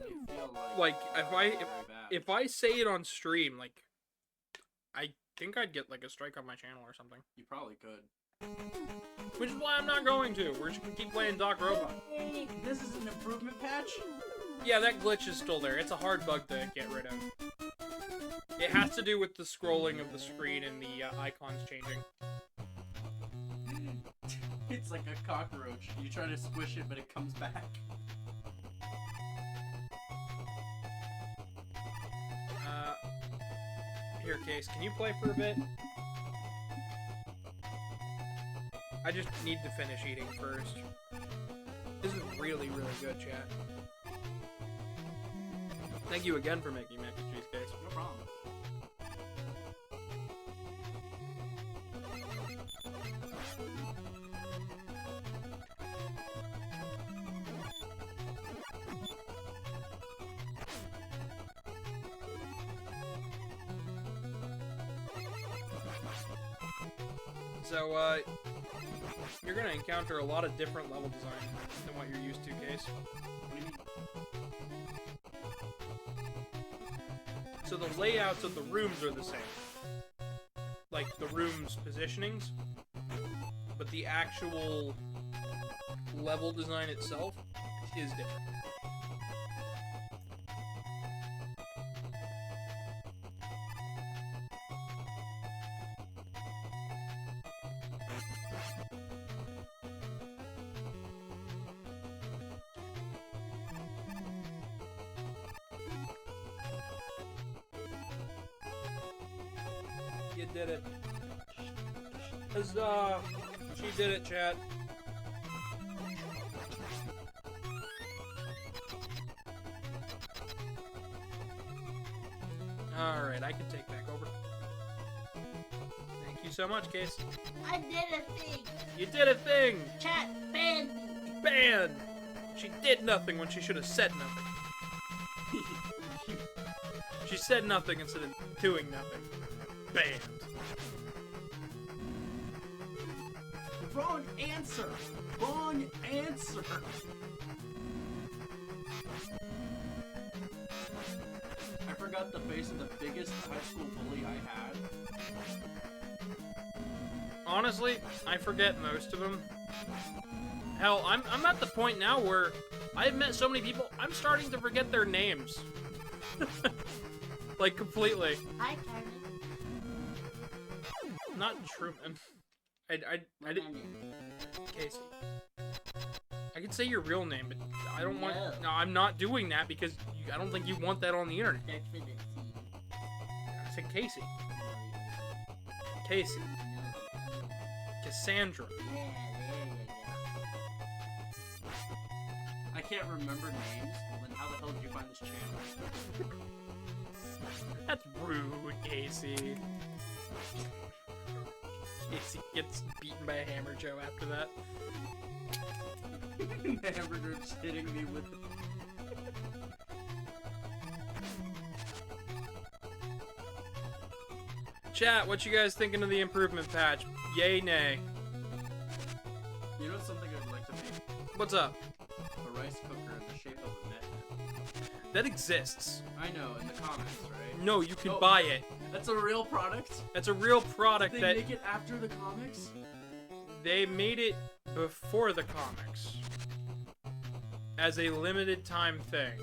You feel
Like,
very bad.
if I say it on stream, like, I think I'd get like a strike on my channel or something.
You probably could.
Which is why I'm not going to. We're just gonna keep playing Doc Robot.
Hey, this is an improvement patch?
Yeah, that glitch is still there. It's a hard bug to get rid of. It has to do with the scrolling of the screen and the icons changing.
It's like a cockroach. You try to squish it, but it comes back.
Here, Case, can you play for a bit? I just need to finish eating first. This is really, really good, chat. Thank you again for making mac and cheese, Case.
No problem.
So, you're gonna encounter a lot of different level design than what you're used to, Case.
What do you mean?
So the layouts of the rooms are the same. Like, the rooms' positionings. But the actual level design itself is different. You did it. Huzzah! She did it, chat. Alright, I can take back over. Thank you so much, Case.
I did a thing.
You did a thing!
Chat banned me.
Banned! She did nothing when she should have said nothing. She said nothing instead of doing nothing. Banned.
Wrong answer! Wrong answer! I forgot the face of the biggest high school bully I had.
Honestly, I forget most of them. Hell, I'm at the point now where I've met so many people, I'm starting to forget their names. Like, completely.
Hi, Carmen.
Not Truman. I did. Casey. I could say your real name, but I don't want.
No.
No, I'm not doing that because I don't think you want that on the internet.
That's for the team.
I said Casey. Casey. Cassandra.
Yeah, there you go.
I can't remember names. Well, then how the hell did you find this channel?
That's rude, Casey. Casey gets beaten by a hammer Joe after that.
The hamburger's hitting me with the...
Chat, what you guys thinking of the improvement patch? Yay, nay.
You know something I'd like to make?
What's up?
A rice cooker in the shape of a net.
That exists.
I know, in the comics, right?
No, you can
Oh.
buy it.
That's a real product?
That's a real product
Did they
that
make it after the comics?
they made it before the comics. As a limited time thing.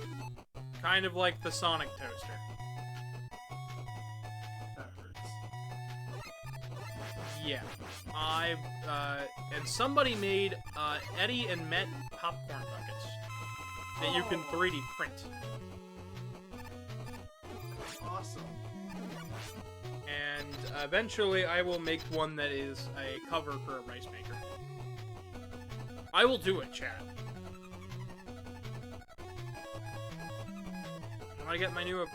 Kind of like the Sonic Toaster.
That hurts.
Yeah. And somebody made, Eddie and Met popcorn buckets. That you can 3D print.
Awesome.
And eventually I will make one that is a cover for a rice maker. I will do it, chat. When I get my new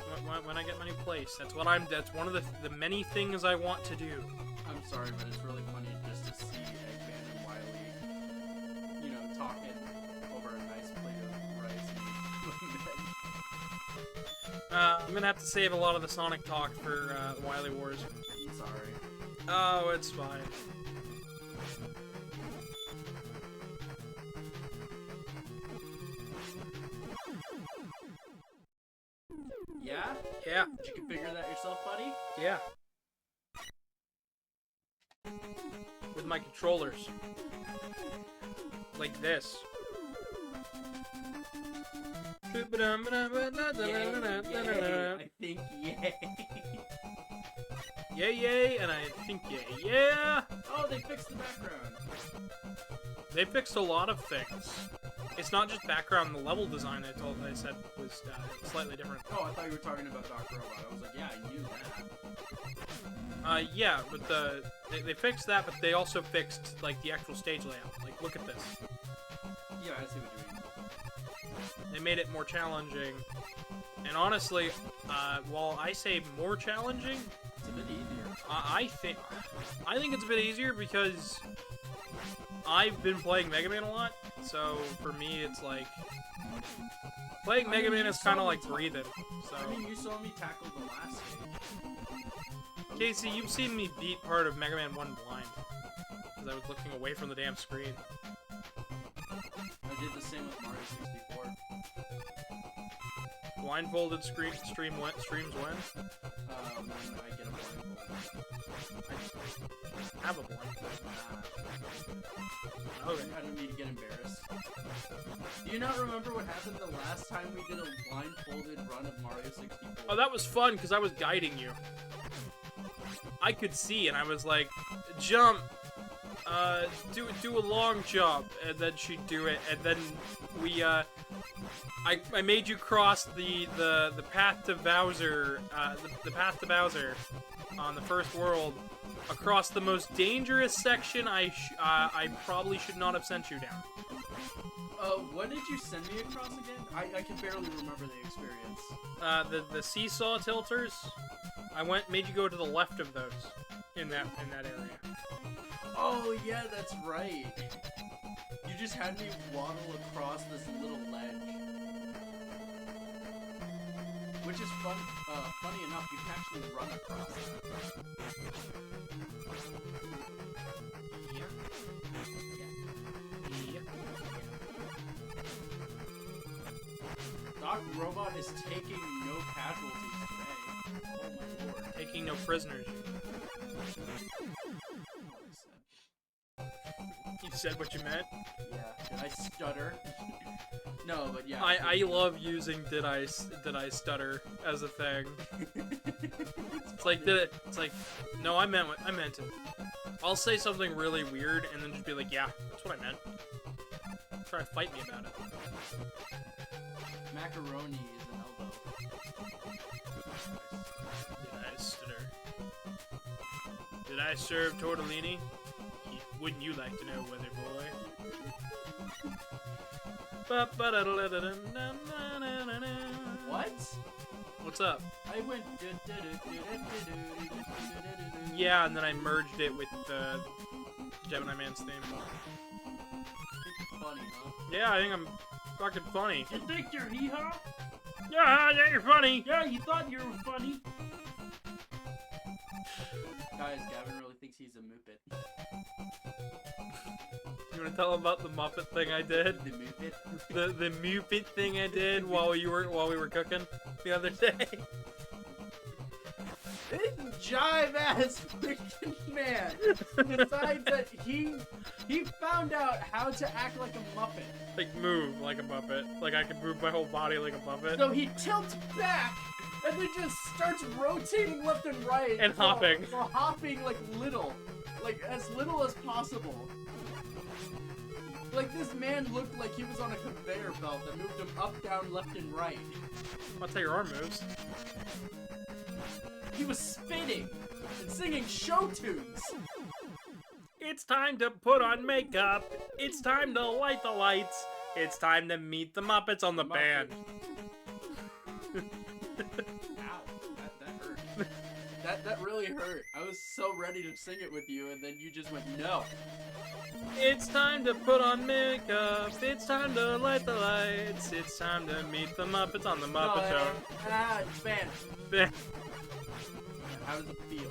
place, that's one of the many things I want to do.
I'm sorry, but it's really funny just to see Eggman and Wily, you know, talking over a nice plate of rice and
I'm gonna have to save a lot of the Sonic talk for Wily Wars.
I'm sorry.
Oh, it's fine.
Yeah?
Yeah,
Did you configure that yourself, buddy?
yeah. with my controllers. Like this.
Yay, I think yay.
Yay, yay, and I think yay, yeah!
Oh, they fixed the background.
They fixed a lot of things. It's not just background, the level design I said was slightly different.
Oh, I thought you were talking about Dr. Robot. I was like, yeah, I knew that.
Yeah, but they fixed that, but they also fixed, like, the actual stage layout. Like, look at this.
Yeah, I see what you mean.
They made it more challenging. And honestly, while I say more challenging,
It's a bit easier.
I think it's a bit easier because I've been playing Mega Man a lot, so for me it's like playing Mega Man is kind of like breathing. So
I mean, you saw me tackle the last stage.
Casey, you've seen me beat part of Mega Man 1 blind because I was looking away from the damn screen.
I did the same with Mario 64.
Blindfolded streams when?
When I get a blindfold.
I have a blindfold.
Nah.
Okay.
I don't need to get embarrassed. Do you not remember what happened the last time we did a blindfolded run of Mario 64?
Oh, that was fun because I was guiding you. I could see, and I was like, jump, do a long jump, and then she'd do it, and then we, I made you cross the path to Bowser, the path to Bowser on the first world, across the most dangerous section I probably should not have sent you down.
What did you send me across again? I can barely remember the experience.
The seesaw tilters. I made you go to the left of those in that area.
Oh, yeah, that's right. You just had me waddle across this little ledge. Which is funny enough, you can actually run across it.
Yeah.
Doc Robot is taking no casualties today. Oh my lord.
Taking no prisoners. You said what you meant?
Yeah. Did I stutter? No, but yeah.
I love using did I stutter as a thing. It's like no, I meant it. I'll say something really weird and then just be like, yeah, that's what I meant. Try to fight me about it.
Macaroni is an elbow.
Did I stutter? Did I serve tortellini? Wouldn't you like to know, weather boy?
What?
What's up?
I went.
Yeah, and then I merged it with the Gemini Man's theme.
Funny, huh?
Yeah, I think I'm fucking funny.
You think you're hee-haw?
Yeah, you're funny.
Yeah, you thought you were funny. Guys, Gavin really thinks he's a Muppet.
You wanna tell him about the Muppet thing I did?
The Muppet?
The Muppet thing I did while we were cooking the other day.
This jive-ass freaking man decides that he found out how to act like a Muppet.
Like move like a Muppet. Like I can move my whole body like a Muppet.
So he tilts back and then just starts rotating left and right.
And hopping.
While hopping like as little as possible. Like this man looked like he was on a conveyor belt that moved him up, down, left, and right.
That's how your arm moves.
He was spinning and singing show tunes.
It's time to put on makeup. It's time to light the lights. It's time to meet the Muppets on the band.
Ow, that hurt. That really hurt. I was so ready to sing it with you, and then you just went, no.
It's time to put on makeup. It's time to light the lights. It's time to meet the Muppets on the Muppet Show.
Band.
Band.
How does it feel?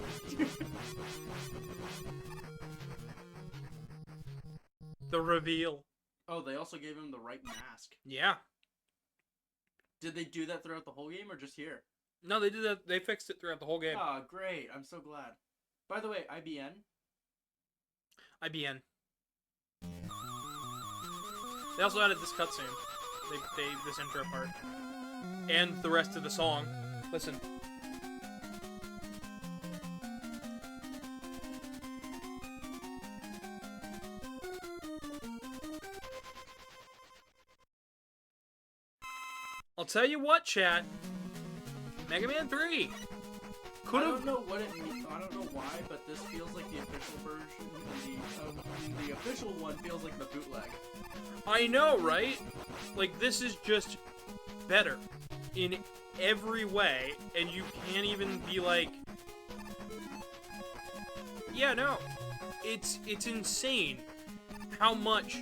The reveal.
Oh, they also gave him the right mask.
Yeah.
Did they do that throughout the whole game or just here?
No, they did that. They fixed it throughout the whole game.
Oh, great. I'm so glad. By the way, IBN,
IBN. They also added this cutscene. This intro part. And the rest of the song. Listen. I'll tell you what, chat. Mega Man 3
I
could
don't
have.
know what it means. I don't know why, but this feels like the official version. The official one feels like the bootleg.
I know, right? Like, this is just better in every way, and you can't even be like, yeah, no. It's insane how much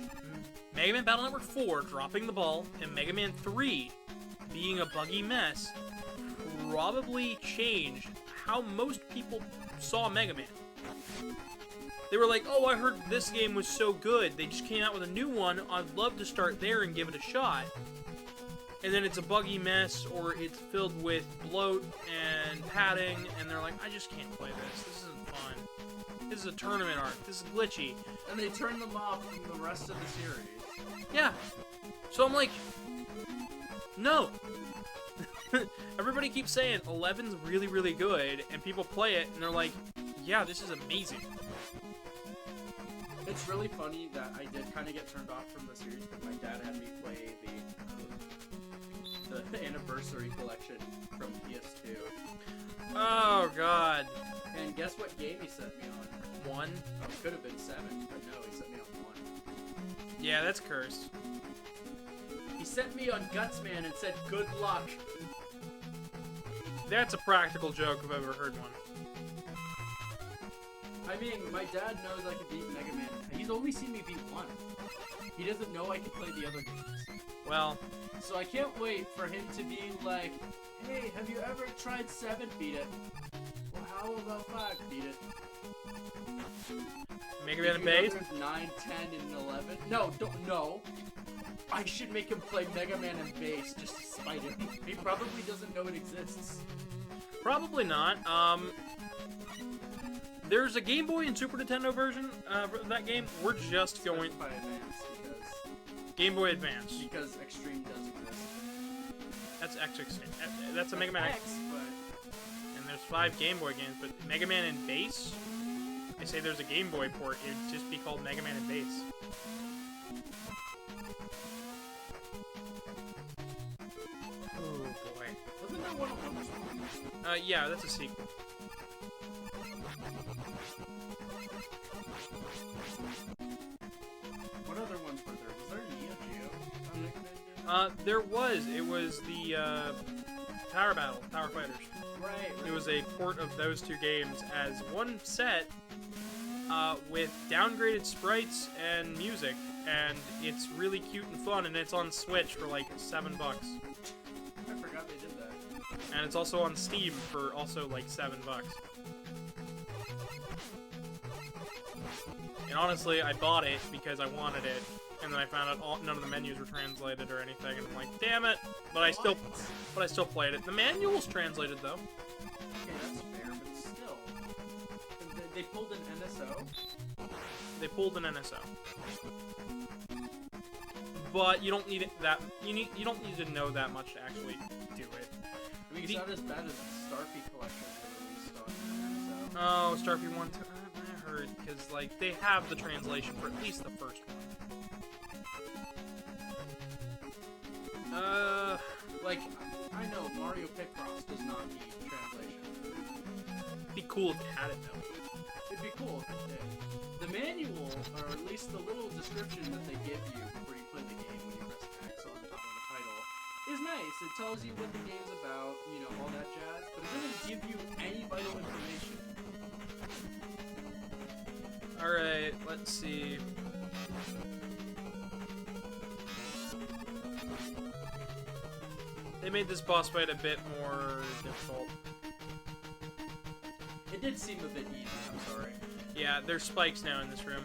Mega Man Battle Network 4 dropping the ball and Mega Man 3 being a buggy mess probably changed how most people saw Mega Man. They were like, oh, I heard this game was so good, they just came out with a new one, I'd love to start there and give it a shot. And then it's a buggy mess, or it's filled with bloat and padding, and they're like, I just can't play this isn't fun. This is a tournament arc, this is glitchy.
And they turn them off from the rest of the series.
Yeah. So I'm like, no. Everybody keeps saying 11's really, really good, and people play it, and they're like, yeah, this is amazing.
It's really funny that I did kind of get turned off from the series because my dad had me play the anniversary collection from PS2.
Oh, God.
And guess what game he set me on?
1?
Oh, it could have been 7, but no, he set me on 1.
Yeah, that's cursed.
He sent me on Gutsman and said, good luck.
That's a practical joke if I've ever heard one.
I mean, my dad knows I can beat Mega Man. He's only seen me beat 1. He doesn't know I can play the other games.
Well,
So I can't wait for him to be like, hey, have you ever tried 7? Beat it. Well, how about 5? Beat it.
Mega Man and Base?
9, 10, and 11? No, don't, no. I should make him play Mega Man and Base just to spite him. He probably doesn't know it exists.
Probably not. There's a Game Boy and Super Nintendo version of that game. We're just going
By Advance
Game Boy Advance.
because Extreme does exist.
That's that's a Mega Man X.
X, but
And there's 5 Game Boy games, but Mega Man and Base? They say there's a Game Boy port. It'd just be called Mega Man and Base. Oh boy.
wasn't there one on this one?
Yeah, that's a sequel.
What other ones were there? Was there Neo Geo on Mega Man?
There was. It was the Power Battle, Power Fighters.
Right.
It was a port of those 2 games as one set with downgraded sprites and music, and it's really cute and fun, and it's on Switch for like $7.
I forgot they did that.
And it's also on Steam for also like $7. And honestly, I bought it because I wanted it, and then I found out none of the menus were translated or anything, and I'm like, damn it! But I still played it. The manual's translated though.
Okay, that's fair, but still. They pulled an NSO?
They pulled an NSO. But you don't need it that you don't need to know that much to actually do it.
I mean, it's not as bad as the Starfy collection they released on NSO.
Oh, Starfy 1, I heard, because like they have the translation for at least the first one.
Like, I know Mario Picross does not need translation.
It'd be cool if it had it though.
It'd be cool if it did. The manual, or at least the little description that they give you before you play the game when you press X on top of the title, is nice. It tells you what the game's about, you know, all that jazz, but it doesn't give you any vital information.
Alright, let's see. They made this boss fight a bit more difficult.
It did seem a bit easy, I'm sorry.
Yeah, there's spikes now in this room.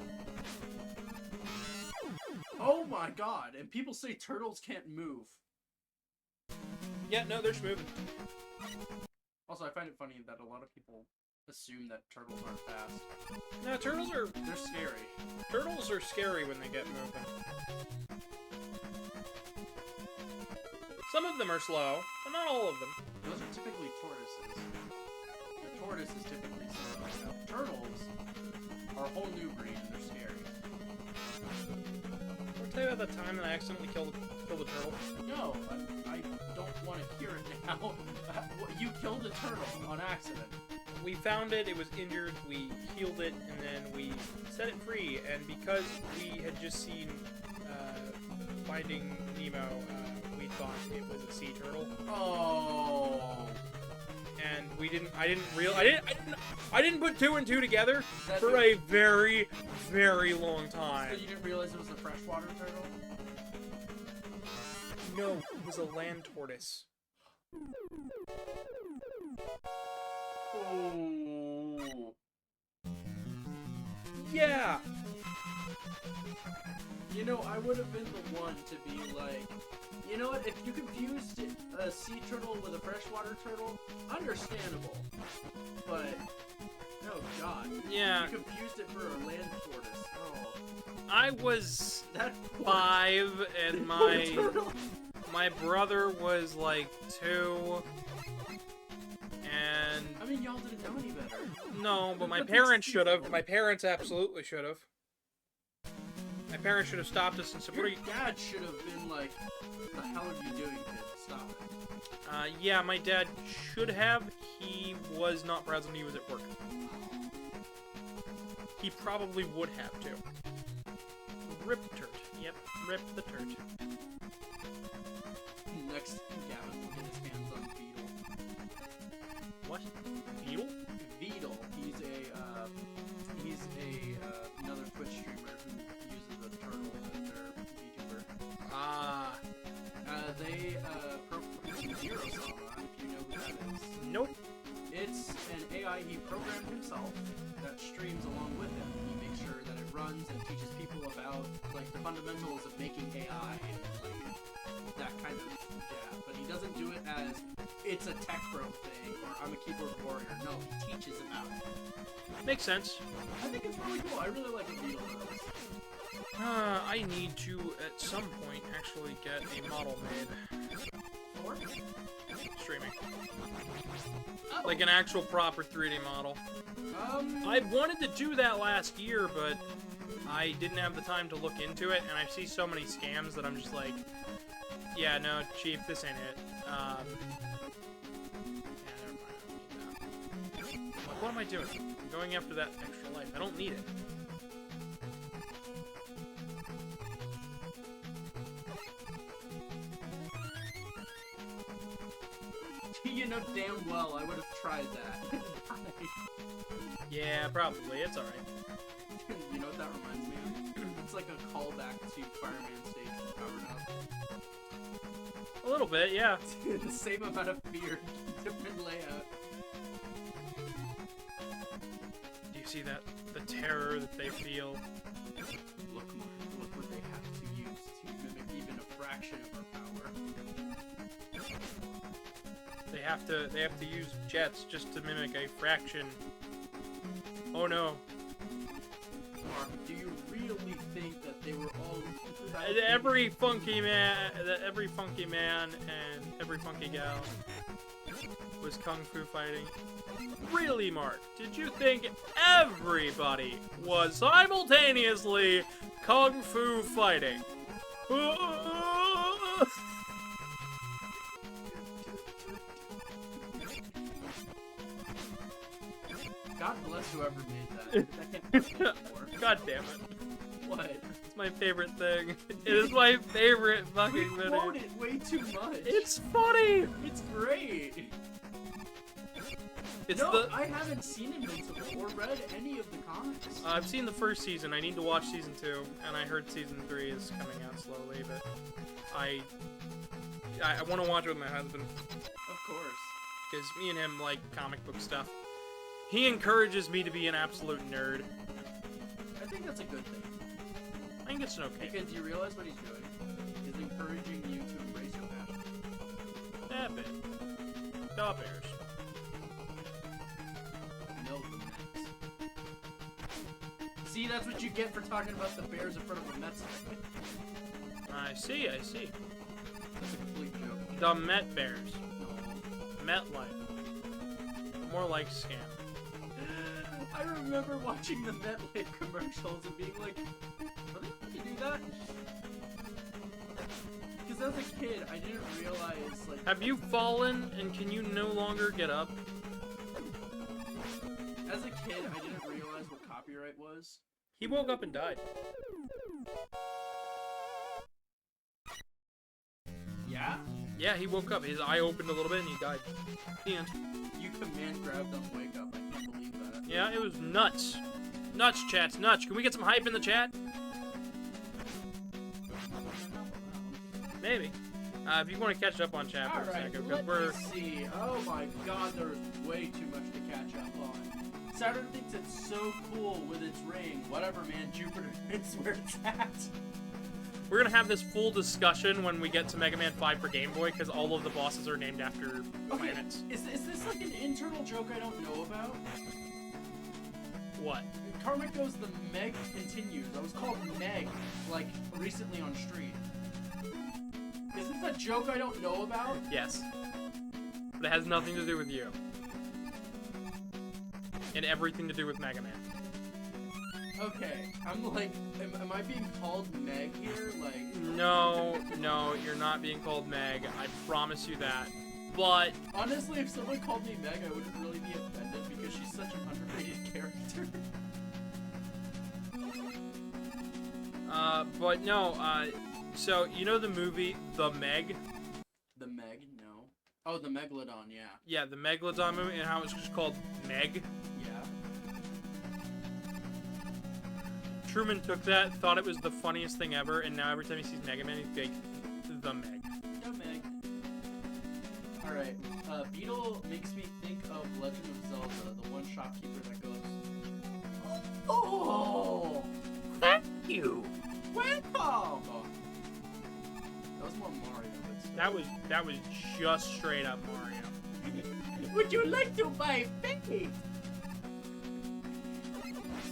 Oh my god, and people say turtles can't move.
Yeah, no, they're moving.
Also, I find it funny that a lot of people assume that turtles aren't fast.
No,
They're scary.
turtles are scary when they get moving. Some of them are slow, but not all of them.
Those are typically tortoises. The tortoise is typically slow. Now, turtles are a whole new breed and they're scary.
I'll tell you about the time that I accidentally killed a turtle.
No, I don't want to hear it now. You killed a turtle on accident.
We found it, it was injured, we healed it, and then we set it free. And because we had just seen Finding Nemo, we thought it was a sea turtle.
Oh.
And I didn't put two and two together
That
for a very, very long time.
So you didn't realize it was a freshwater turtle?
No, it was a land tortoise.
Oh.
Yeah!
You know, I would have been the one to be like, you know what, if you confused a sea turtle with a freshwater turtle, understandable. But, oh god.
Yeah.
You confused it for a land tortoise. Oh.
I was
That poor
5 and
poor
my
turtle.
my brother was like 2. And
I mean, y'all didn't know any better.
no, but my parents should have. My parents absolutely should have. My parents should have stopped us and said, "What
Your
are you?"
dad should have been like, what the hell are you doing, kid? Stop it.
Yeah, my dad should have. He was not present. He was at work. He probably would have to. Rip turt. Yep, rip the turt.
Next, Gavin will get his hands on Beetle.
What? Beetle?
Beetle. He's another Twitch streamer who uses a turtle as their VTuber.
Ah.
They programmed Zero Sama, if you know who that is.
Nope.
It's an AI he programmed himself that streams along with him. He makes sure that it runs and teaches people about like the fundamentals of making AI and like that kind of jab. But he doesn't do it as it's a tech bro thing or I'm a keyboard warrior. No, he teaches about it.
Makes sense.
I think it's really cool. I really like what Beetle does.
I need to, at some point, actually get a model made.
Or?
Streaming.
Oh.
Like an actual proper 3D model. I wanted to do that last year, but I didn't have the time to look into it, and I see so many scams that I'm just like, yeah, no, chief, this ain't it. Yeah, never mind, I don't need that. Like, what am I doing? I'm going after that extra life. I don't need it.
You know damn well I would have tried that.
Yeah, probably. It's alright.
You know what that reminds me of? It's like a callback to Fireman Station Powered Up.
A little bit, yeah.
The same amount of fear, different layout.
Do you see that? The terror that they feel.
Look what they have to use to mimic even a fraction of our power.
They have to use jets just to mimic a fraction. Oh no.
Mark, do you really think that they were all
Every funky man and every funky gal was kung fu fighting. Really, Mark? Did you think everybody was simultaneously kung fu fighting?
God bless whoever made that. That can't be anymore.
God damn it.
What?
It's my favorite thing. It is my favorite
We
fucking video.
quote it way too much.
It's funny!
It's great.
It's
no,
the
I haven't seen Invincible or read any of the comics.
I've seen the first season. I need to watch season 2, and I heard season 3 is coming out slowly, but I want to watch it with my husband
Of course.
because me and him like comic book stuff. He encourages me to be an absolute nerd.
I think that's a good thing.
I think it's okay.
Because you realize what he's doing is encouraging you to embrace your passion.
That bit. Da bears.
No See, that's what you get for talking about the Bears in front of the Mets.
I see.
That's a complete joke.
The Met Bears. MetLife. More like scam.
I remember watching the MetLife commercials and being like, really? You do that? Because as a kid, I didn't realize, like...
Have you fallen and can you no longer get up?
As a kid, I didn't realize what copyright was.
He woke up and died.
Yeah?
Yeah, he woke up. His eye opened a little bit and he died. The end.
You command grab them wake up. I can't believe that.
Yeah, it was nuts. Nuts, chat. Nuts. Can we get some hype in the chat? Maybe. If you want to catch up on chat for a
Alright,
second, because
let me see. Oh my god, there's way too much to catch up on. Saturn thinks it's so cool with its ring. Whatever, man. Jupiter is where it's at.
we're gonna have this full discussion when we get to Mega Man 5 for Game Boy, because all of the bosses are named after planets.
Is this like an internal joke I don't know about?
What?
Karmic goes, the Meg continues. I was called Meg, like, recently on stream. Is this a joke I don't know about?
Yes. But it has nothing to do with you. And everything to do with Mega Man.
Okay, I'm like, am I being called Meg here? Like...
No, you're not being called Meg. I promise you that. But...
honestly, if someone called me Meg, I wouldn't really be offended because she's such an underrated character.
But no, so, you know the movie The Meg?
The Meg? No. Oh, the Megalodon, yeah.
Yeah, the Megalodon movie, and how it's just called Meg.
Yeah.
Truman took that, thought it was the funniest thing ever, and now every time he sees Mega Man, he's like, The Meg.
The Meg. Alright, Beetle makes me think of Legend of Zelda, the one shopkeeper that goes, oh!
Thank you!
Welcome! That was more Mario.
That was just straight up Mario.
Would you like to buy Becky?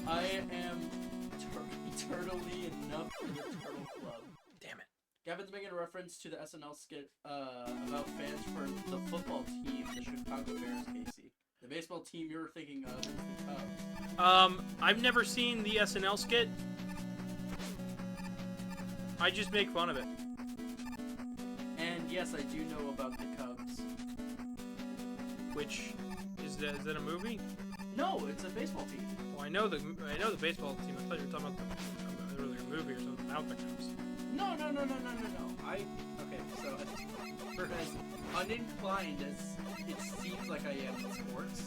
I am turtly enough for the Turtle Club.
Damn it.
Gavin's making a reference to the SNL skit about fans for the football team, the Chicago Bears, Casey. The baseball team you're thinking of is the Cubs.
I've never seen the SNL skit. I just make fun of it.
And yes, I do know about the Cubs.
Which is that a movie?
No, it's a baseball team.
Well, I know the baseball team. I thought you were talking about the earlier movie or something about the Cubs.
No. Okay, so for as uninclined as it seems like I am in sports,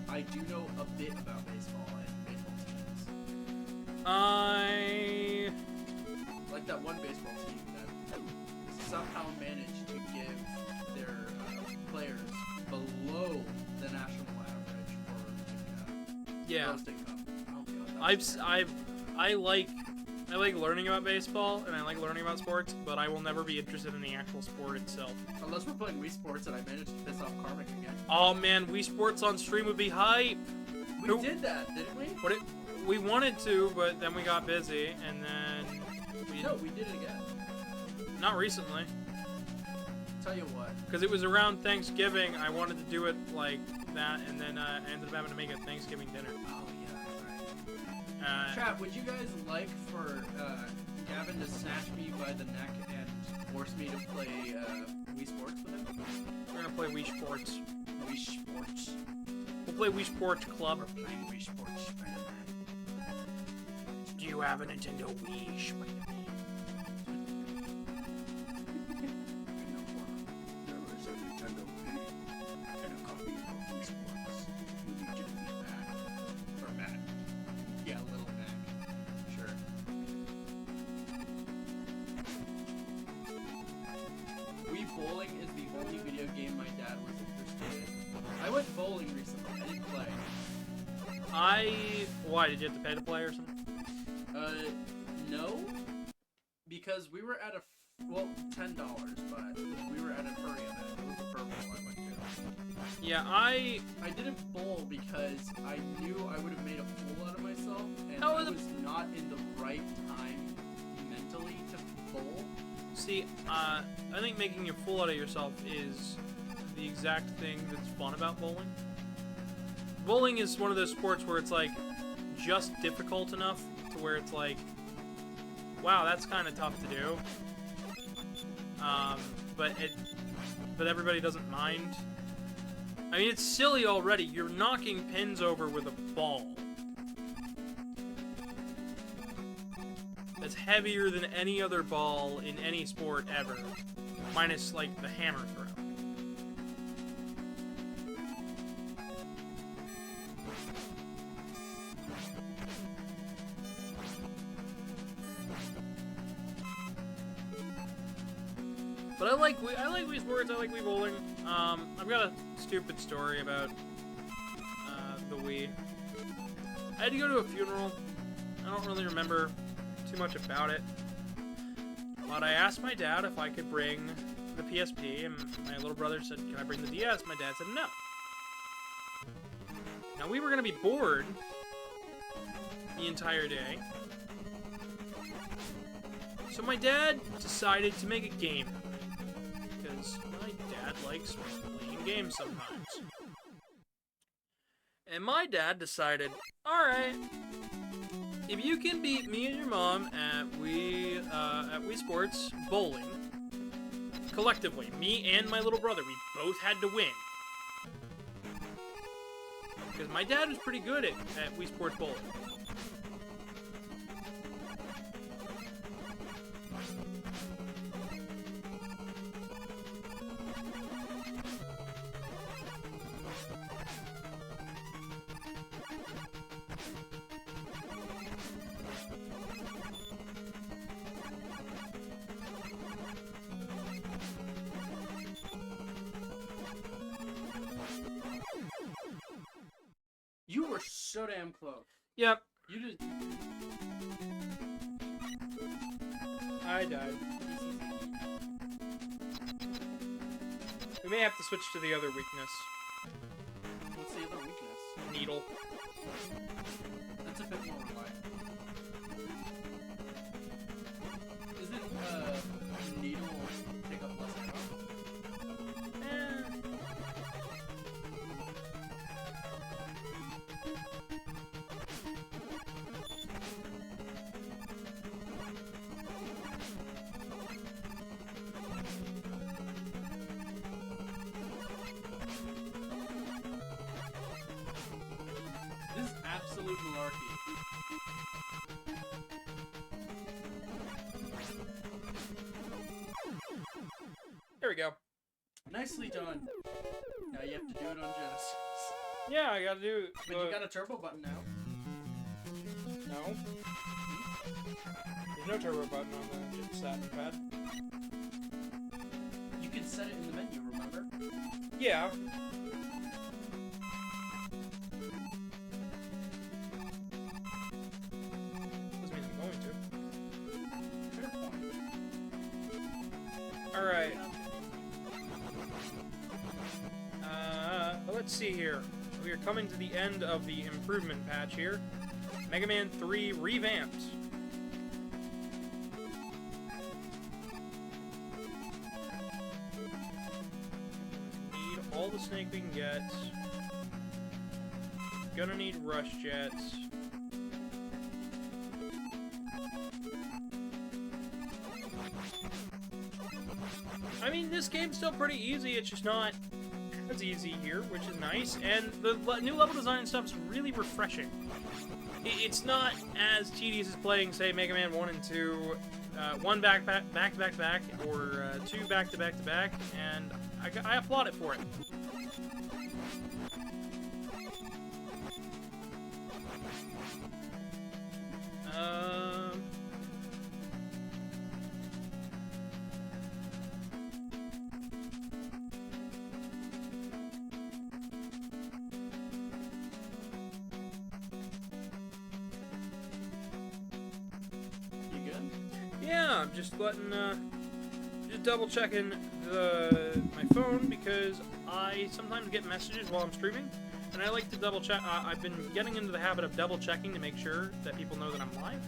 I do know a bit about baseball and baseball teams. Like that one baseball team that somehow managed to give their players below the national average for
Yeah.
most income. Oh god.
I like learning about baseball and I like learning about sports, but I will never be interested in the actual sport itself.
Unless we're playing Wii Sports and I managed to piss off Karmic again.
Oh man, Wii Sports on stream would be hype.
We did that, didn't we?
We wanted to, but then we got busy, and then
we did it again.
Not recently.
Tell you what.
Because it was around Thanksgiving, I wanted to do it like that, and then I ended up having to make a Thanksgiving dinner.
Oh yeah, right. Chat, would you guys like for Gavin to snatch me by the neck and force me to play Wii Sports with him?
We're gonna play Wii Sports.
Wii Sports.
We'll play Wii Sports Club.
We're playing Wii Sports Spider-Man.
Do you have a Nintendo Wii, Spider-Man?
There was a Nintendo Wii and a copy of Wii Sports. You need to be Mac. Or Mac. Yeah, little Mac. Sure. Wii Bowling is the only video game my dad was interested in. I went bowling recently. I didn't play.
Why, did you have to pay to play or something?
No. Because we were at a, well, $10, but we were at a furry event. It was a purple I went to.
Yeah,
I didn't bowl because I knew I would have made a fool out of myself, and
Oh,
I
the-
was not in the right time mentally to bowl.
see, I think making a fool out of yourself is the exact thing that's fun about bowling. Bowling is one of those sports where it's like just difficult enough to where it's like, wow, that's kind of tough to do. But everybody doesn't mind. I mean, it's silly already. You're knocking pins over with a ball that's heavier than any other ball in any sport ever, minus like the hammer throw. But I like Wii Sports. I like Wii Bowling. I've got a stupid story about the Wii. I had to go to a funeral. I don't really remember too much about it. But I asked my dad if I could bring the PSP, and my little brother said, "Can I bring the DS?" My dad said no. Now we were gonna be bored the entire day, so my dad decided to make a game. Because my dad likes playing games sometimes. And my dad decided, alright, if you can beat me and your mom at Wii Sports bowling, collectively, me and my little brother, we both had to win. Because my dad was pretty good at Wii Sports bowling.
You were so damn close.
Yep,
You just.
I died. We may have to switch to the other weakness.
What's the other weakness?
Needle.
That's a bit more reliable. Isn't needle take up less ammo? This is absolute malarkey.
There we go.
Nicely done. Now you have to do it on Genesis.
Yeah, I gotta do.
But you got a turbo button now.
No. There's no turbo button on the Saturn pad.
You can set it in the menu, remember?
Yeah. Doesn't mean I'm going to.
Fair point.
Alright. Let's see here. We are coming to the end of the improvement patch here. Mega Man 3 revamped. Need all the snake we can get. Gonna need rush jets. I mean, this game's still pretty easy, it's just not as easy here, which is nice, and the new level design stuff is really refreshing. It's not as tedious as playing, say, Mega Man 1 and 2, one back to back, or two back to back, and I applaud it for it.
You good?
Yeah, I'm just letting, just double checking my phone because I sometimes get messages while I'm streaming, and I like to double check. I've been getting into the habit of double checking to make sure that people know that I'm live.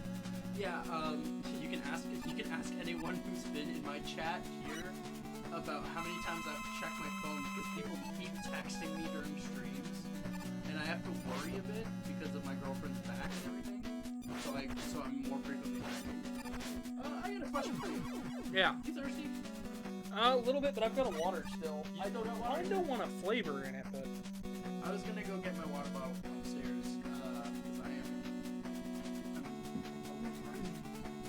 Yeah, you can ask anyone who's been in my chat here about how many times I've checked my phone because people keep texting me during streams, and I have to worry a bit because of my girlfriend's back and everything. So I'm more frequently checking. I got a question for you.
Yeah.
You thirsty?
A little bit, but I've got a water still.
I don't know
I don't want a flavor in it, but
I was gonna go get my water bottle from upstairs because I am.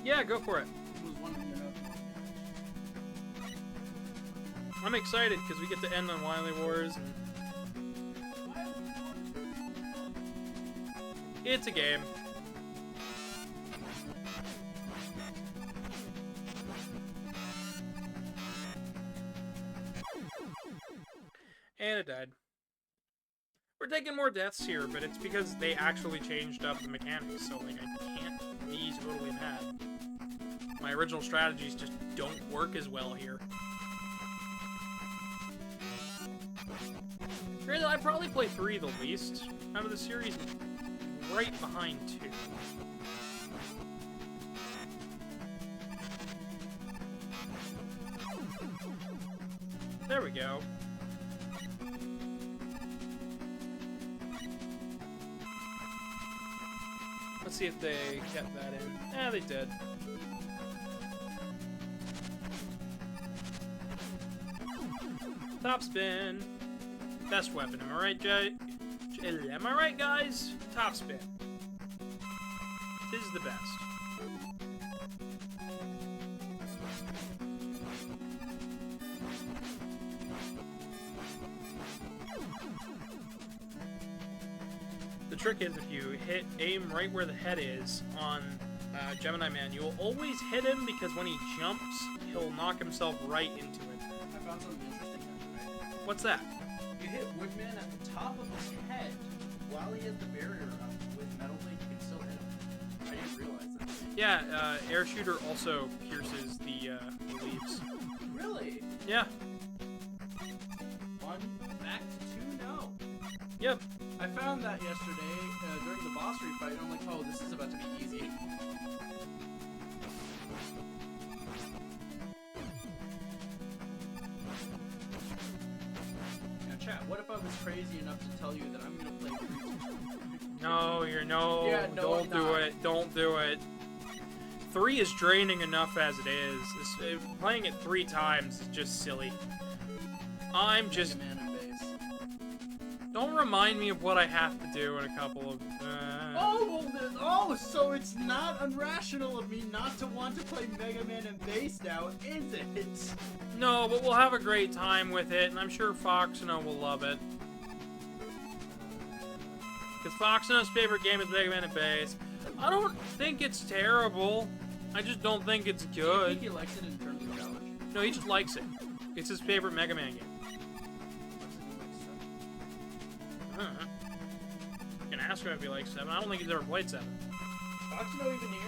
yeah, go for it.
It was one of
I'm excited because we get to end on Wily Wars, and it's a game. And it died. We're taking more deaths here, but it's because they actually changed up the mechanics, so like I can't be totally mad. My original strategies just don't work as well here. Granted, I probably play 3 the least out of the series, right behind 2. There we go. Let's see if they kept that in. Yeah, they did. Top spin. Best weapon, am I right, Jay? Am I right, guys? Top spin. Tis the best. The trick is if you aim right where the head is on Gemini Man, you'll always hit him because when he jumps, he'll knock himself right into it.
I found something interesting yesterday.
What's that?
You hit Woodman at the top of his head while he has the barrier up with Metal Blade, you can still hit him. I didn't realize that.
Yeah, Air Shooter also pierces the leaves.
Really?
Yeah.
1 back to 2 no.
Yep.
I found that yesterday during the boss refight, and I'm like, oh, this is about to be easy. Now, chat, what if I was crazy enough to tell you that I'm gonna play 3?
No,
Yeah, no,
don't
I'm
do
not.
it. Don't do it. 3 is draining enough as it is. Playing it 3 times is just silly. I'm just...
Mega Man and bass.
Don't remind me of what I have to do in a couple of...
So it's not irrational of me not to want to play Mega Man and bass now, is it?
No, but we'll have a great time with it, and I'm sure Foxino will love it. Because Foxino's favorite game is Mega Man and Bass. I don't think it's terrible. I just don't think it's
I
good.
think he likes it in terms of challenge.
No, he just likes it. It's his favorite Mega Man game. I don't know. I can ask him if he likes 7. I don't think he's ever played 7.
Foxino even here?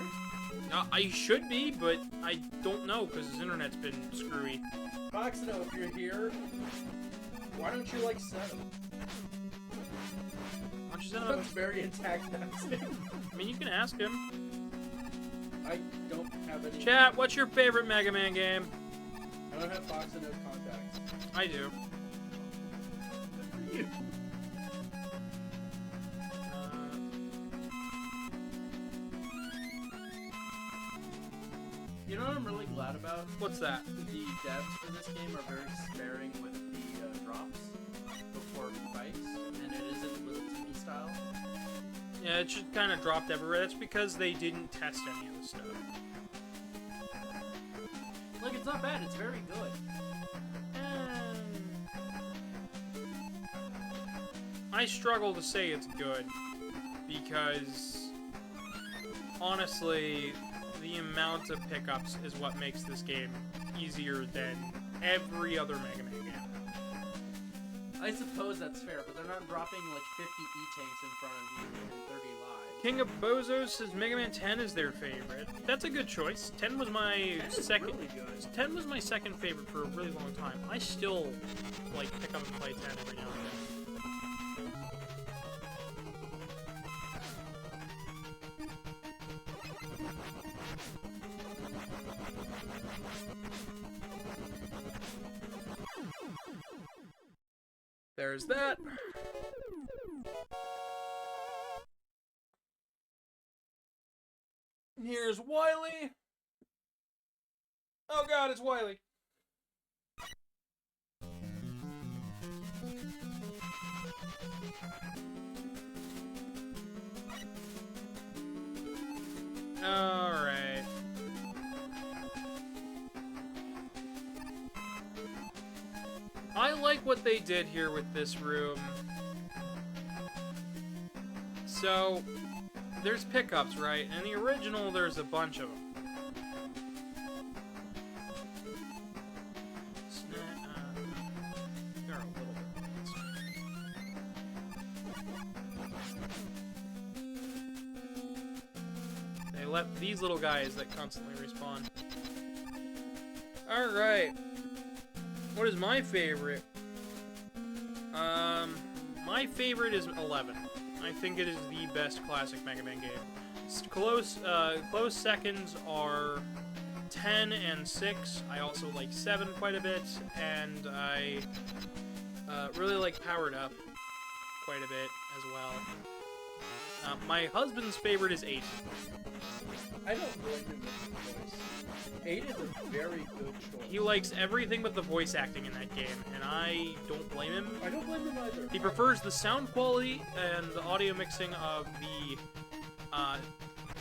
I should be, but I don't know because his internet's been screwy.
Foxino, if you're here, why don't you like 7?
Why don't you send him
That's very antagonizing.
I mean, you can ask him.
I don't have any.
Chat, what's your favorite Mega Man game?
I don't have Foxino's contacts.
I do.
Good for you. You know what I'm really glad about?
What's that?
The devs for this game are very sparing with the drops before fights, and it isn't with TV style.
Yeah, it just kind of dropped everywhere. That's because they didn't test any of the stuff.
Like, it's not bad, it's very good.
I struggle to say it's good because, honestly, the amount of pickups is what makes this game easier than every other Mega Man game.
I suppose that's fair, but they're not dropping like 50 E-tanks in front of you and 30 lives.
King of Bozos says Mega Man 10 is their favorite. That's a good choice. 10 was my second.
Really good.
10 was my second favorite for a really long time. I still like pick up and play 10 every now and then. There's that. Here's Wily. Oh god, it's Wily. Alright. I like what they did here with this room. So, there's pickups, right? In the original, there's a bunch of them. They're a little bit. They left these little guys that constantly respawn. Alright. What is my favorite? My favorite is 11. I think it is the best classic Mega Man game. Close seconds are 10 and 6. I also like 7 quite a bit, and I really like Powered Up quite a bit as well. My husband's favorite is 8.
I don't blame him with the choice. 8 is a very good choice.
He likes everything but the voice acting in that game, and I don't blame him.
I don't blame him either.
He prefers the sound quality and the audio mixing of the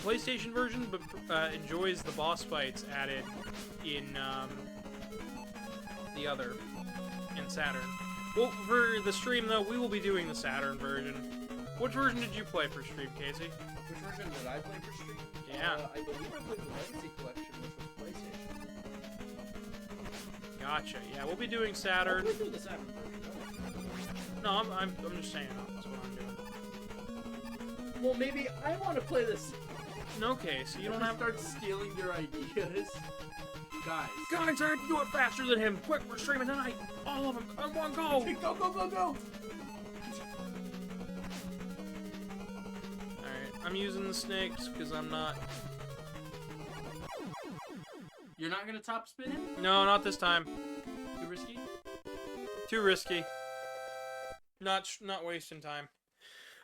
PlayStation version, but enjoys the boss fights added in the other, in Saturn. Well, for the stream, though, we will be doing the Saturn version. Which version did you play for stream, Casey?
Which version did I play for stream?
Yeah.
I believe I played the Legacy Collection, which was PlayStation.
Gotcha. Yeah, we'll be doing
I'll
Saturn.
play through the Saturn version.
No, I'm just saying that's what I'm doing.
Well, maybe I want to play this.
No, Casey, you don't have to.
Start stealing your ideas. Guys.
Guys, I have to do it faster than him. Quick, we're streaming tonight. All of them on one go.
Go, go, go, go!
Alright, I'm using the snakes because I'm not.
You're not gonna top spin him?
No, not this time.
Too risky?
Too risky. Not wasting time.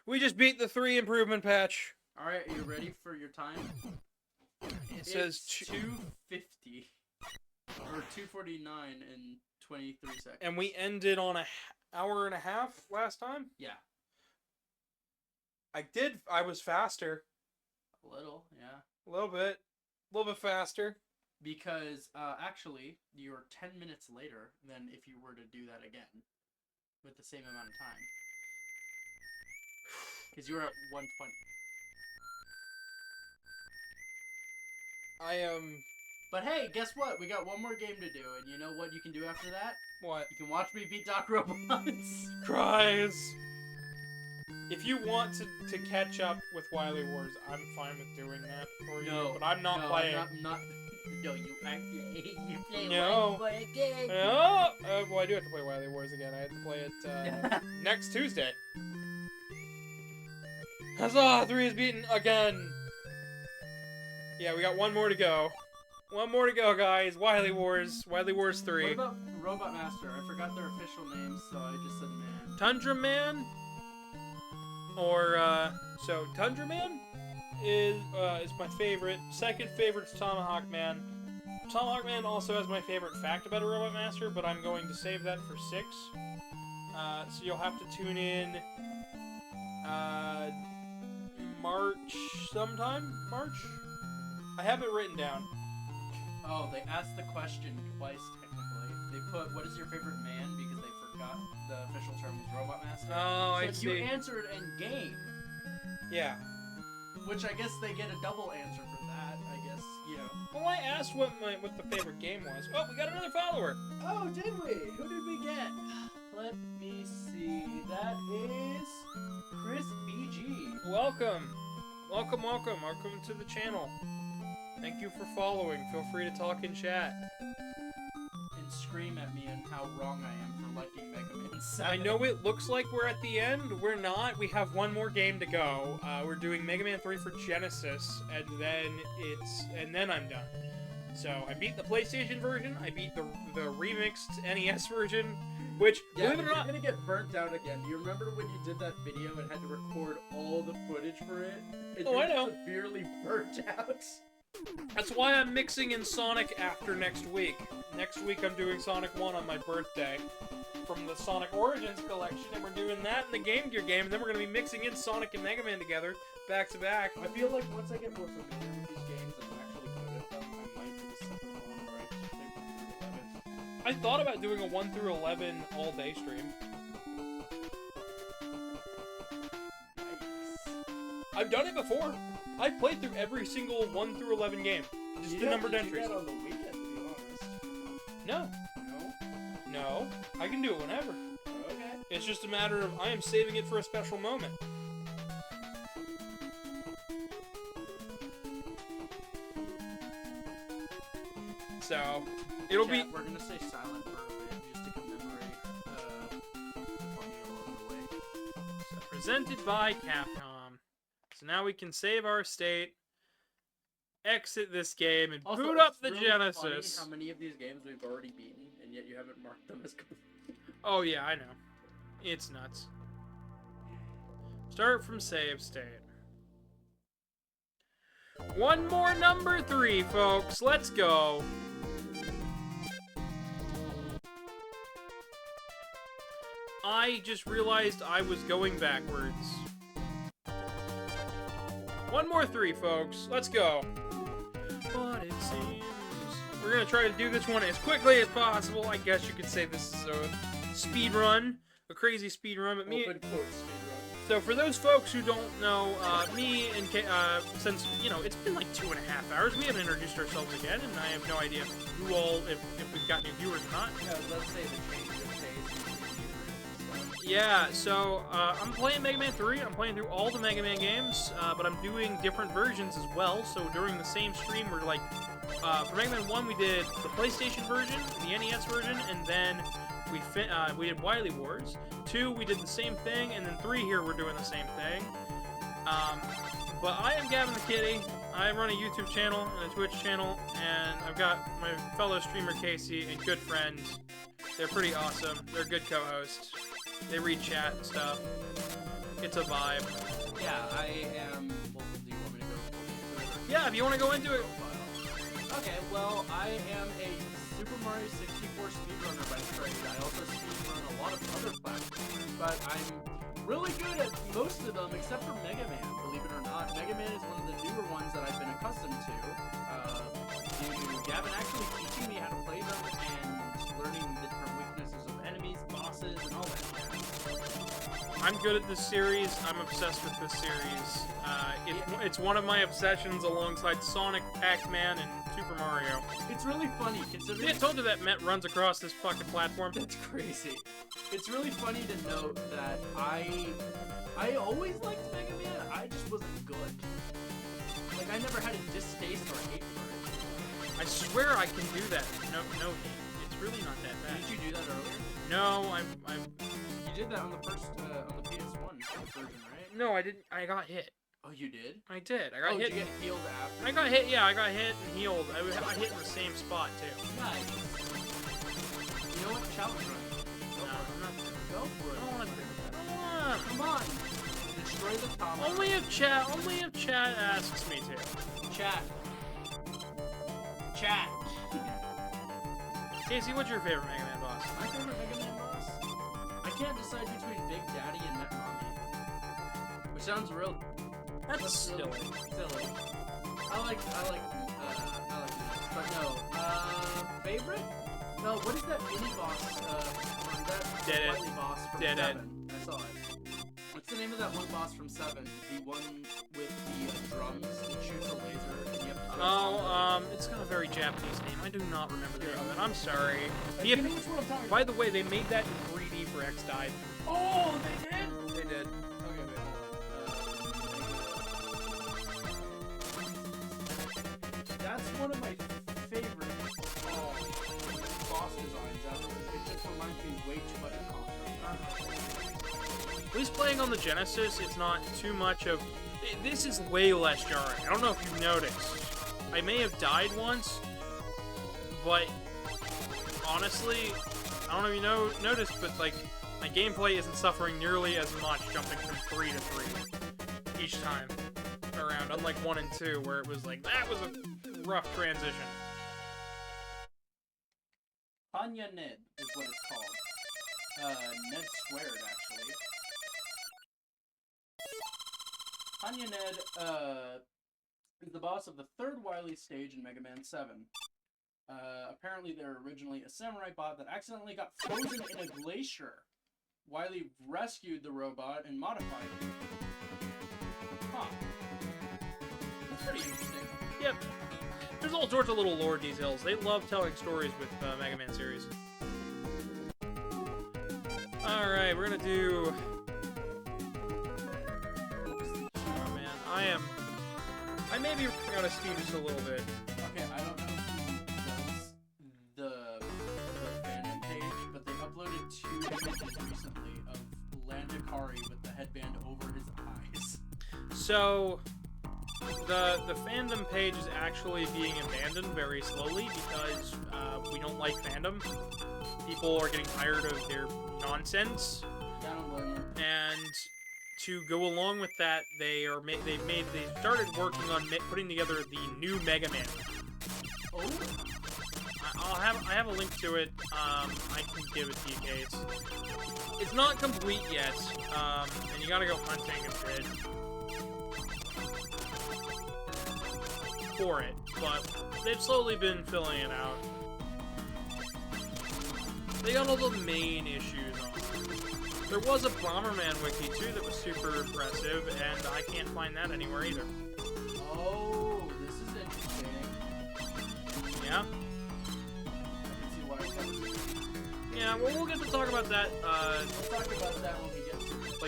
We just beat the 3 improvement patch.
Alright, are you ready for your time?
It says
It's 2:50. Or 2:49 and 23 seconds.
and we ended on a hour and a half last time.
Yeah.
I was faster.
A little, yeah.
A little bit faster.
Because, actually, you're 10 minutes later than if you were to do that again. With the same amount of time. Because you were at 120.
I am.
But hey, guess what? We got one more game to do, and you know what you can do after that?
What?
You can watch me beat Doc Robots.
Cries. If you want to catch up with Wily Wars, I'm fine with doing that for you.
No,
But I'm not playing.
No, you play
No.
one more game.
Oh, well, I do have to play Wily Wars again. I have to play it next Tuesday. Huzzah! 3 is beaten again. Yeah, we got one more to go. One more to go, guys. Wily Wars 3.
What about Robot Master? I forgot their official names, so I just said man.
Tundra Man, or so Tundra Man is my favorite. Second favorite is Tomahawk Man. Tomahawk Man also has my favorite fact about a Robot Master, but I'm going to save that for 6. So you'll have to tune in March sometime. March. I have it written down.
Oh, they asked the question twice, technically. They put, what is your favorite man? Because they forgot the official term was Robot Master.
Oh, I
so if
see.
you answered in game,
Yeah.
which I guess they get a double answer for that, I guess, you know.
Well, I asked what the favorite game was. Oh, we got another follower.
Oh, did we? Who did we get? Let me see. That is Chris BG.
Welcome. Welcome, welcome. Welcome to the channel. Thank you for following. Feel free to talk in chat.
And scream at me and how wrong I am for liking Mega Man 7.
I know it looks like we're at the end. We're not. We have one more game to go. We're doing Mega Man 3 for Genesis, and then I'm done. So I beat the PlayStation version. I beat the remixed NES version, which
Yeah,
believe it or
you're
not,
gonna get burnt out again. Do you remember when you did that video and had to record all the footage for it? And
Oh,
you
I know.
were severely burnt out.
that's why I'm mixing in Sonic after next week. Next week I'm doing Sonic 1 on my birthday from the Sonic Origins collection, and we're doing that in the Game Gear game, and then we're going to be mixing in Sonic and Mega Man together, back to back.
I feel like once I get more familiar with these games and I'm actually good at them, I might do the second one where I just play 1 through 11.
I thought about doing a 1 through 11 all-day stream.
Nice.
I've done it before. I've played through every single 1 through 11 game. Just
You
the
have
numbered
to do
entries.
that on the weekend, to be honest.
No,
No?
no. I can do it whenever.
Okay.
It's just a matter of I am saving it for a special moment. So, it'll be...
Chat, we're gonna say silent for a bit just to commemorate the funny along the way.
So, presented by Capcom. So now we can save our state, exit this game, and
Also,
boot up
it's
the
really
Genesis.
Funny how many of these games we've already beaten, and yet you haven't marked them as complete.
Oh yeah, I know. It's nuts. Start from save state. One more number 3, folks. Let's go. I just realized I was going backwards. One more 3, folks. Let's go. But it seems we're gonna try to do this one as quickly as possible. I guess you could say this is a speed run, a crazy speed run. But me,
Open quote speedrun.
so for those folks who don't know, me and since it's been like 2.5 hours, we haven't introduced ourselves again, and I have no idea who all, if we've got new viewers or not.
Yeah, let's say the change of pace.
Yeah, so I'm playing Mega Man 3. I'm playing through all the Mega Man games, but I'm doing different versions as well. So during the same stream, we're like, for Mega Man 1, we did the PlayStation version, the NES version, and then we did Wily Wars. 2, we did the same thing, and then 3 here, we're doing the same thing. But I am Gavin the Kitty. I run a YouTube channel and a Twitch channel, and I've got my fellow streamer Casey and good friend. They're pretty awesome. They're good co-hosts. They read chat and stuff. It's a vibe.
Yeah, I am. Well, do you want me to go into it?
Yeah, if you want to go into it.
Okay, well, I am a Super Mario 64 speedrunner by trade. I also speedrun a lot of other platforms, but I'm really good at most of them except for Mega Man, believe it or not. Mega Man is one of the newer ones that I've been accustomed to, due to Gavin actually teaching me how to play them and learning the different weaknesses of enemies, bosses, and all that jazz.
I'm good at this series. I'm obsessed with this series. It's one of my obsessions alongside Sonic, Pac-Man, and Super Mario.
It's really funny considering.
I told you that Met runs across this fucking platform.
That's crazy. It's really funny to note that I always liked Mega Man. I just wasn't good. Like I never had a distaste or hate for it.
I swear I can do that. No hate. It's really not that bad.
Did you do that earlier?
No, I'm.
You did that on the first on the PS1 version, right?
No, I didn't. I got hit.
Oh, you did?
I did. I got
Did
hit.
you get healed after?
I got hit. Yeah, I got hit and healed. I got hit in the same spot too.
Nice. You know what? Challenge run.
No, I'm not.
Go for
I
it.
don't want to do that. I don't want.
Come on. Destroy the top.
Only if chat asks me to.
Chat. Chat.
Casey, what's your favorite Mega Man boss?
My favorite Mega Man boss? I can't decide between Big Daddy and Met Mommy. Which sounds real.
That's silly.
Silly. I like Met, but no. Favorite? No, what is that mini boss? That
Dead Ed.
slightly boss from
Dead Ed.
7. I saw it. What's the name of that one boss from 7? The one with the drums that shoots a laser and you have to go
It's got a very Japanese name. I do not remember the name of it. I'm sorry.
You know which one I'm talking
By the way, they made that in 3D for X-Dive.
Oh, they did?
They did.
Okay, wait, hold on. That's one of my favorite boss designs ever. It just reminds me way too much of Contra.
At least playing on the Genesis, it's not too much of... This is way less jarring. I don't know if you've noticed. I may have died once, but honestly, I don't know if you noticed, but like, my gameplay isn't suffering nearly as much jumping from 3 to 3 each time around, unlike 1 and 2, where it was like, that was a rough transition.
Tanya Ned is what it's called. Ned squared, actually. Tanya Ned, is the boss of the third Wily stage in Mega Man 7. Apparently they're originally a samurai bot that accidentally got frozen in a glacier. Wily rescued the robot and modified it. Huh. That's pretty interesting.
Yep. There's all sorts of little lore details. They love telling stories with Mega Man series. Alright, we're gonna do... Oh man, I may be running out of steam just a little bit.
Okay, I don't know who does the fandom page, but they uploaded 2 images recently of Landakari with the headband over his eyes.
So, the fandom page is actually being abandoned very slowly because we don't like fandom. People are getting tired of their nonsense,
I don't blame them.
and to go along with that, they started working on putting together the new Mega Man.
Oh?
I have a link to it. I can give it to you, Case. It's not complete yet, and you gotta go hunting a bit for it, but they've slowly been filling it out. They got all the main issues on. There was a Bomberman wiki too that was super impressive, and I can't find that anywhere either.
Oh, this is interesting.
Yeah?
I can see why it's coming.
Yeah, well, we'll get to talk about that,
We'll talk about that when we get to it.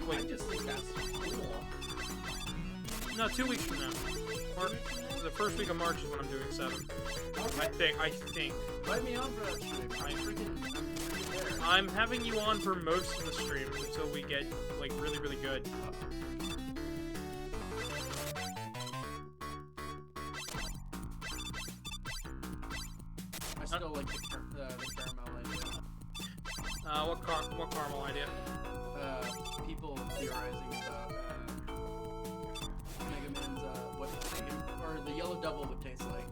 like,
I just think that's cool.
no, 2 weeks from now. Or the first week of March is when I'm doing 7.
Okay.
I think.
Let me on for that stream. I'm freaking there.
I'm having you on for most of the stream until we get, like, really, really good.
I still like the caramel idea.
What caramel idea?
People theorizing about Mega Man's what or the yellow double would taste like.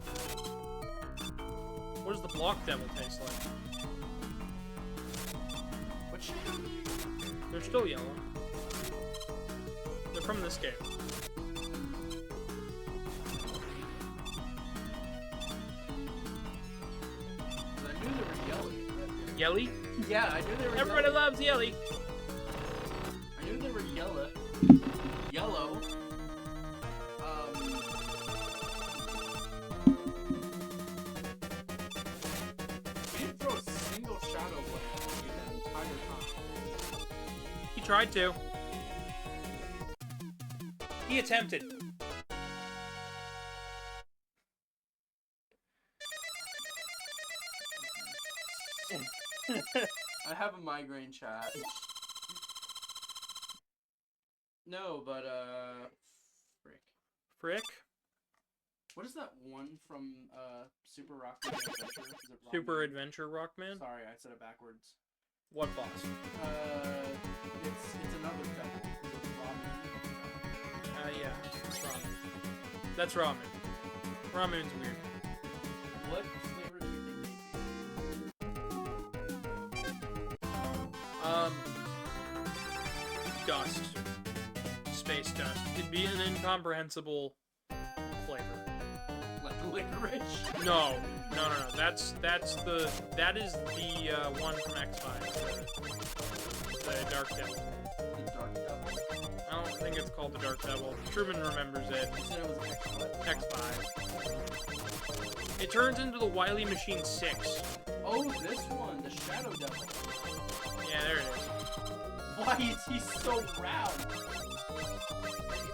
What does the block devil taste like?
What shade?
They're still yellow. They're from this game.
I knew they were yellow.
Yelly?
Yeah, I knew they were.
Everybody
yellow.
loves Yelly.
I knew they were yellow. Yellow. We didn't throw a single shadow blade at me that entire time.
He tried to. He attempted.
I have a migraine, chat. No, but frick.
Frick?
What is that one from Super Rockman Adventure? Is it
Super
Rockman?
Adventure Rockman?
Sorry, I said it backwards.
What boss?
It's another devil. Is it Ramen?
Yeah. It's ramen. That's ramen. Ramen's weird.
What flavor do you think
Dust. Space dust. It'd be an incomprehensible flavor.
Like licorice?
No. That is the one from X-Files. The Dark Devil.
The Dark Devil?
I don't think it's called the Dark Devil. Truman remembers it.
You said it was
X-5. It turns into the Wily Machine 6.
Oh, this one, the Shadow Devil.
Yeah, there it is.
Why is he so round?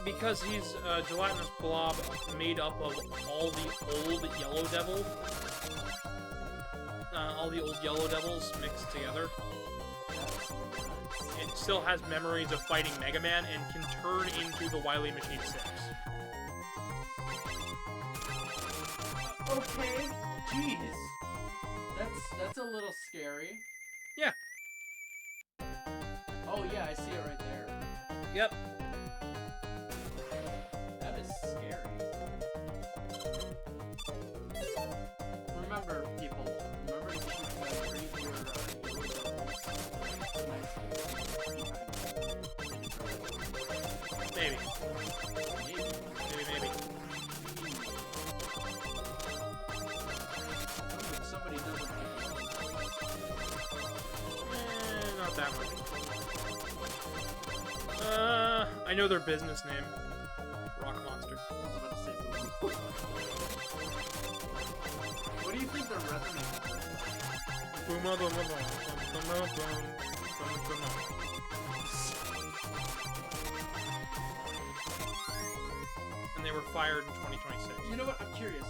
Because he's a gelatinous blob made up of all the old Yellow Devil. All the old Yellow Devils mixed together. It still has memories of fighting Mega Man and can turn into the Wily Machine 6.
Okay, jeez. That's a little scary.
Yeah.
Oh yeah, I see it right there.
Yep.
That is scary. Remember, people. Remember to keep your
Maybe. Maybe.
Somebody doesn't
Not that much. I know their business name. Rock Monster.
I was about to say boo. What do you think their resume is?
Booma booma boom. Booma boom. Booma booma. And they were fired in 2026.
You know what? I'm curious.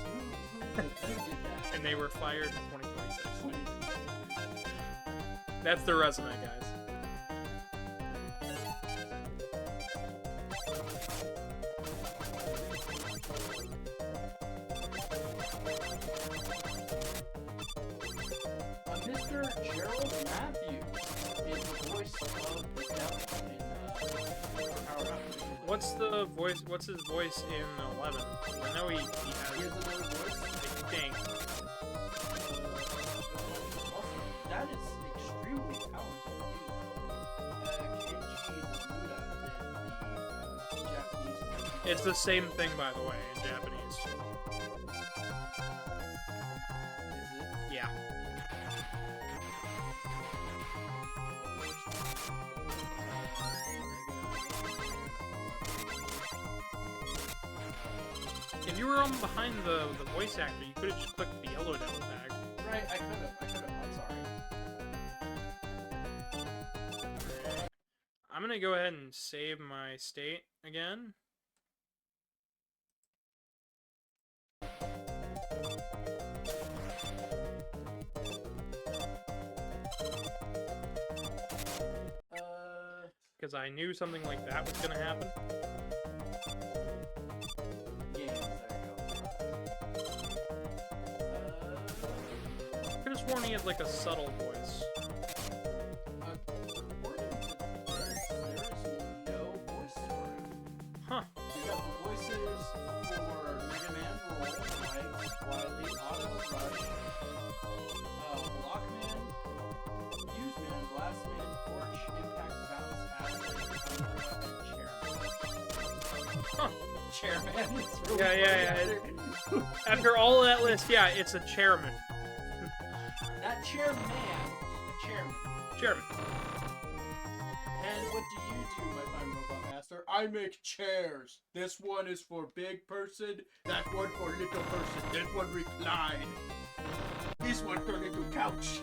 Who did that?
And they were fired in 2026. That's their resume, guys.
Mr. Gerald Matthews is the voice of the devil in Power Up.
What's his voice in 11? I know he has,
Here's another voice.
I think.
That is extremely talented. Keiichi Nomura did the Japanese version.
It's the same thing, by the way, in Japanese.
Is it?
Yeah. If you were on behind the voice actor, you could have just clicked the Yellow Devil tag.
Right, I could have. I'm sorry.
I'm gonna go ahead and save my state again. Because I knew something like that was gonna happen.
Games, there you go.
I could have sworn he had like a subtle voice.
According to this, there is no voice for him.
Huh.
We got the voices for Mega Man, Roll, Lights, Wily, Auto, Rush, Blockman, Fuseman, Blastman, Torch, Impact, Bounce, Acid, and Chairman.
Huh.
Chairman is really
Yeah.
funny.
After all of that list, yeah, it's a chairman.
Not chairman, chairman.
Chairman.
And what do you do, my fine robot master? I make chairs. This one is for big person, that one for little person, this one recline. This one turn into couch.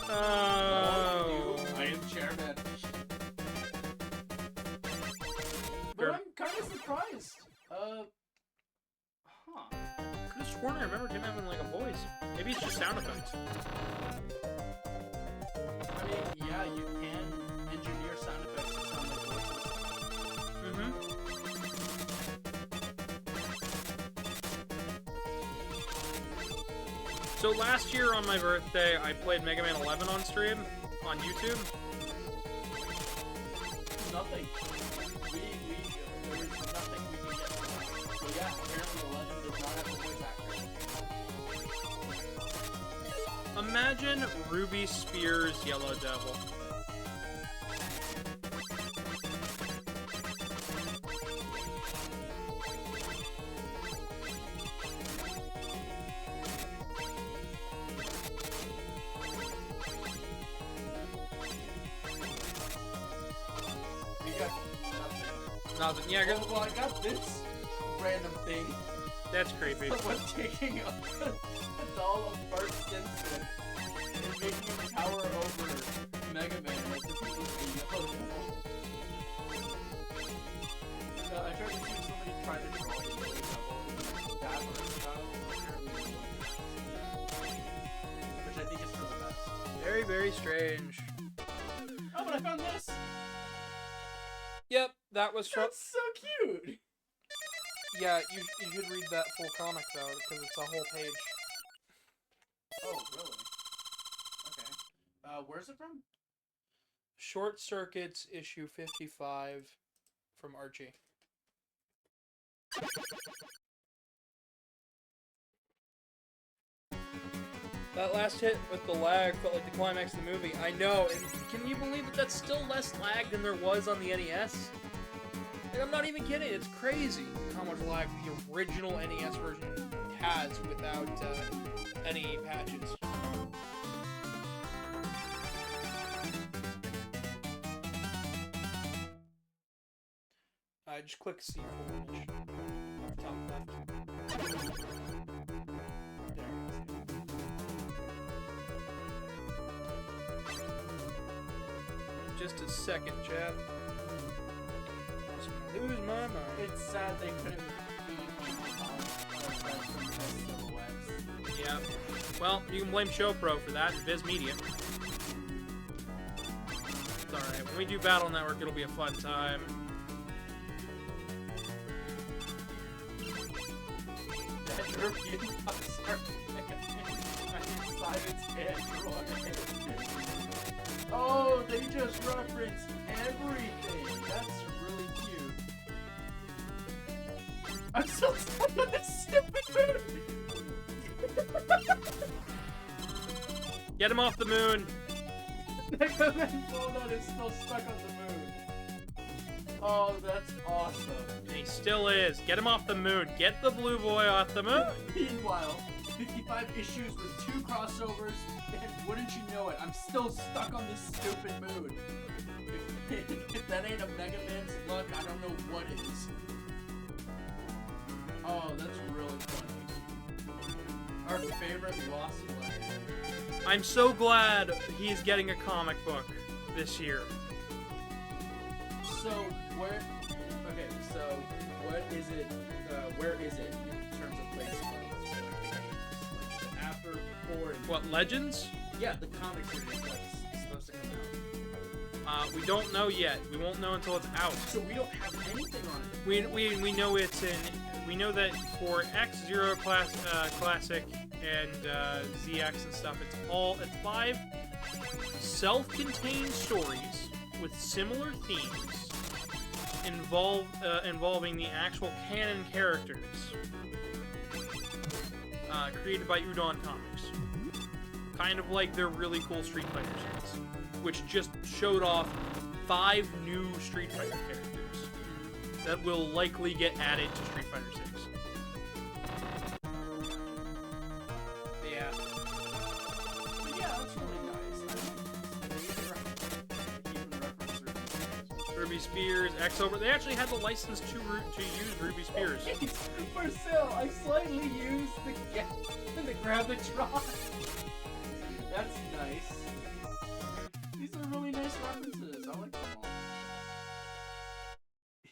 Oh.
I am chairman. But
Sure.
I'm kind of surprised.
Could have sworn I remembered him having like a voice. Maybe it's just sound effects.
I mean, yeah, you can engineer sound effects to sound like voices.
So last year on my birthday, I played Mega Man 11 on stream on YouTube.
Nothing. There's nothing we can get from it. So yeah, apparently 11 does not have a voice actor.
Imagine Ruby Spears Yellow Devil.
We got nothing.
Nothing. Yeah,
Oh, well, I got this random thing.
that's creepy.
Someone taking a doll of Bart Simpson and making him tower over Mega Man as if he was the Yellow Devil.
very strange.
Oh, but I found this.
Yep, that was from.
That's so cute.
Yeah, you should read that full comic though, because it's a whole page.
Oh, really? Okay. Where's it from?
Short Circuits issue 55 from Archie. That last hit with the lag felt like the climax of the movie. I know, and can you believe that that's still less lag than there was on the NES? Like, I'm not even kidding, it's crazy how much lag the original NES version has without any patches. Just click C full image. Top left. Just a second, Chad. I was gonna lose my mind.
It's sad they couldn't silhouettes.
Yeah. Well, you can blame ShowPro for that and Viz Media. It's alright. When we do Battle Network, it'll be a fun time.
That European pups are Science Android. Oh, they just referenced everything. That's really cute. I'm so stuck on this stupid moon.
Get him off the moon!
Megaman Donut is still stuck on the moon. Oh, that's awesome.
And he still is. Get him off the moon. Get the blue boy off the moon!
Meanwhile, 55 issues with 2 crossovers, and wouldn't you know it, I'm still stuck on this stupid moon. If that ain't a Mega Man's luck, I don't know what is. Oh, that's really funny. Our favorite lost letter.
I'm so glad he's getting a comic book this year.
So, where... Okay, so, what is it... where is it in terms of placement? Like, after, before, and...
What, Legends?
Yeah, the comic series that's supposed to come out.
We don't know yet. We won't know until it's out.
So we don't have anything on it.
We know it's in... We know that for X-Zero Classic and ZX and stuff, it's 5 self-contained stories with similar themes involving the actual canon characters created by Udon Comics. Kind of like their really cool Street Fighter series, which just showed off 5 new Street Fighter characters that will likely get added to Street Fighter 6. Yeah.
But yeah, that's really nice.
Ruby Spears, X-Over. They actually had the license to use Ruby Spears.
Marcel, I slightly used the Gravitron. That's nice. These are really nice references. I like them all.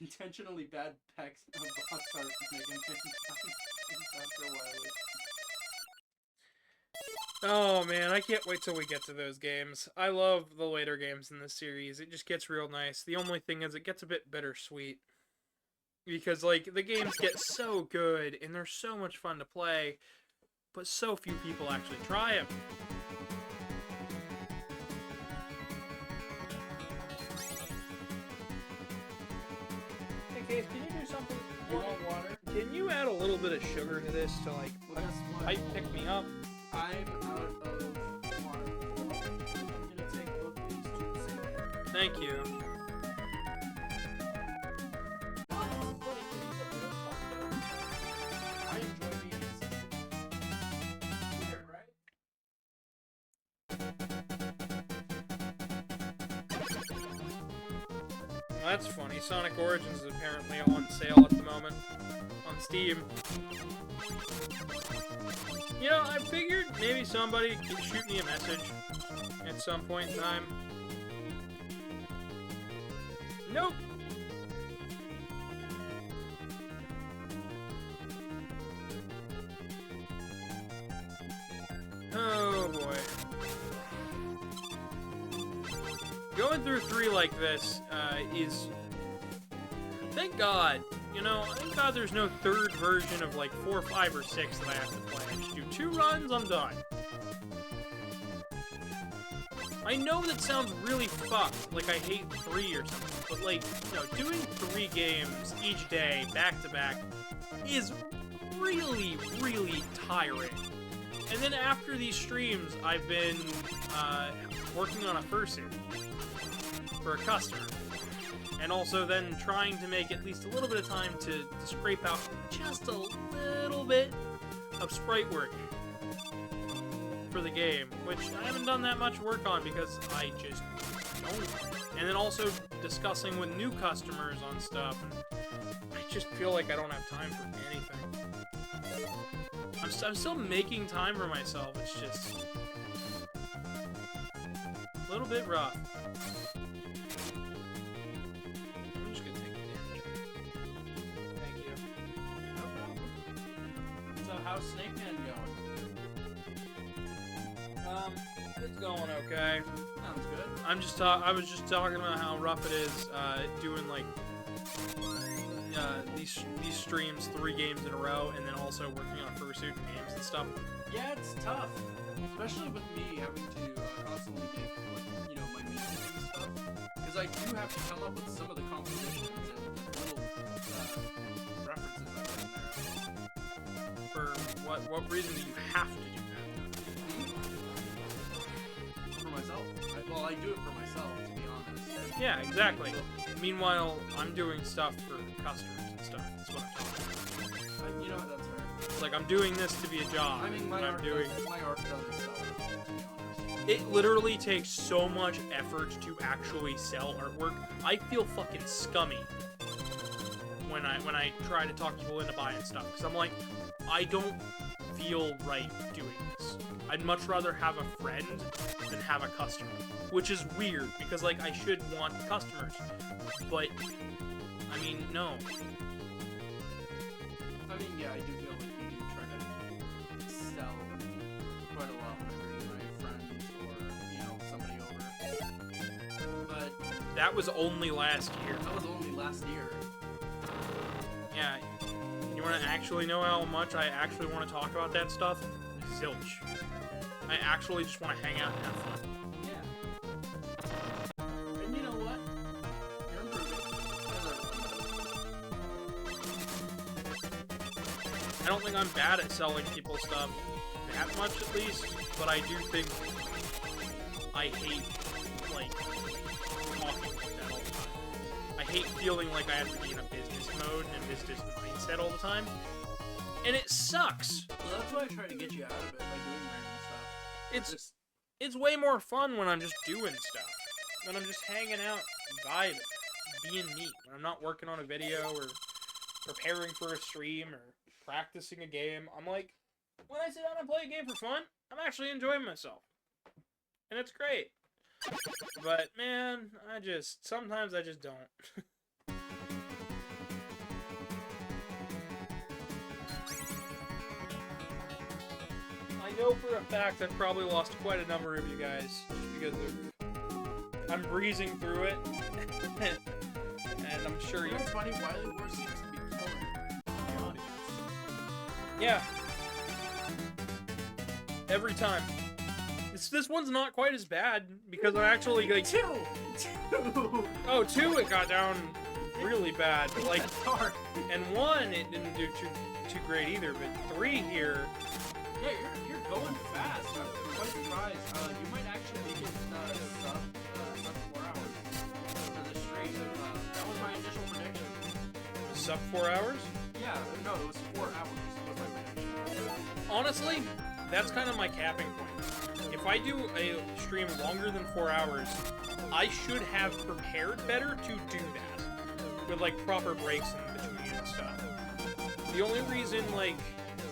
Intentionally bad pecs of box art making Dr. Wily.
Oh man, I can't wait till we get to those games. I love the later games in this series. It just gets real nice. The only thing is it gets a bit bittersweet. Because, like, the games get so good, and they're so much fun to play, but so few people actually try them. Hey, Case, can you do something?
You want water?
Can you add a little bit of sugar to this to, like,
Well, guess what?
pipe pick me up?
I'm out of water. I'm gonna take both of these tubes.
Thank you.
I enjoy these. Weird, right?
Well, that's funny. Sonic Origins is apparently on sale at the moment on Steam. You know, I figured maybe somebody could shoot me a message at some point in time. Nope. Oh boy. going through 3 like this is... Thank God. You know, thank God there's no third version of, like, 4, 5, or 6 that I have to play. I just do 2 runs, I'm done. I know that sounds really fucked, like I hate 3 or something, but, like, you know, doing 3 games each day, back-to-back, is really, really tiring. And then after these streams, I've been working on a fursuit for a customer. And also then trying to make at least a little bit of time to scrape out just a little bit of sprite work for the game, which I haven't done that much work on because I just don't. And then also discussing with new customers on stuff, and I just feel like I don't have time for anything. I'm still making time for myself, it's just a little bit rough. I'm just gonna take the damage. Thank you.
No problem. So how's Snake Man going?
It's going okay.
Sounds good.
I was just talking about how rough it is doing like these streams 3 games in a row, and then also working on fursuit and games and stuff.
Yeah, it's tough, especially with me having to constantly make, like, you know, my music and stuff. Because I do have to come up with some of the compositions and little references I put in there.
For what reason do you have to do
For myself. Well, I do it for myself, to be honest.
that? Yeah, exactly. Meanwhile, I'm doing stuff for customers and stuff. That's what I'm talking about.
You know, that's fair.
It's like I'm doing this to be a job.
I mean, my
and I'm
art
doing.
doesn't sell, to be honest.
It literally takes so much effort to actually sell artwork. I feel fucking scummy when I try to talk people into buying stuff, because I'm like, I don't feel right doing this. I'd much rather have a friend than have a customer, which is weird because, like, I should want customers, but I mean, no.
I mean, yeah, I do feel like you do try to sell quite a lot when I bring my friends or, you know, somebody over. But
That was only last year.
that was only last year.
Yeah. You want to actually know how much I actually want to talk about that stuff? Zilch. I actually just want to hang out and have fun.
Yeah. And you know what? You're improving.
I don't think I'm bad at selling people stuff that much, at least, but I do think I hate, like, talking like that all the time. I hate feeling like I have to be in a business mode and business mindset all the time, and it sucks.
Well, that's why I try to get you out of it by doing random stuff.
It's way more fun when I'm just doing stuff, when I'm just hanging out, vibing, being neat, when I'm not working on a video or preparing for a stream or practicing a game. I'm like, when I sit down and play a game for fun, I'm actually enjoying myself. And it's great. But, man, sometimes I just don't. I know for a fact I've probably lost quite a number of you guys, just because I'm breezing through it. And I'm sure
You
you...
know what's funny? Wily War seems to be killing the audience.
Yeah. Every time. This one's not quite as bad, because I actually, like...
Two!
Oh, 2 it got down really bad, but, like...
That's hard.
And 1 it didn't do too great either, but 3 here...
Yeah, you're going fast. I'm quite surprised. You might actually make it sub 4 hours for this stream. That was my initial prediction.
Sub 4 hours?
Yeah, no, it was 4 hours was my prediction.
Honestly, that's kind of my capping point. If I do a stream longer than 4 hours, I should have prepared better to do that. With, like, proper breaks in between and stuff. The only reason, like,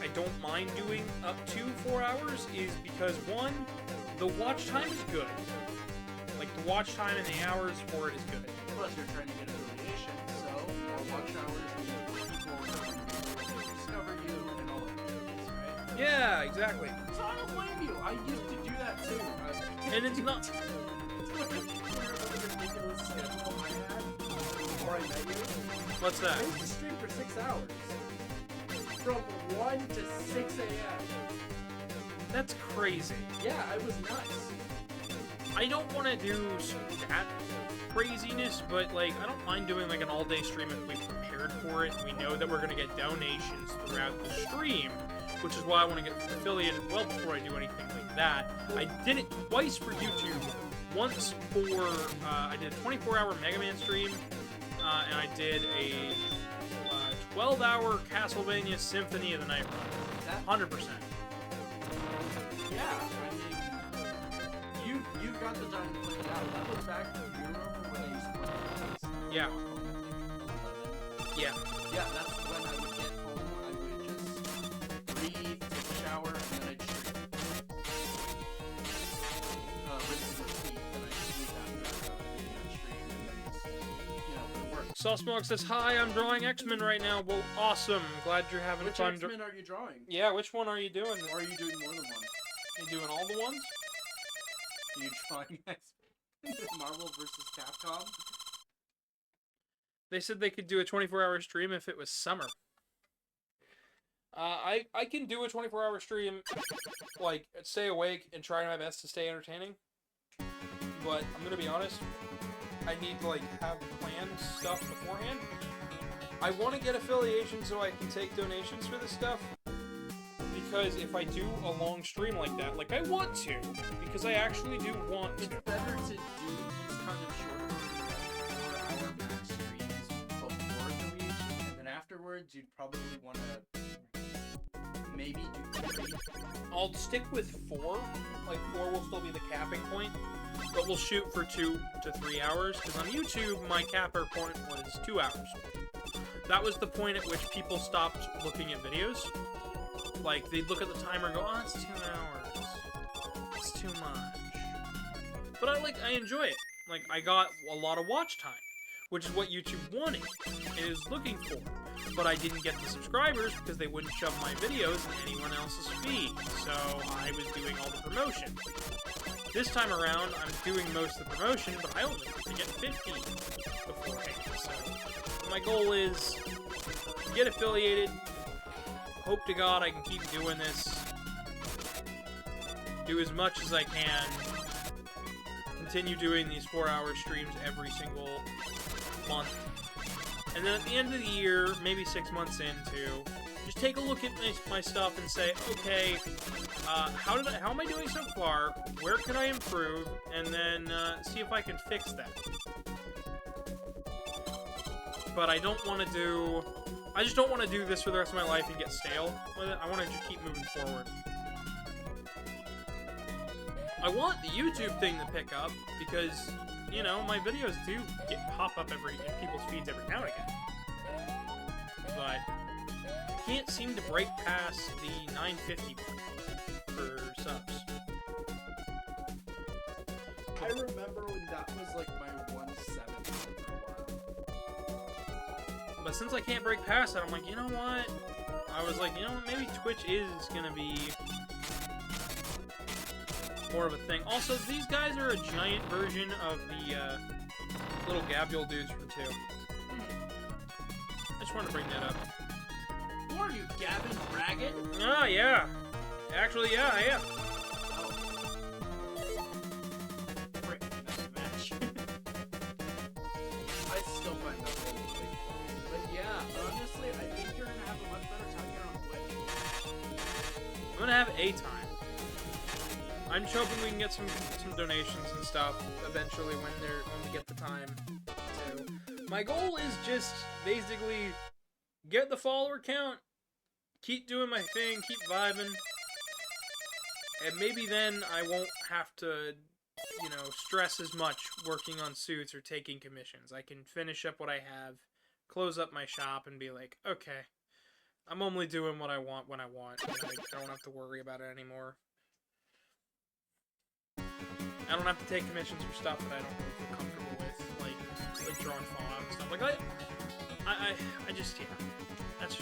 I don't mind doing up to 4 hours is because, 1, the watch time is good. Like, the watch time and the hours for it is good.
Plus, you're trying to get affiliation, so more watch hours mean people discover you and all that things, right?
Yeah, exactly.
So I don't blame you. I used to do that too.
And it's not... What's that?
I used to stream for 6 hours. From 1 to 6 a.m.
That's crazy.
Yeah, I was nuts.
I don't want to do that craziness, but like I don't mind doing like an all-day stream if we prepared for it. We know that we're gonna get donations throughout the stream, which is why I want to get affiliated well before I do anything like that. I did it twice for YouTube. Once for I did a 24-hour Mega Man stream, and I did a 12-hour Castlevania Symphony of the Night run. 100%.
Yeah, I mean, you got the time to play it out. That was back when you remember when I used to play it.
Yeah. Yeah.
Yeah, that's when I would get home. I would just breathe, take a shower, and then I'd stream. Rinse and repeat, then I'd sleep after being on stream, and then just, work.
Sauce Smoke says, "Hi, I'm drawing X-Men right now." Well, awesome. Glad you're having
Which
fun.
X-Men are you drawing?
Yeah, which one are you doing?
Or are you doing more than one?
You doing all the ones?
Are you drawing X-Men? Marvel vs. Capcom?
They said they could do a 24-hour stream if it was summer. I can do a 24-hour stream, like, stay awake and try my best to stay entertaining. But I'm gonna be honest, I need to, like, have planned stuff beforehand. I want to get affiliation so I can take donations for this stuff. Because if I do a long stream like that, like I want to, because I actually do want to.
It's better to do these kind of shorter 4-hour max streams before affiliation, and then afterwards you'd probably want to maybe do 3.
I'll stick with 4. Like 4 will still be the capping point, but we'll shoot for 2 to 3 hours. Because on YouTube, my capper point was 2 hours. That was the point at which people stopped looking at videos. Like, they'd look at the timer and go, "Oh, it's 2 hours. It's too much." But I enjoy it. Like, I got a lot of watch time, which is what YouTube wanted and is looking for. But I didn't get the subscribers because they wouldn't shove my videos in anyone else's feed. So I was doing all the promotion. This time around, I'm doing most of the promotion, but I only have to get 50 beforehand. So my goal is to get affiliated. Hope to God I can keep doing this. Do as much as I can. Continue doing these 4-hour streams every single month. And then at the end of the year, maybe 6 months into, just take a look at my stuff and say, okay, how am I doing so far? Where can I improve? And then see if I can fix that. But I don't want to do... I just don't want to do this for the rest of my life and get stale with it. I want to just keep moving forward. I want the YouTube thing to pick up because, you know, my videos do pop up in people's feeds every now and again. But I can't seem to break past the 950 mark for subs.
I remember when that was like my 170 for a while.
But since I can't break past that, I'm like, you know what? I was like, you know what? Maybe Twitch is gonna be more of a thing. Also, these guys are a giant version of the little Gabriel dudes from 2. I just wanted to bring that up.
Who are you, Gavin Ragged?
Oh, yeah. Actually, yeah, I am.
Frick, nice match. I still find that whole thing funny. But yeah, honestly, I think you're gonna have a much better time here on Twitch.
I'm gonna have a time. I'm just hoping we can get some donations and stuff eventually when we get the time to. My goal is just basically get the follower count, keep doing my thing, keep vibing, and maybe then I won't have to, you know, stress as much working on suits or taking commissions. I can finish up what I have, close up my shop, and be like, okay, I'm only doing what I want when I want, and I don't have to worry about it anymore. I don't have to take commissions for stuff that I don't really feel comfortable with, like drawing Fallout and stuff. Like I just, yeah, that's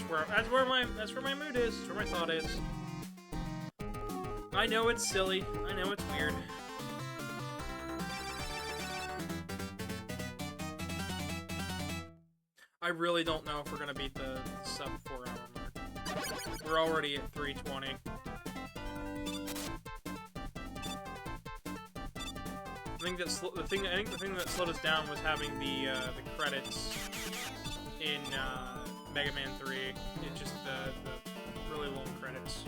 where my mood is. That's where my thought is. I know it's silly. I know it's weird. I really don't know if we're gonna beat the sub 4 hour mark. We're already at 3:20. I think the thing that slowed us down was having the credits in Mega Man 3. It's just the really long credits.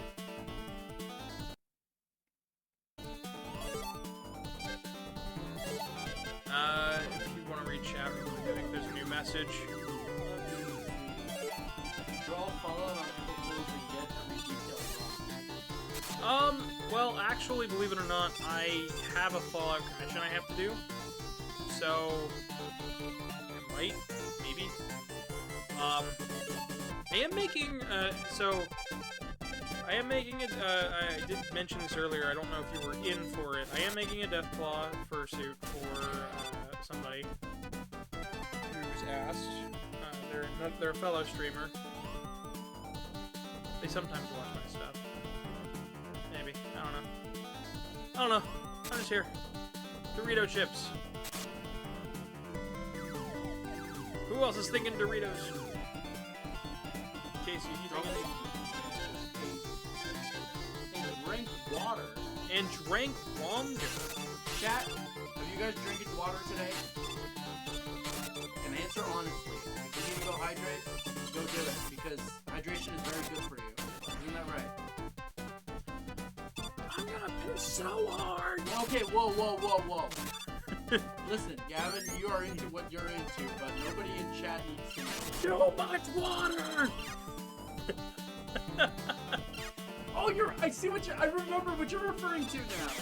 If you want to read chat, I think there's a new message.
Draw Fallout on April Fools and get every detail wrong.
Well, actually, believe it or not, I have a Fallout commission I have to do. So, I might, maybe. I am making, I am making it, I did mention this earlier, I don't know if you were in for it. I am making a Deathclaw fursuit for, somebody who's asked. They're a fellow streamer. They sometimes watch my stuff. Maybe. I don't know. I'm just here. Dorito chips. Who else is thinking Doritos? Casey, you thinking?
And drink water.
And drank longer.
Chat, have you guys drinking water today? And answer honestly. If you need to go hydrate, go do it. Because hydration is very good for you. Isn't that right?
I'm gonna piss so hard.
Okay, whoa. Listen, Gavin, you are into what you're into, but nobody in chat needs to know.
Too much water.
Oh, I remember what you're referring to now.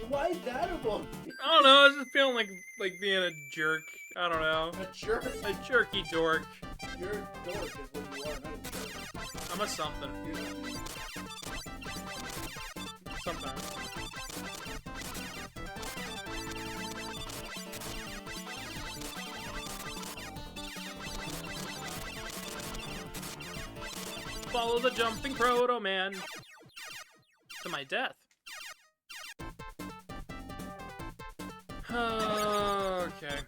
Why is that a bone?
I don't know. I was just feeling like being a jerk. I don't know.
A jerk?
A jerky dork.
You're a dork is what you are, not a jerk.
I'm a something. Sometimes. Follow the jumping Proto Man to my death. Okay.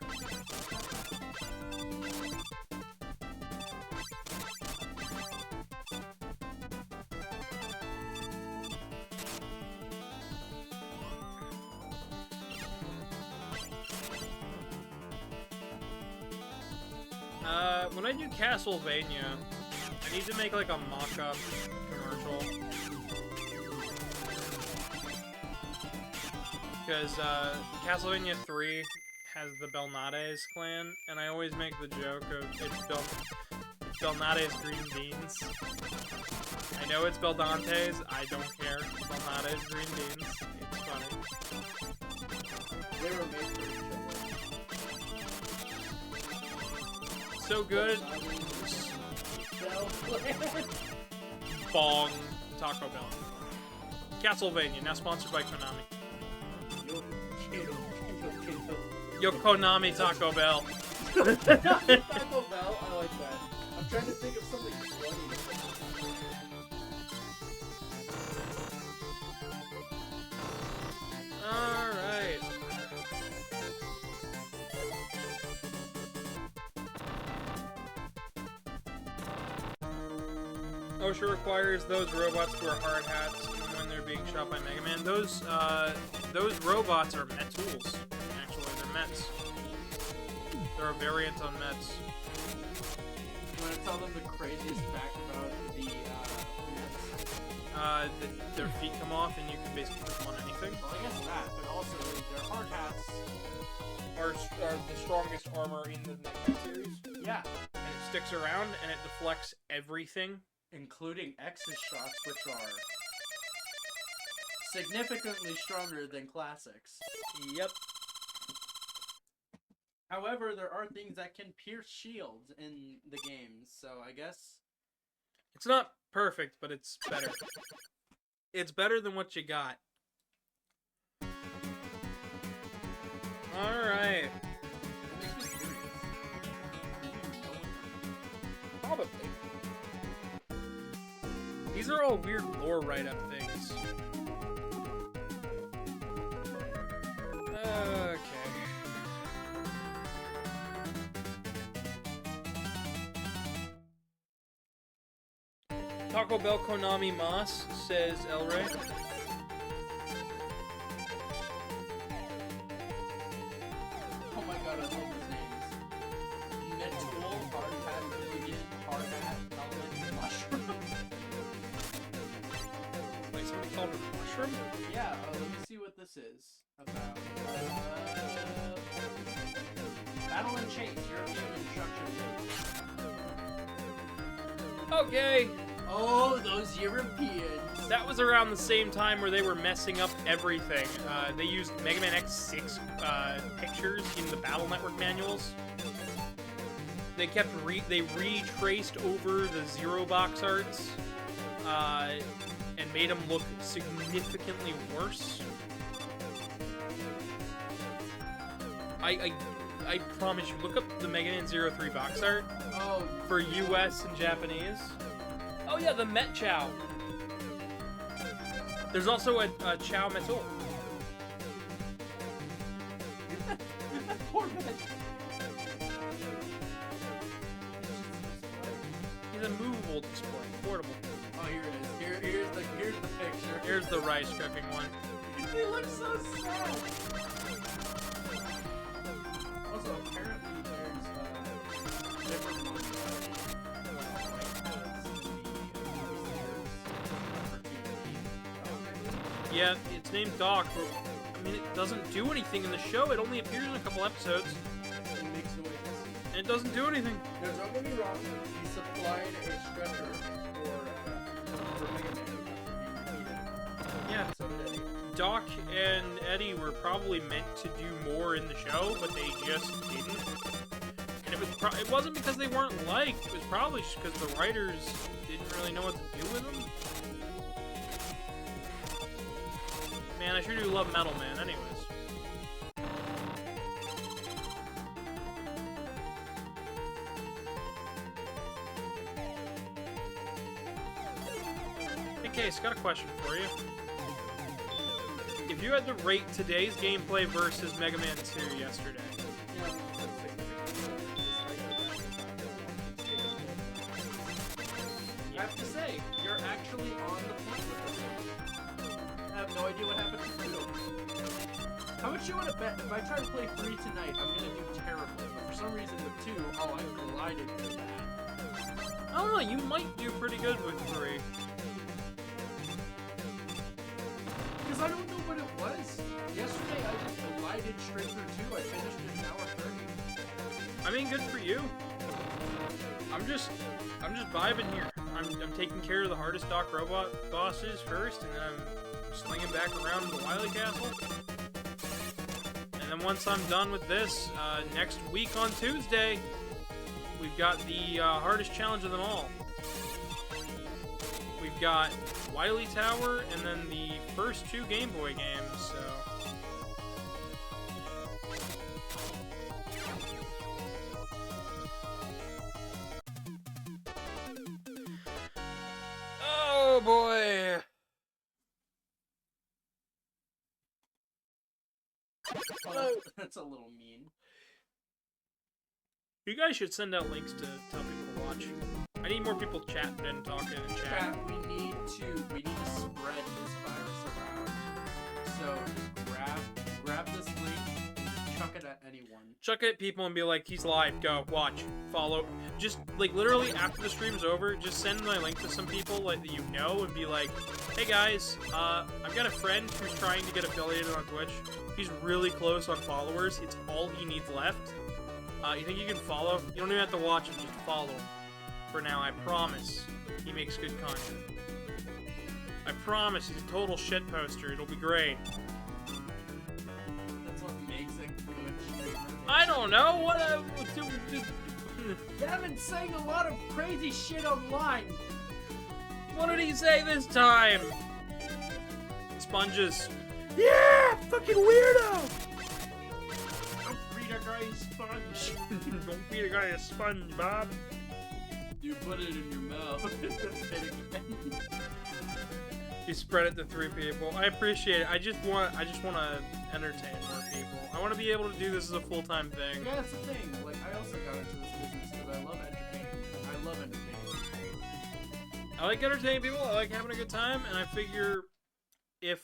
When I do Castlevania, I need to make like a mock-up commercial. Because Castlevania 3 has the Belnades clan, and I always make the joke of it's Belnades green beans. I know it's Beldantes, I don't care. Belnades green beans. It's funny.
They were made for each other.
So good.
Bell.
Bong. Taco Bell. Castlevania, now sponsored by Konami. Yo, Konami Taco Bell.
Taco Bell, I like that. I'm trying to think of something funny.
Alright. OSHA requires those robots to wear hard hats when they're being shot by Mega Man. Those robots are Metools. Actually, they're Mets. They're a variant on Mets.
You want to tell them the craziest fact about the Mets?
Their feet come off and you can basically put them on anything.
Well, I guess that, but also their hard hats.
Are the strongest armor in the Mega series.
Yeah,
And it sticks around and it deflects everything.
including X's shots, which are significantly stronger than classics.
Yep.
However, there are things that can pierce shields in the games, so I guess...
It's not perfect, but it's better. It's better than what you got. Alright.
That makes me curious.
Probably. These are all weird lore write-up things. Okay.
Taco Bell Konami Mas, says El Rey.
Oh my god, I love his names. Netool, hard hat, Vivian, hard hat, element, mushroom.
Like somebody called it mushroom?
Yeah, let me see what this is about. Battle and Chase, European Instruction Manual.
Okay.
Oh, those Europeans.
That was around the same time where they were messing up everything. They used Mega Man X6 pictures in the Battle Network manuals. They kept they retraced over the Zero box arts and made them look significantly worse. I promise you, look up the Mega Man 03 box art
Oh,
for US and Japanese. Oh yeah, the Met Chow. There's also a Chow Metal.
poor man.
He's a movable display, portable.
Oh, here it is. Here's the picture.
Here's the rice cooking one.
He looks so sad. Also, apparently there's different ones.
Yeah, it's named Doc, but I mean, it doesn't do anything in the show. It only appears in a couple episodes,
It makes noises.
and it doesn't do anything.
Now, don't get me wrong, he supplied a stretcher for Mega Man after being defeated.
Yeah,
So did Eddie.
Doc and Eddie were probably meant to do more in the show, but they just didn't. And it wasn't because they weren't liked. It was probably just because the writers didn't really know what to do with them. Man, I sure do love Metal Man, anyways. Hey, Case, got a question for you. If you had to rate today's gameplay versus Mega Man 2 yesterday,
Yeah, that's
I have to say, you're actually on the point with this one. I have no idea what happened to 2. How much you want to bet? If I try to play 3 tonight, I'm gonna do terribly. But for some reason with 2, oh, I glided through that.
I don't know, you might do pretty good with 3.
Because I don't know what it was. Yesterday, I just glided straight through 2. I finished in an hour 30.
I mean, good for you. I'm just vibing here. I'm taking care of the hardest Doc Robot bosses first, and then I'm slinging back around the Wily Castle. And then once I'm done with this, next week on Tuesday, we've got the hardest challenge of them all. We've got Wily Tower, and then the first 2 Game Boy games, so... Oh boy!
Oh, that's a little mean.
You guys should send out links to tell people to watch. I need more people chatting and talking in chat.
Chat, we need to spread this virus around. So just grab this link and just chuck it at anyone.
Chuck it at people and be like, he's live, go, watch, follow. Just, like, literally, after the stream's over, just send my link to some people, like, that you know, and be like, hey guys, I've got a friend who's trying to get affiliated on Twitch. He's really close on followers. It's all he needs left. You think you can follow? You don't even have to watch him, just follow him. For now, I promise. He makes good content. I promise he's a total shit poster. It'll be great.
That's what makes it good streamer.
I don't know, what
You haven't saying a lot of crazy shit online.
what did he say this time? Sponges. Yeah, fucking weirdo!
Don't feed a guy a sponge.
Don't feed a guy a sponge, Bob.
You put it in your mouth. Spit it again.
You spread it to 3 people. I appreciate it. I just want to entertain more people. I want to be able to do this as a full-time thing.
Yeah, that's the thing. Like, I also got into this business because I love entertaining. I love entertaining.
I like entertaining people, I like having a good time, and I figure if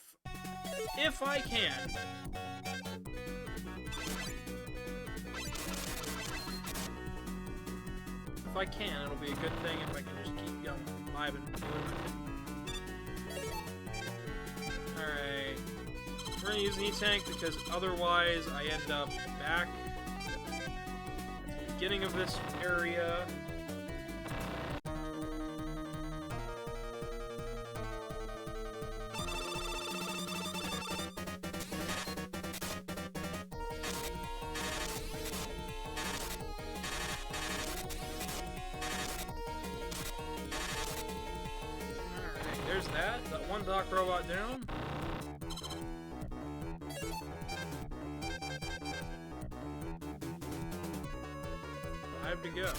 I can, it'll be a good thing if I can just keep going, vibing, doing my thing. Alright, we're gonna use an E-Tank because otherwise I end up back at the beginning of this area. There's that one Doc Robot down. Five to go.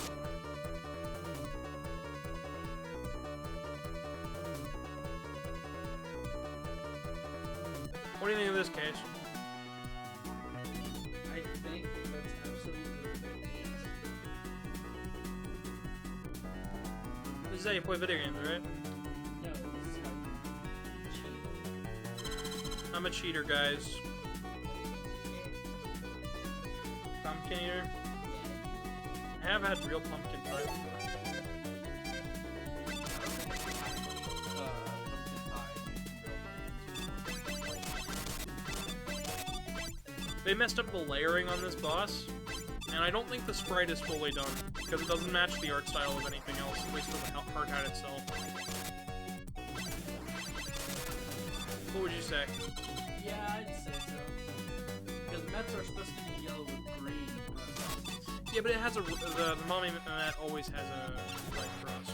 What do you think of this case?
I think that's absolutely ridiculous.
This is how you play video games, right?
No, this is how you cheat.
I'm a cheater, guys. Pumpkin eater. I have had real pumpkin pie before. They messed up the layering on this boss, and I don't think the sprite is fully done, because it doesn't match the art style of anything else, at least for the hard hat itself. What would you say?
Yeah, I'd say so. Because Mets are supposed to be yellow with green.
Yeah, but it has a the mommy Met always has a red cross.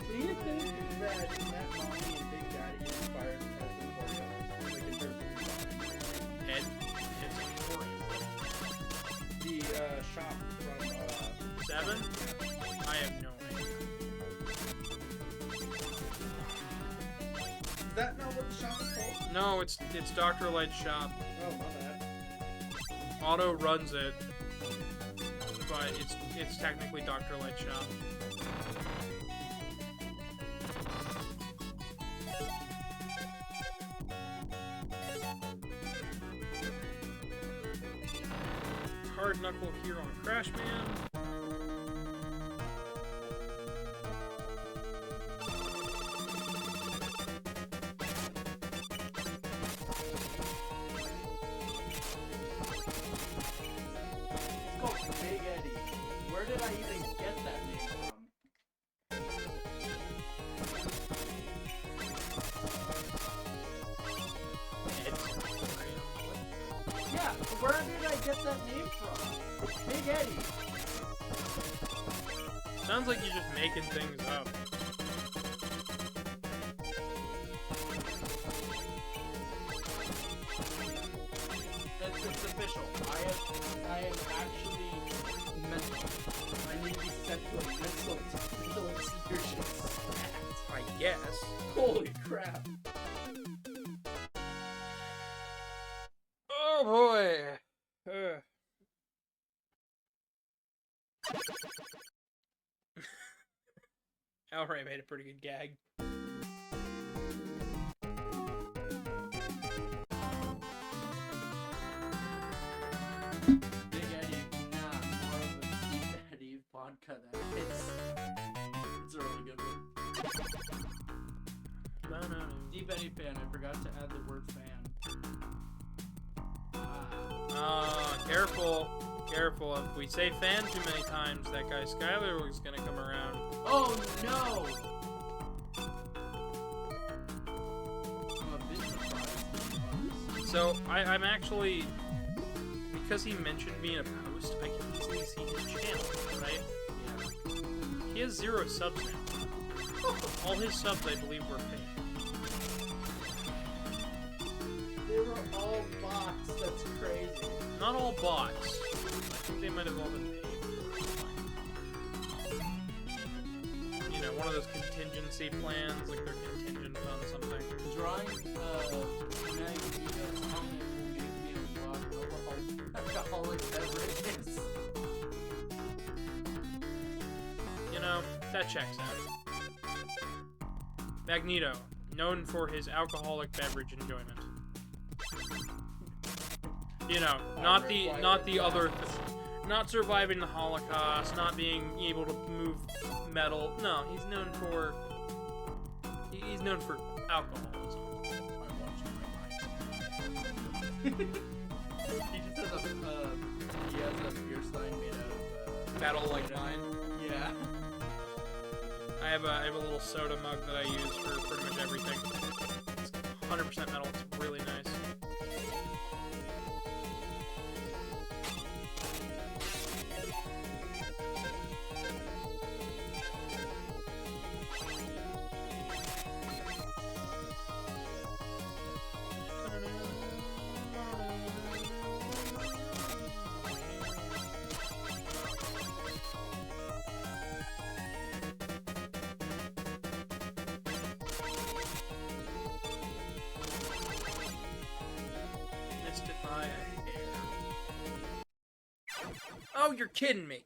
Do you think that Matt Mommy and Big Daddy get inspired as Emporio? Like in terms of design?
Ed, it's Emporium.
The shop from
7? I have no idea.
Is that not what the shop is called?
No, it's Dr. Light's shop.
Oh, my bad.
Otto runs it, but it's technically Dr. Light's shop. Hard knuckle here on Crash Man.
It's called Big Eddie. Where did I even get that name from? Yeah, where did I get that name from? Big Eddie.
Sounds like you're just making things up.
It's official. I am actually mental. I need to be sent to a mental institution.
I guess.
Holy crap.
Oh boy. Ugh. Outright made a pretty good gag.
Big Eddie, not more of a Deep Eddie vodka. It's a really good one. Deep Eddie fan. I forgot to add the word fan.
Careful. Careful. If we say fan too many times, that guy Skyler is gonna come around.
Oh no! I'm a bit surprised.
So, I'm actually... Because he mentioned me in a post, I can easily see his channel, right?
Yeah.
He has 0 subs now. All his subs, I believe, were fake.
They were all bots. That's crazy.
Not all bots. I think they might have all been paid. You know, one of those contingency plans, like they're contingent on something.
Drawing Magneto's helmet will make me unlock alcoholic beverages.
You know, that checks out. Magneto, known for his alcoholic beverage enjoyment. You know, not the other, not surviving the Holocaust, not being able to move metal. No, he's known for alcoholism.
I'm watching my mind. He just has he has a beer stein made out of
Metal like mine.
yeah.
I have a little soda mug that I use for pretty much everything. It's 100% metal. It's really nice. Oh, you're kidding me.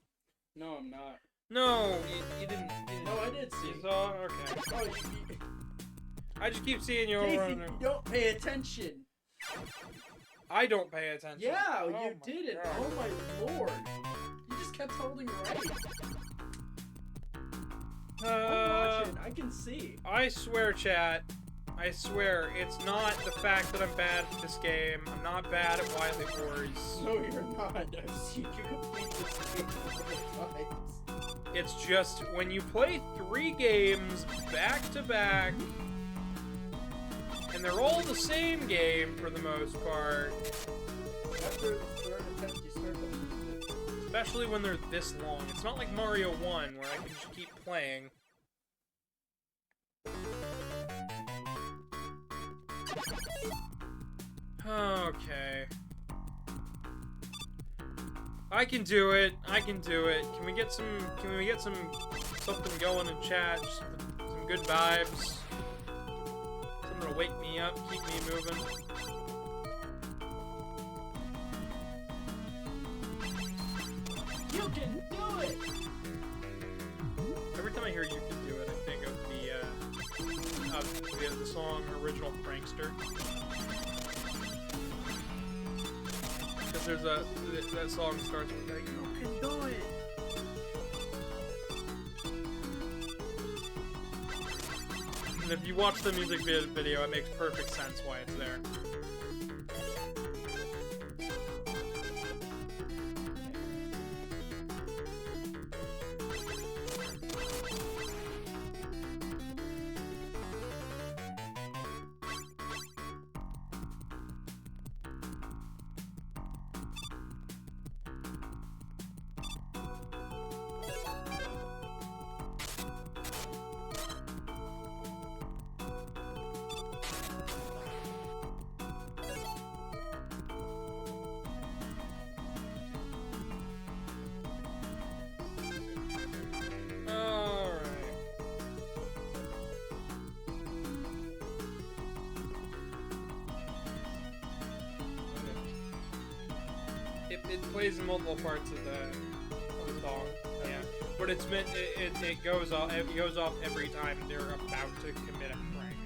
No, I'm not.
No, you didn't.
No, I did see.
You saw? Okay.
Oh,
I just keep seeing you over
Casey,
and over.
you don't pay attention.
I don't pay attention.
Yeah,
Oh
you
my
didn't.
God.
Oh my lord. You just kept holding right. I'm watching. I can see.
I swear, chat. I swear, it's not the fact that I'm bad at this game. I'm not bad at Wily Wars.
No, you're not. I've seen you complete this game multiple times.
It's just when you play 3 games back to back, and they're all the same game for the most part,
After the third attempt, you start to
especially when they're this long. It's not like Mario 1 where I can just keep playing. Okay. I can do it. I can do it. Can we get something going in chat? Just some good vibes. Something to wake me up, keep me moving.
You can do it.
Every time I hear "You Can Do It," I think of the song "Original Prankster." Because there's that song starts with like, "You can do it." And if you watch the music video, it makes perfect sense why it's there. It plays in multiple parts of the song, yeah. But it's meant it goes off every time they're about to commit a prank.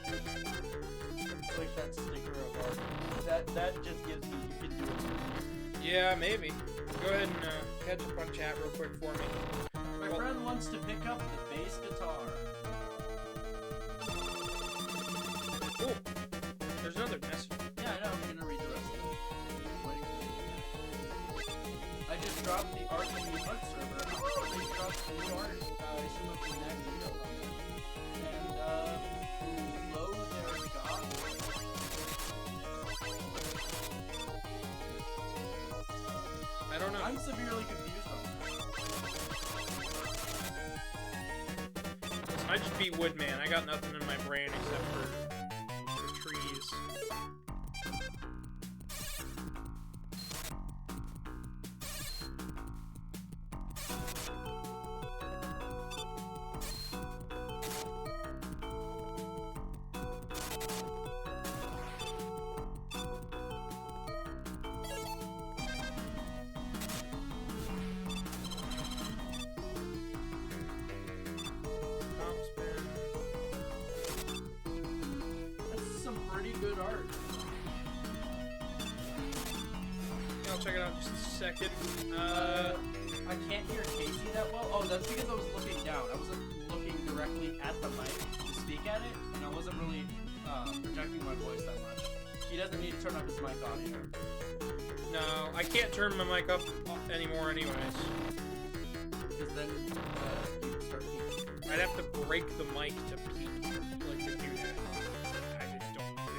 It's like that sticker of art. That just gives me you can do it.
Yeah, maybe. Go ahead and catch up on chat real quick for me.
My
Well-
friend wants to pick up the bass guitar.
Cool. There's another message.
Yeah, I know. I'm gonna read the rest of it. Waiting for it. I just dropped the art in the art server. Oh, they dropped the new art. Some of the Magneto on there. And hello there, God.
I don't know.
I'm severely confused on that.
Listen, I just beat Woodman. I got nothing in my brain except for trees. check it out in just a second.
I can't hear Casey that well. Oh, that's because I was looking down. I wasn't looking directly at the mic to speak at it, and I wasn't really projecting my voice that much. He doesn't need to turn up his mic audio.
No, I can't turn my mic up anymore anyways.
Because then you start peaking.
I'd have to break the mic to peak, like to do that. I just don't want to.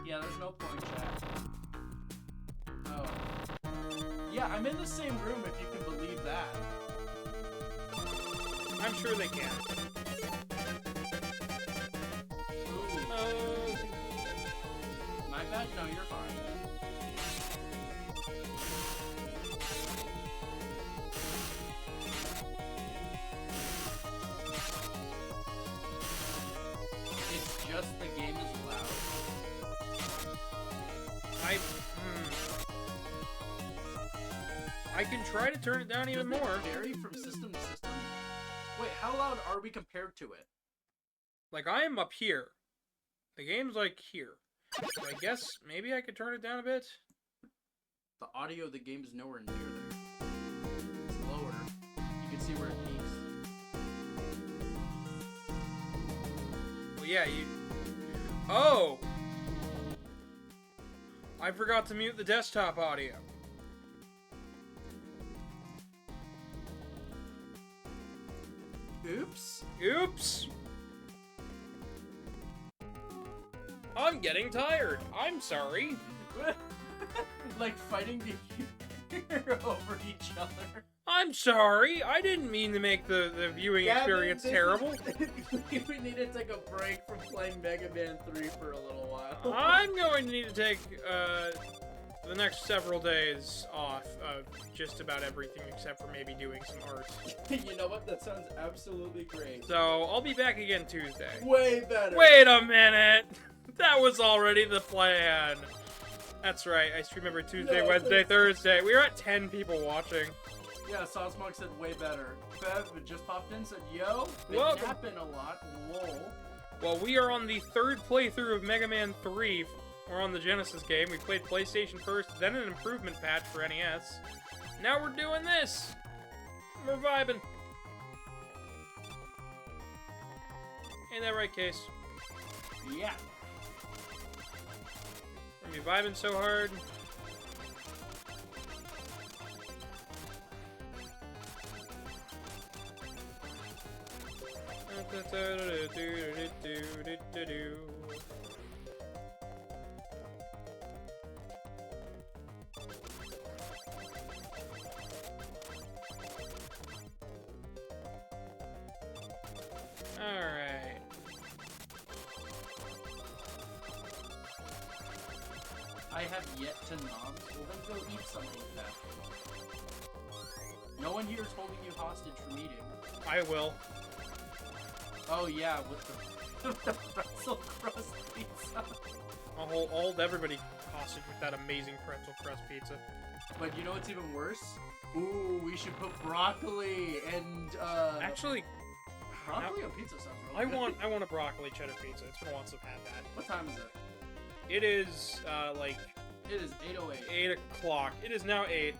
Yeah, there's no point, chat. Oh. Yeah, I'm in the same room if you can believe that.
I'm sure they can.
Ooh. My bad? No, you're fine. It's just the game is loud.
I can try to turn it down even
Doesn't
more.
it vary from system to system? Wait, how loud are we compared to it?
Like, I am up here. The game's like here. So I guess maybe I could turn it down a bit.
The audio of the game is nowhere near there. It's lower. You can see where it peaks.
Well, yeah, you... Oh! I forgot to mute the desktop audio.
Oops.
Oops! I'm getting tired. I'm sorry.
Like fighting to hear over each other.
I'm sorry. I didn't mean to make the viewing experience terrible.
We need to take a break from playing Mega Man 3 for a little while.
I'm going to need to take the next several days off of just about everything except for maybe doing some art.
You know what? That sounds absolutely great.
So I'll be back again Tuesday.
Way better.
Wait a minute! That was already the plan. That's right. I stream every Tuesday,
No,
Wednesday,
that's-
Thursday. We are at 10 people watching.
Yeah, Sosmog said way better. Bev just popped in, said, yo, been
Welcome.
napping a lot, lol.
Well, we are on the third playthrough of Mega Man 3. We're on the Genesis game. We played PlayStation first, then an improvement patch for NES. Now we're doing this. We're vibing. Ain't that right, Case?
Yeah.
Are you vibing so hard? Alright.
I have yet to nom. Well, then go eat something with that. No one here is holding you hostage from eating.
I will.
Oh yeah, with the pretzel crust pizza.
I'll hold everybody hostage with that amazing pretzel crust pizza.
But you know what's even worse? Ooh, we should put broccoli and
Actually,
broccoli on pizza sounds
I
really good.
want a broccoli cheddar pizza. It's been a while since I've had that.
What time is it?
It is like
It is 8:08.
8 o'clock. It is now 8.
If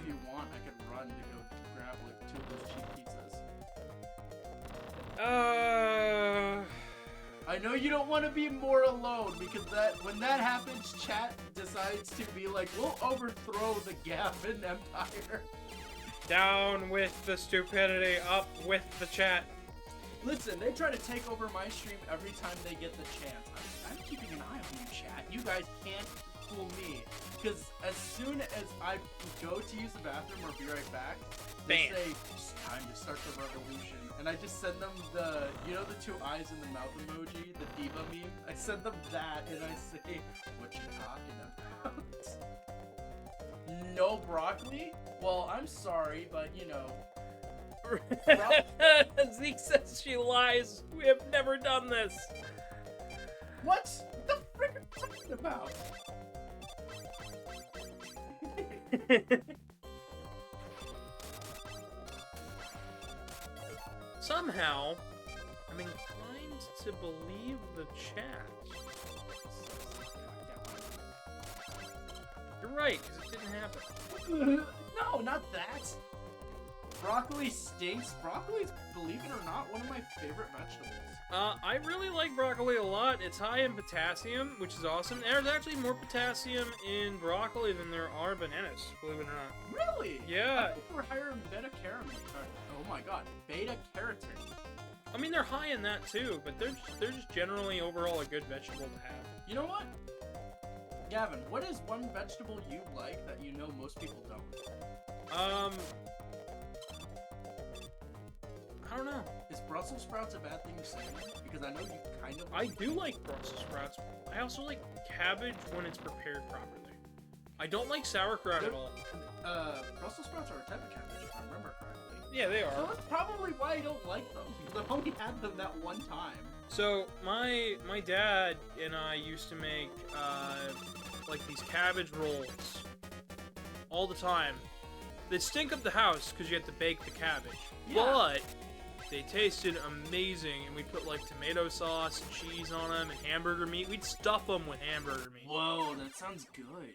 you want, I could run to go grab like 2 of those cheap pizzas. I know you don't want to be more alone because when that happens, chat decides to be like, we'll overthrow the Gavin Empire.
Down with the stupidity, up with the chat.
Listen, they try to take over my stream every time they get the chance. I'm keeping an eye on you, chat. You guys can't fool me. Because as soon as I go to use the bathroom or be right back, they
Bam.
say, it's time to start the revolution. And I just send them the 2 eyes in the mouth emoji, the diva meme. I send them that and I say, what you talking about? No broccoli? Well, I'm sorry, but you know.
Zeke says she lies. We have never done this.
What the frick are you talking about?
Somehow, I'm inclined to believe the chat. You're
right, because it didn't happen.
No, not that. Broccoli stinks. Broccoli's, believe it or not, one of my favorite vegetables.
I really like broccoli a lot. It's high in potassium, which is awesome. There's actually more potassium in broccoli than there are bananas, believe it or not.
Really?
Yeah.
I think we're higher in beta-carotene. Oh my god, beta-carotene.
I mean, they're high in that too, but they're just generally overall a good vegetable to have.
You know what? Gavin, what is one vegetable you like that you know most people don't?
I don't know.
Is Brussels sprouts a bad thing to say? Because I know you kind of...
I do like Brussels sprouts. I also like cabbage when it's prepared properly. I don't like sauerkraut at all.
Brussels sprouts are a type of cabbage, if I remember correctly.
Yeah, they
So
are.
that's probably why I don't like them. Because I've only had them that one time.
So my dad and I used to make like these cabbage rolls all the time. They'd stink up the house because you had to bake the cabbage,
Yeah.
but they tasted amazing. And we put like tomato sauce, and cheese on them, and hamburger meat. We'd stuff them with hamburger meat.
Whoa, that sounds good.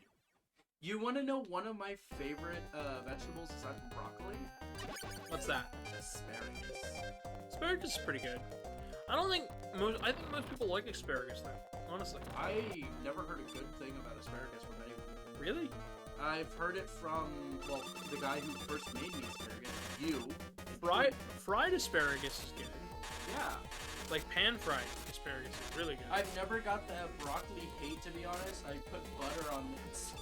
You want to know one of my favorite vegetables aside from broccoli?
What's that?
Asparagus.
Asparagus is pretty good. I think most people like asparagus though. Honestly.
I never heard a good thing about asparagus from anyone.
Really?
I've heard it from, well, the guy who first made me asparagus, you.
Fried asparagus is good.
Yeah.
Like pan-fried asparagus is really good.
I've never got that broccoli hate, to be honest. I put butter on this.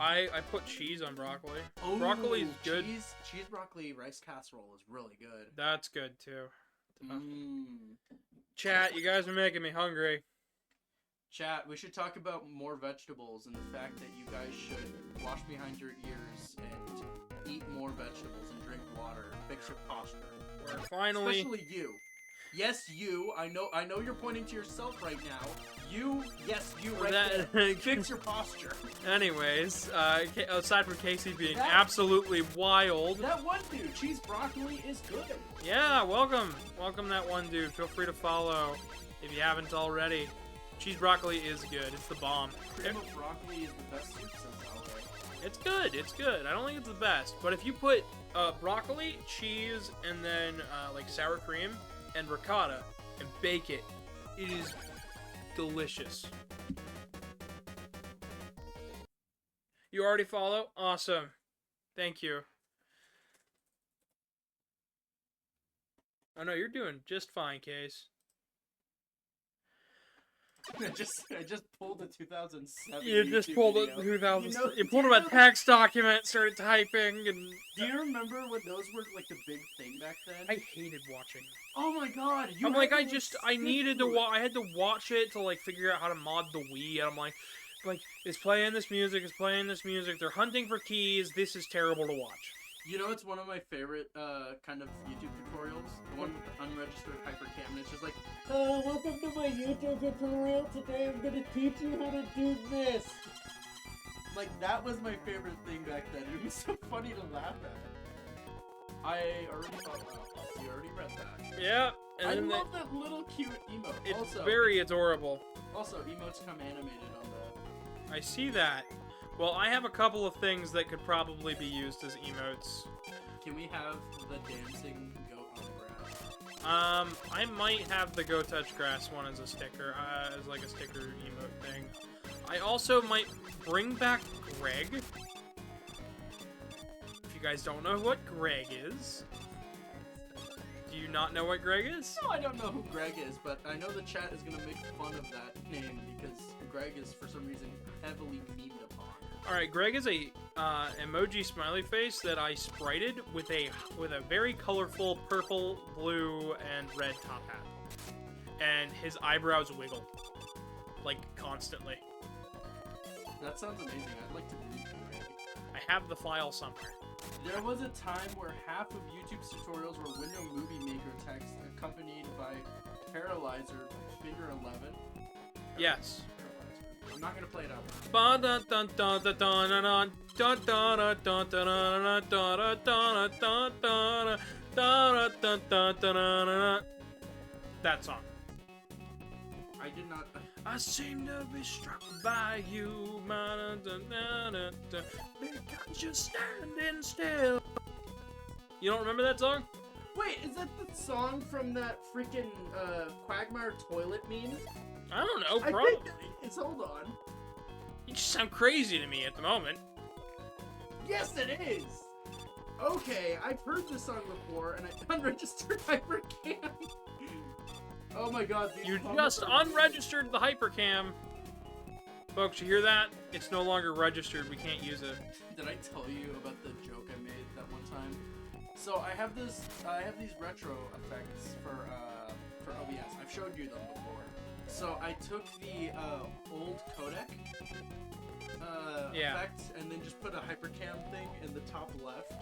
I put cheese on broccoli.
Oh,
Broccoli is good.
Cheese broccoli rice casserole is really good.
That's good too.
Mmm.
Chat, you guys are making me hungry.
Chat, we should talk about more vegetables and the fact that you guys should wash behind your ears and eat more vegetables and drink water and fix your posture.
We're finally.
Especially you. Yes, you. I know you're pointing to yourself right now. You, yes, you right there. Fix your posture.
Anyways, aside from Casey being
That-
absolutely wild.
That one dude, cheese broccoli, is good.
Yeah, welcome that one dude. Feel free to follow if you haven't already. Cheese broccoli is good. It's the bomb.
Cream of broccoli is the best soup since always.
It's good. It's good. I don't think it's the best, but if you put broccoli, cheese, and then like sour cream and ricotta and bake it, it is delicious. You already follow? Awesome. Thank you. Oh no, you're doing just fine, Case.
I just pulled the 2007.
You just
YouTube
pulled
video.
a 2000.
You know-
You pulled up a text document, started typing, and
Do you remember when those were like the big thing back then?
I hated watching.
Oh my god!
I'm like, I
sit
needed to
through it.
I had to watch it to like figure out how to mod the Wii, and I'm like, it's playing this music, it's playing this music. They're hunting for keys. This is terrible to watch.
You know, it's one of my favorite kind of YouTube tutorials. The one with the unregistered hypercam, and it's just like, welcome to my YouTube tutorial. Today I'm gonna teach you how to do this. Like, that was my favorite thing back then. It was so funny to laugh at. I already thought that. You already read that.
Yeah, and
I
then
love that little cute emote.
it's
Also,
very adorable.
also, emotes come animated on the...
I see that. Well, I have a couple of things that could probably be used as emotes.
Can we have the dancing goat on the grass?
I might have the Go Touch Grass one as a sticker, as like a sticker emote thing. I also might bring back Greg. If you guys don't know what Greg is, do you not know what Greg is?
No, I don't know who Greg is, but I know the chat is gonna make fun of that name because Greg is, for some reason, heavily memed upon.
Alright, Greg is a emoji smiley face that I sprited with a very colorful purple, blue, and red top hat. And his eyebrows wiggle. Like, constantly.
That sounds amazing. I'd like to meet Greg.
I have the file somewhere.
There was a time where half of YouTube's tutorials were window movie maker text accompanied by Paralyzer Figure 11.
Yes.
Paralyzer. I'm not gonna play it out.
That song.
I did not.
I seem to be struck by you, because you're standing still. You don't remember that song?
Wait, is that the song from that freaking Quagmire toilet meme?
I don't know,
I
probably.
think it's. Hold on.
You just sound crazy to me at the moment.
Yes, it is. Okay, I've heard this song before, and I unregistered hypercam. Oh my god, these
You
comments
just
are-
unregistered the hypercam. Folks, you hear that? It's no longer registered. We can't use it.
Did I tell you about the joke I made that one time? So I have these retro effects for OBS. I've showed you them before. So I took the old codec
Yeah.
effect and then just put a hypercam thing in the top left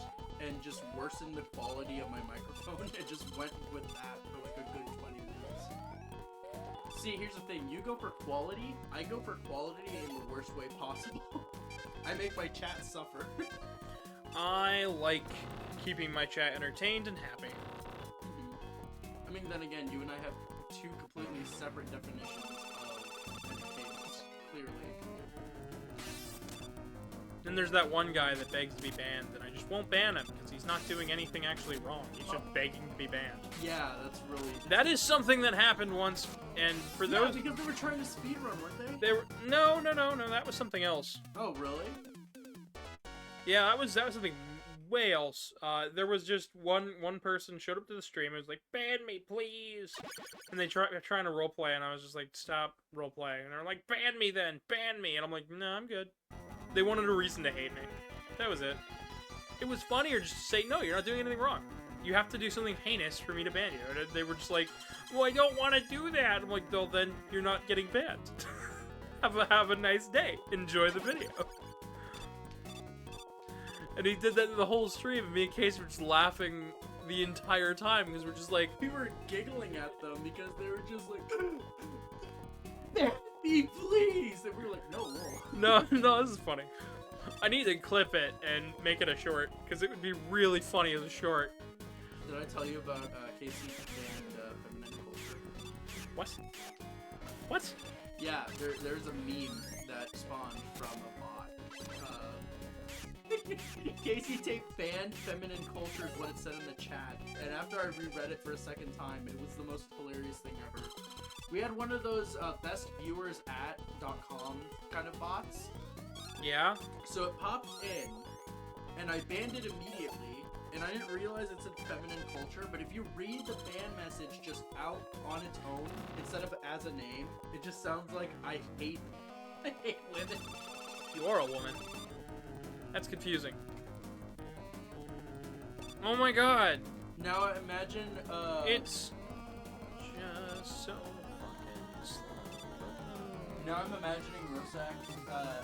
and just worsened the quality of my microphone and just went with that for like a good 20 minutes. See, here's the thing. You go for quality, I go for quality in the worst way possible. I make my chat suffer.
I like keeping my chat entertained and happy.
I mean, then again, you and I have two completely separate definitions of entertainment, clearly.
Then there's that one guy that begs to be banned, and I just won't ban him because he's not doing anything actually wrong. He's just begging to be banned.
Yeah, that's really...
That is something that happened once, and for
Yeah,
those...
because they were trying to speedrun, weren't they?
They were... No, that was something else.
Oh, really?
Yeah, that was something way else. There was just one person showed up to the stream and was like, ban me, please! And they're trying to roleplay, and I was just like, stop roleplaying. And they're like, ban me then, ban me! And I'm like, no, I'm good. They wanted a reason to hate me. That was it. It was funnier just to say, no, you're not doing anything wrong. You have to do something heinous for me to ban you. And they were just like, well, I don't want to do that. I'm like, well, then you're not getting banned. have a nice day. Enjoy the video. And he did that the whole stream, and me and Casey were just laughing the entire time, because we're just like...
We were giggling at them because they were just like... Ban me, please! And we were like, no, whoa.
No, this is funny. I need to clip it and make it a short, because it would be really funny as a short.
Did I tell you about Casey and feminine culture?
What? What?
Yeah, there's a meme that spawned from a bot. Casey Tape banned feminine culture is what it said in the chat, and after I reread it for a second time, it was the most hilarious thing ever. We had one of those bestviewersatt.com kind of bots,
Yeah?
so it popped in, and I banned it immediately, and I didn't realize it said feminine culture, but if you read the ban message just out on its own, instead of as a name, it just sounds like I hate women.
You are a woman. That's confusing. Oh my god!
Now imagine,
It's just so fucking slow.
Now I'm imagining Rosak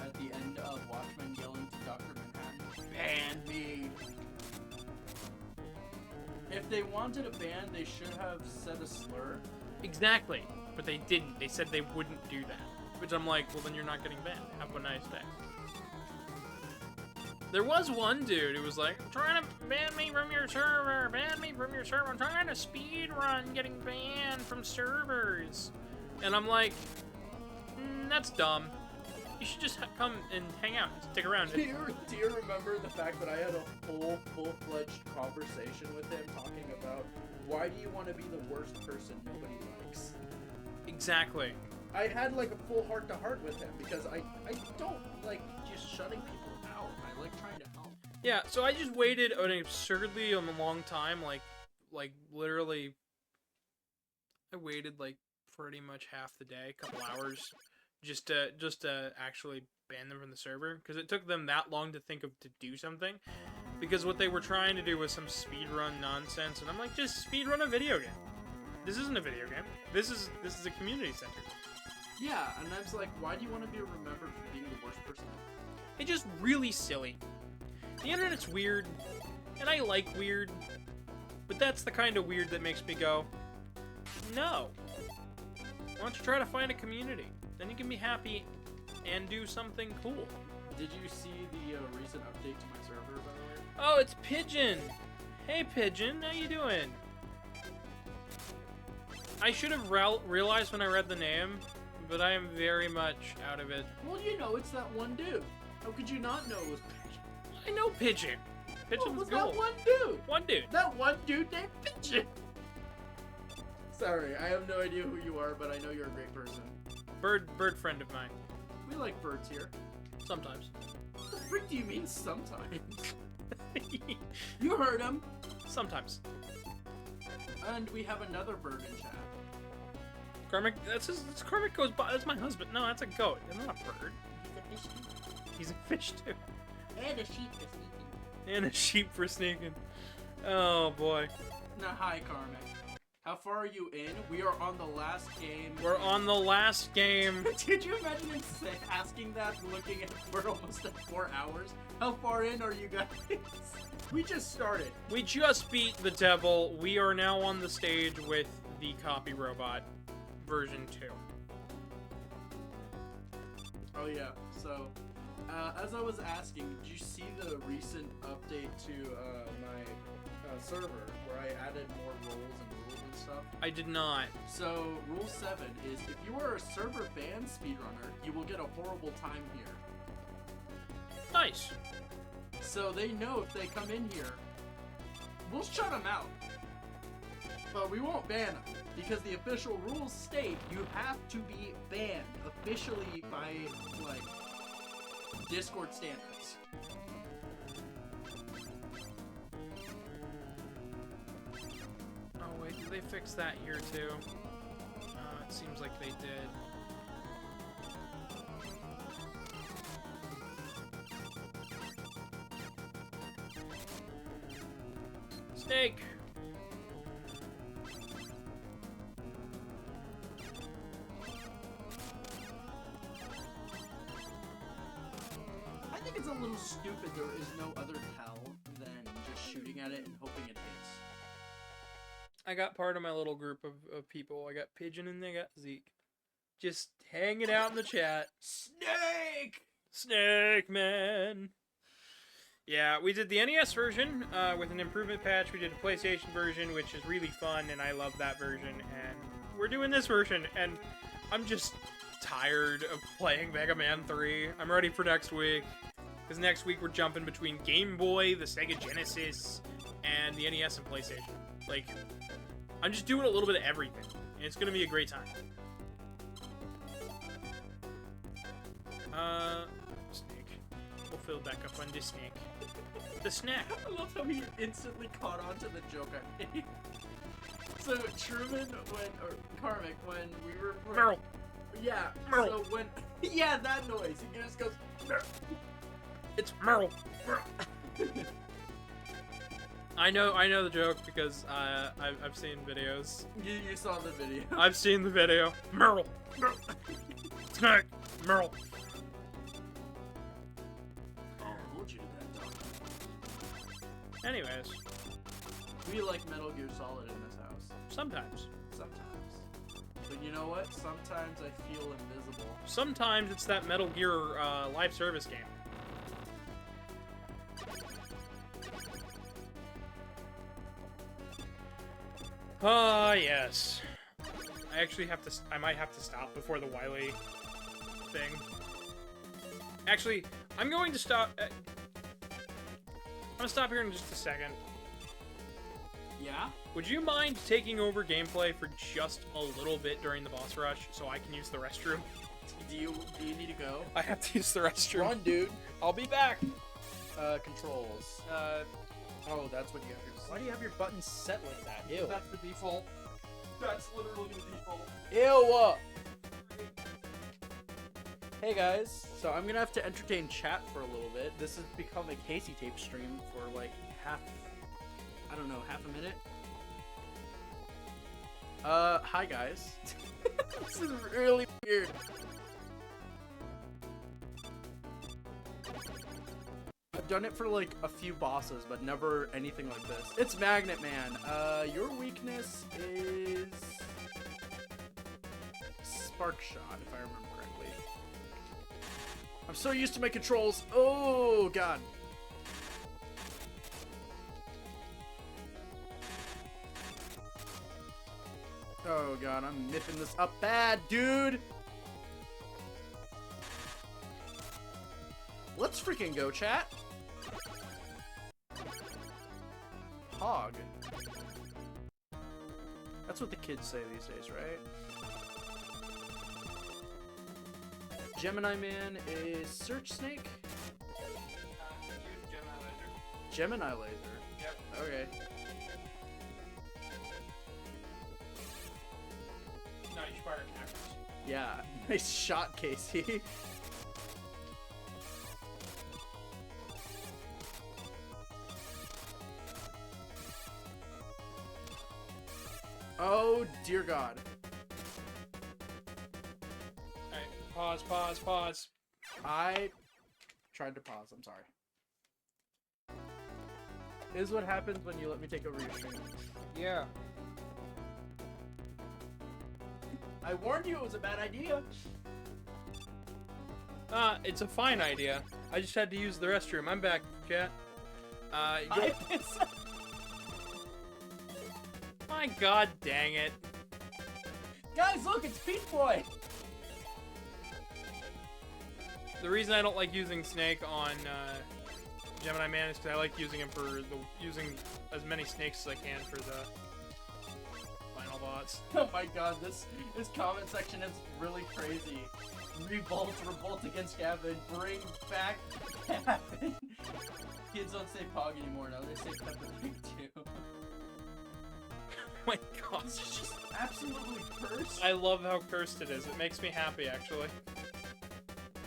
at the end of Watchmen yelling to Dr. Manhattan, ban me! If they wanted a ban, they should have said a slur.
Exactly. But they didn't. They said they wouldn't do that. Which I'm like, well then you're not getting banned. Have a nice day. There was one dude who was like, I'm trying to ban me from your server, ban me from your server, I'm trying to speedrun getting banned from servers. And I'm like, that's dumb. You should just come and hang out, stick around.
Do you remember the fact that I had a full-fledged conversation with him talking about why do you want to be the worst person nobody likes?
Exactly.
I had like a full heart-to-heart with him because I don't like just shutting people out. I like trying to help.
Yeah, so I just waited an absurdly long time, like literally, I waited like pretty much half the day, a couple hours, just to actually ban them from the server, because it took them that long to think of to do something, because what they were trying to do was some speedrun nonsense, and I'm like, just speedrun a video game. This isn't a video game. This is a community center.
Yeah, and I was like, why do you want to be remembered for being the worst person?
It's just really silly. The internet's weird, and I like weird, but that's the kind of weird that makes me go, no. Why don't you try to find a community? Then you can be happy and do something cool.
Did you see the recent update to my server, by the way?
Oh, it's Pigeon! Hey Pigeon, how you doing? I should have realized when I read the name, but I am very much out of it.
Well, you know, it's that one dude. How could you not know it was Pigeon?
I know Pigeon.
What
Pigeon's
was
cool.
that one dude?
One dude.
That one dude named Pigeon. Sorry, I have no idea who you are, but I know you're a great person.
Bird friend of mine.
We like birds here.
Sometimes.
What the frick do you mean sometimes? You heard him.
Sometimes.
And we have another bird in chat.
Karmic, that's Karmic goes by. That's my husband. No, that's a goat. It's not a bird.
He's a fish too.
He's a fish too.
And a sheep for sneaking.
And a sheep for sneaking. Oh boy.
Now, hi, Karmic. How far are you in? We are on the last game.
We're on the last game.
Did you imagine him asking that, looking at we're almost at 4 hours? How far in are you guys? We just started.
We just beat the devil. We are now on the stage with the copy robot version 2.
Oh yeah. So, as I was asking, did you see the recent update to my server where I added more roles and rules and stuff?
I did not.
So, rule 7 is if you are a server banned speedrunner, you will get a horrible time here.
Nice.
So they know if they come in here, we'll shut them out. But we won't ban them, because the official rules state you have to be banned officially by, like, Discord standards.
Oh wait, did they fix that here too? It seems like they did. Snake!
I think it's a little stupid there is no other tell than just shooting at it and hoping it hits.
I got part of my little group of people. I got Pigeon and I got Zeke. Just hanging out in the chat.
Snake!
Snake Man! Yeah, we did the NES version with an improvement patch. We did a PlayStation version, which is really fun, and I love that version. And we're doing this version, and I'm just tired of playing Mega Man 3. I'm ready for next week, because next week we're jumping between Game Boy, the Sega Genesis, and the NES and PlayStation. Like, I'm just doing a little bit of everything, and it's gonna be a great time. Snake. We'll fill back up on this snake. The snack.
I love how he instantly caught on to the joke I made. So Truman, or Karmic, when we were playing,
Merle.
yeah.
Merle.
So when, yeah, that noise. He just goes. Merle.
It's Merle. I know the joke because I've seen videos.
You saw the video.
I've seen the video. Merle. Snack. Merle.
I'll hold you to that, dog.
Anyways,
We like Metal Gear Solid in this house.
sometimes.
Sometimes. But you know what? Sometimes I feel invisible.
Sometimes it's that Metal Gear live service game. Ah, yes. I actually have to. I might have to stop before the Wily thing. Actually, I'm going to stop. I'm gonna stop here in just a second.
Yeah?
Would you mind taking over gameplay for just a little bit during the boss rush so I can use the restroom?
Do you need to go?
I have to use the restroom.
Run, dude.
I'll be back.
Controls.
Oh, that's what you have to
Why do you have your buttons set like that? Ew.
That's the default. That's literally the default.
Ew. Hey guys, so I'm gonna have to entertain chat for a little bit. This has become a Casey Tape stream for like half a minute. Hi guys. This is really weird. I've done it for like a few bosses, but never anything like this. It's Magnet Man. Your weakness is Spark Shot, if I remember correctly. I'm so used to my controls. Oh god. Oh god, I'm nipping this up bad, dude.
Let's freaking go, chat. Hog. That's what the kids say these days, right? Gemini Man is Search Snake? Gemini Laser.
Yep.
Okay.
No, you should fire cactus.
Yeah, nice shot, Casey. Oh, dear God.
Alright, pause, pause, pause.
I tried to pause, I'm sorry. This is what happens when you let me take over your stream.
Yeah.
I warned you it was a bad idea.
It's a fine idea. I just had to use the restroom. I'm back, chat. My god dang it.
Guys, look, it's Pete Boy.
The reason I don't like using Snake on Gemini Man is because I like using him for using as many snakes as I can for the final boss.
Oh my God, this comment section is really crazy. Revolt against Gavin, bring back Gavin. Kids don't say Pog anymore now, they say Peppa Pig too.
Oh my god.
This is just absolutely cursed.
I love how cursed it is. It makes me happy, actually.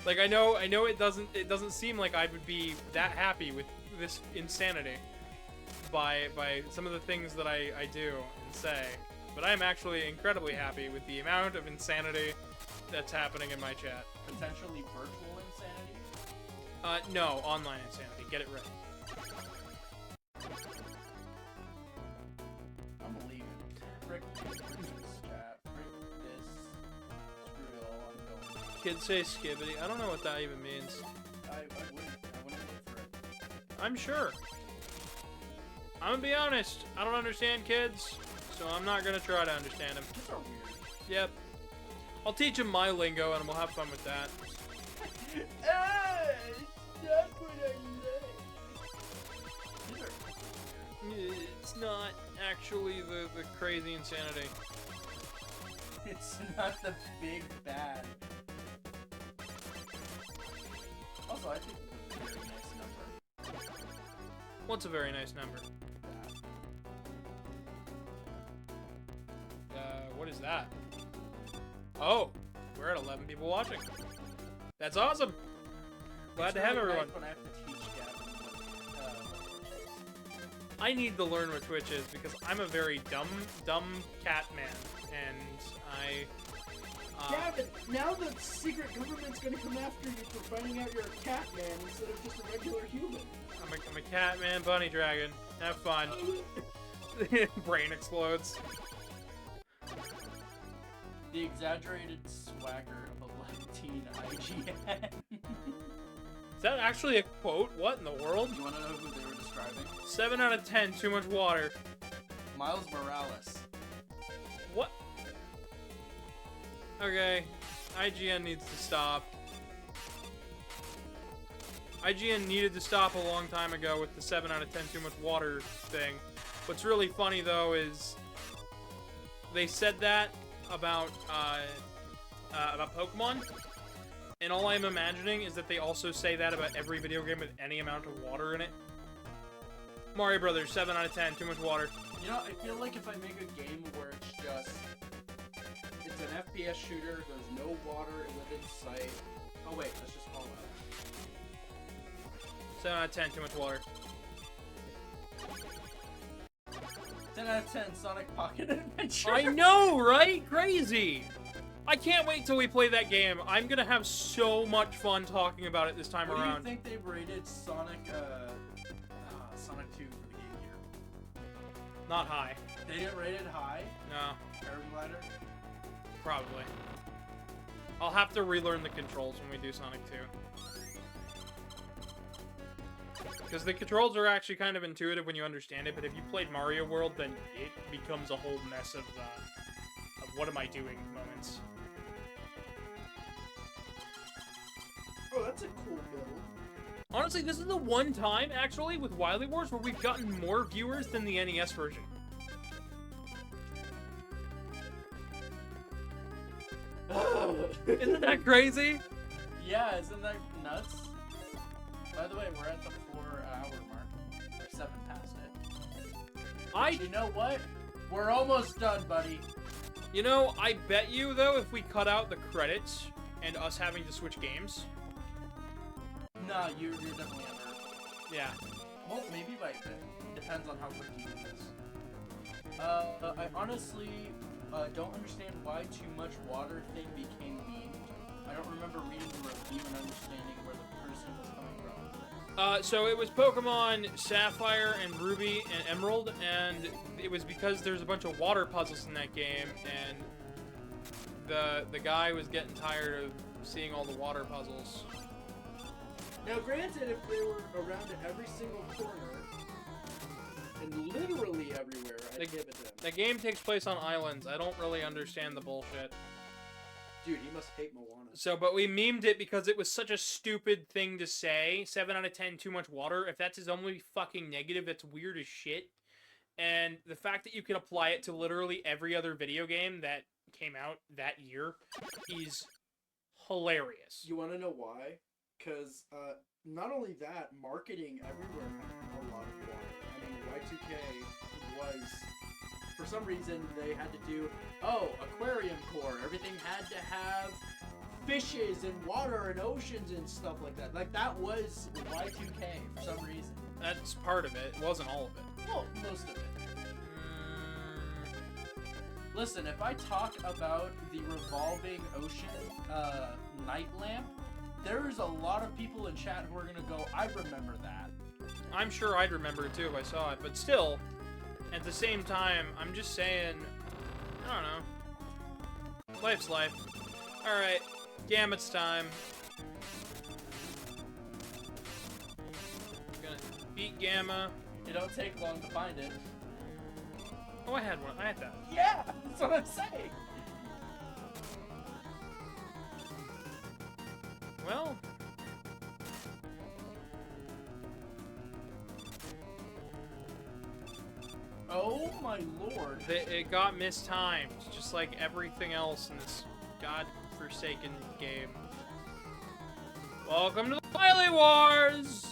Like, I know it doesn't seem like I would be that happy with this insanity by some of the things that I do and say, but I am actually incredibly happy with the amount of insanity that's happening in my chat.
Potentially virtual insanity?
No, online insanity. Get it right.
I'm leaving. Frick this chat. Frick this. Screw it all, I'm going.
Kids say skibbity. I don't know what that even means.
I wouldn't live for it.
I'm sure. I'm gonna be honest. I don't understand kids, so I'm not gonna try to understand them.
Kids are weird.
Yep. I'll teach them my lingo and we'll have fun with that.
That's what I like.
It's not actually the crazy insanity.
It's not the big bad. Also, I think it's a very nice number.
What's a very nice number? What is that? Oh, we're at 11 people watching. That's awesome. Glad to have everyone.
When I have to teach Gavin what,
I need to learn what Twitch is because I'm a very dumb cat man, and I.
Gavin, now the secret government's gonna come after you for finding out you're a cat man instead of just a regular human.
I'm a cat man, bunny dragon. Have fun. Brain explodes.
the exaggerated swagger of a black teen IGN.
Is that actually a quote? What in the world?
You wanna know who they were describing?
7 out of 10, too much water.
Miles Morales.
What? Okay, IGN needs to stop. IGN needed to stop a long time ago with the 7 out of 10 too much water thing. What's really funny though is they said that about Pokemon, and all I'm imagining is that they also say that about every video game with any amount of water in it. Mario Brothers, 7 out of 10, too much water.
You know, I feel like if I make a game where it's just... It's an FPS shooter, there's no water within sight... Oh wait, let's just call that.
7 out of 10, too much water.
10 out of 10, Sonic Pocket Adventure!
I know, right? Crazy! I can't wait till we play that game. I'm gonna have so much fun talking about it this time
What
around.
do you think they've rated Sonic 2 for the Game Gear?
Not high.
They didn't rate it high?
No,
Paraglider?
probably. I'll have to relearn the controls when we do Sonic 2. Because the controls are actually kind of intuitive when you understand it, but if you played Mario World, then it becomes a whole mess of what am I doing moments.
Oh, that's a cool build.
Honestly, this is the one time, actually, with Wily Wars where we've gotten more viewers than the NES version. Isn't that crazy?
Yeah, isn't that nuts? By the way, we're at the 4-hour mark. Or 7 past it. You know what? We're almost done, buddy.
You know, I bet you, though, if we cut out the credits and us having to switch games.
No, you're definitely under.
Yeah.
Well, maybe by a bit. Depends on how quick you do this. I honestly don't understand why too much water thing became memed. I don't remember reading the review and understanding where the person was coming from.
So it was Pokemon Sapphire and Ruby and Emerald, and it was because there's a bunch of water puzzles in that game, and the guy was getting tired of seeing all the water puzzles.
Now, granted, if they were around at every single corner, and literally everywhere, I'd give it to them.
The game takes place on islands. I don't really understand the bullshit.
Dude, he must hate Moana.
So, but we memed it because it was such a stupid thing to say. 7 out of 10, too much water. If that's his only fucking negative, that's weird as shit. And the fact that you can apply it to literally every other video game that came out that year is hilarious.
You want to know why? Because not only that, marketing everywhere had a lot of water. I mean, Y2K was, for some reason, they had to do, aquarium core. Everything had to have fishes and water and oceans and stuff like that. Like, that was Y2K for some reason.
That's part of it. It wasn't all of it.
Well, most of it.
Listen, if I talk about the revolving ocean night lamp, there's a lot of people in chat who are gonna go, I remember that.
I'm sure I'd remember it too if I saw it, but still, at the same time, I'm just saying, I don't know. Life's life. Alright, Gamut's time. Gonna beat Gamma.
It don't take long to find it.
Oh, I had one. I had that.
Yeah, that's what I'm saying.
Well,
oh my lord.
it got mistimed, just like everything else in this godforsaken game. Welcome to the Wily Wars!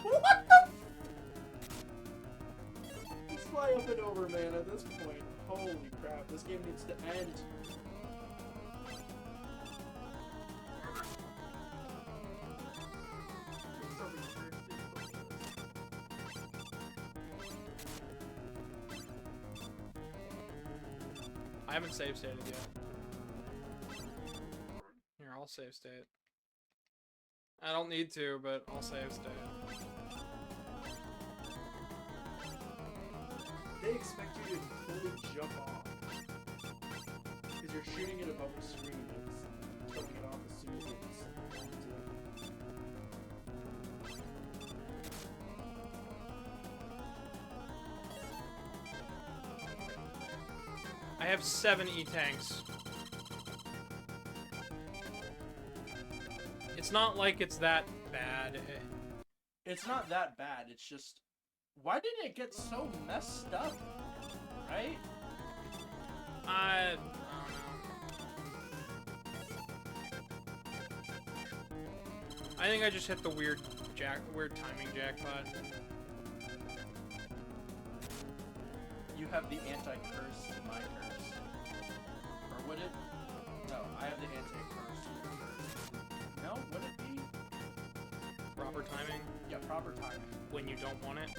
What the?
Let's fly up and over, man, at this point. Holy crap, this game needs to end.
I haven't save stated yet. Here, I'll save state. I don't need to, but I'll save state.
They expect you to fully jump off. Because you're shooting it above the screen, it's taking it off as soon as it's onto it.
I have 7 E-tanks. It's not like it's that bad.
It's not that bad, it's just... Why did it get so messed up? Right?
I don't know. I think I just hit the weird timing jackpot.
You have the anti-curse to my curse. Or would it? No, I have the anti-curse to your curse. No, would it be?
Proper timing
Yeah, proper timing.
when you don't want it.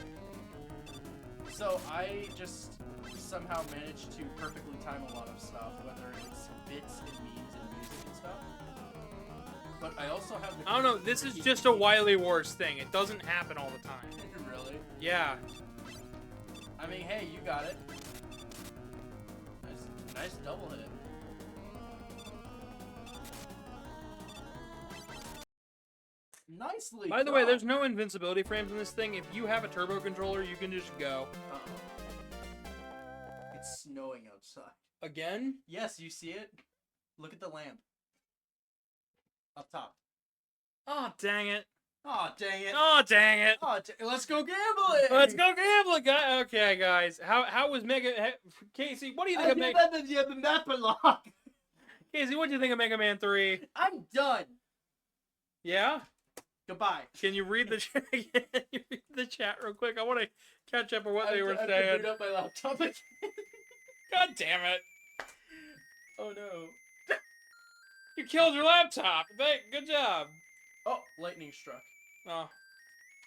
So I just somehow managed to perfectly time a lot of stuff, whether it's bits and memes and music and stuff. But I also have the...
I don't know, this is just a Wily Wars thing. It doesn't happen all the time.
Really?
Yeah.
I mean, hey, you got it. Nice double hit. Nicely
By the way,
done.
there's no invincibility frames in this thing. If you have a turbo controller, you can just go.
Uh-oh. It's snowing outside.
Again?
Yes, you see it? Look at the lamp. Up top.
Oh, dang it.
Oh, dang it.
Oh, dang it.
Oh, let's go gambling.
Let's go gambling, guys. Okay, guys. How was Casey, what do you think of Casey, what do you think of Mega Man 3?
I'm done.
Yeah?
Goodbye.
Can you read the chat again? You read the chat real quick? I want to catch up on what they were
I have to
saying.
boot up my laptop again.
God damn it.
Oh no.
You killed your laptop. Good job.
Oh, lightning struck.
Oh.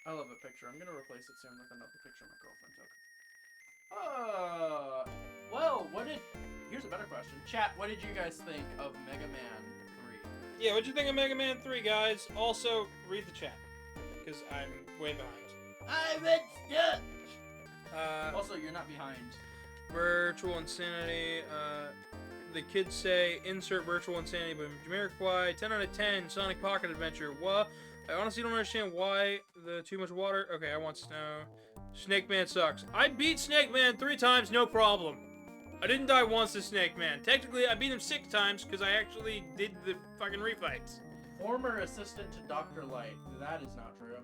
I love a picture. I'm gonna replace it soon with another picture my girlfriend took. Well, here's a better question. Chat, what did you guys think of Mega Man 3?
Yeah, what'd you think of Mega Man 3, guys? Also, read the chat. Because I'm way behind.
I'm at stuck!
Uh,
Also, you're not behind.
Virtual Insanity. The kids say, insert Virtual Insanity by Jamiroquai. 10 out of 10. Sonic Pocket Adventure. What? I honestly don't understand why the too much water. Okay, I want snow. Snake Man sucks. I beat Snake Man 3 times, no problem. I didn't die once to Snake Man. Technically, I beat him 6 times because I actually did the fucking refights.
Former assistant to Dr. Light. That is not true.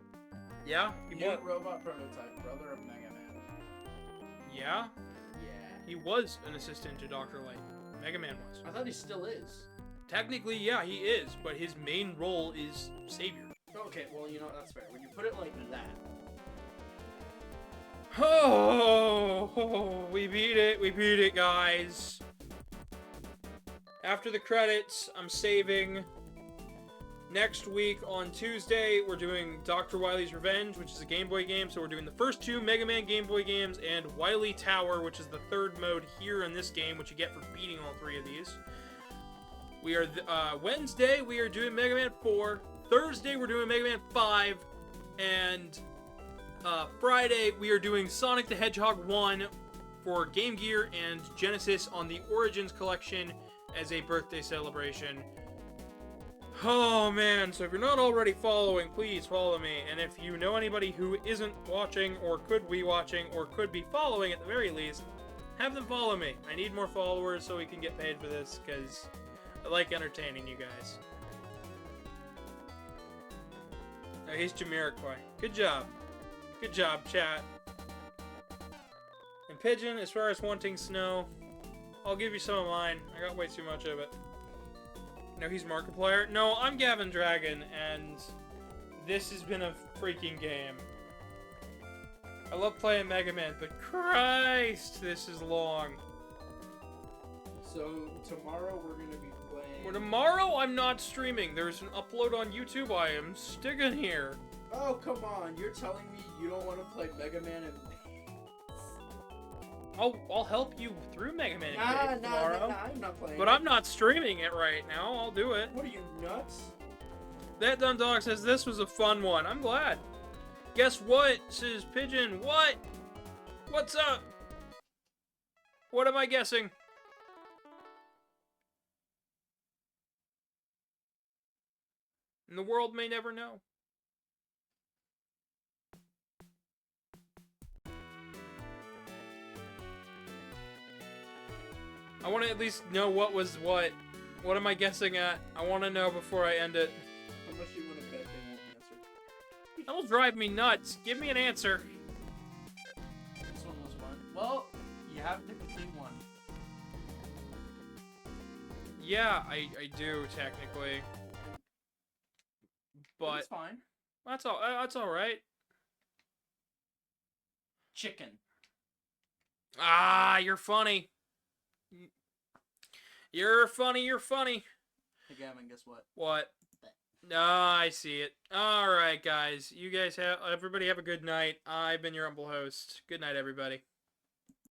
Yeah?
New robot prototype, brother of Mega Man.
Yeah?
Yeah.
He was an assistant to Dr. Light. Mega Man was.
I thought he still is.
Technically, yeah, he is, but his main role is Savior.
Okay, well, you know, that's fair. When you put it like that.
Oh, we beat it, guys. After the credits, I'm saving. Next week on Tuesday, we're doing Dr. Wily's Revenge, which is a Game Boy game. So we're doing the first 2 Mega Man Game Boy games and Wily Tower, which is the 3rd mode here in this game, which you get for beating all 3 of these. We are Wednesday, we are doing Mega Man 4. Thursday, we're doing Mega Man 5, and Friday, we are doing Sonic the Hedgehog 1 for Game Gear and Genesis on the Origins Collection as a birthday celebration. Oh man, so if you're not already following, please follow me, and if you know anybody who isn't watching, or could be watching, or could be following at the very least, have them follow me. I need more followers so we can get paid for this, because I like entertaining you guys. Oh, he's Jamiroquai. Good job. Good job, chat. And Pigeon, as far as wanting snow, I'll give you some of mine. I got way too much of it. No, he's Markiplier. No, I'm Gavin Dragon, and this has been a freaking game. I love playing Mega Man, but Christ, this is long.
So tomorrow we're gonna be playing.
Well, tomorrow I'm not streaming. There's an upload on YouTube I am sticking here.
Oh come on! You're telling me you don't want to play Mega Man and
I'll help you through Mega Man tomorrow.
I'm not playing.
But I'm not streaming it right now. I'll do it.
What are you, nuts?
That Dumb Dog says this was a fun one. I'm glad. Guess what? Says Pigeon. What? What's up? What am I guessing? And the world may never know. I want to at least know what was what. What am I guessing at? I want to know before I end it.
Unless you want to bet they won't answer.
That'll drive me nuts. Give me an answer.
This one was fun. Well, you have to complete one.
Yeah, I do technically. But
It's fine.
that's all right.
Chicken.
Ah, you're funny. You're funny.
Hey Gavin, guess what?
What? Ah, I see it. All right, guys. You guys everybody have a good night. I've been your humble host. Good night, everybody.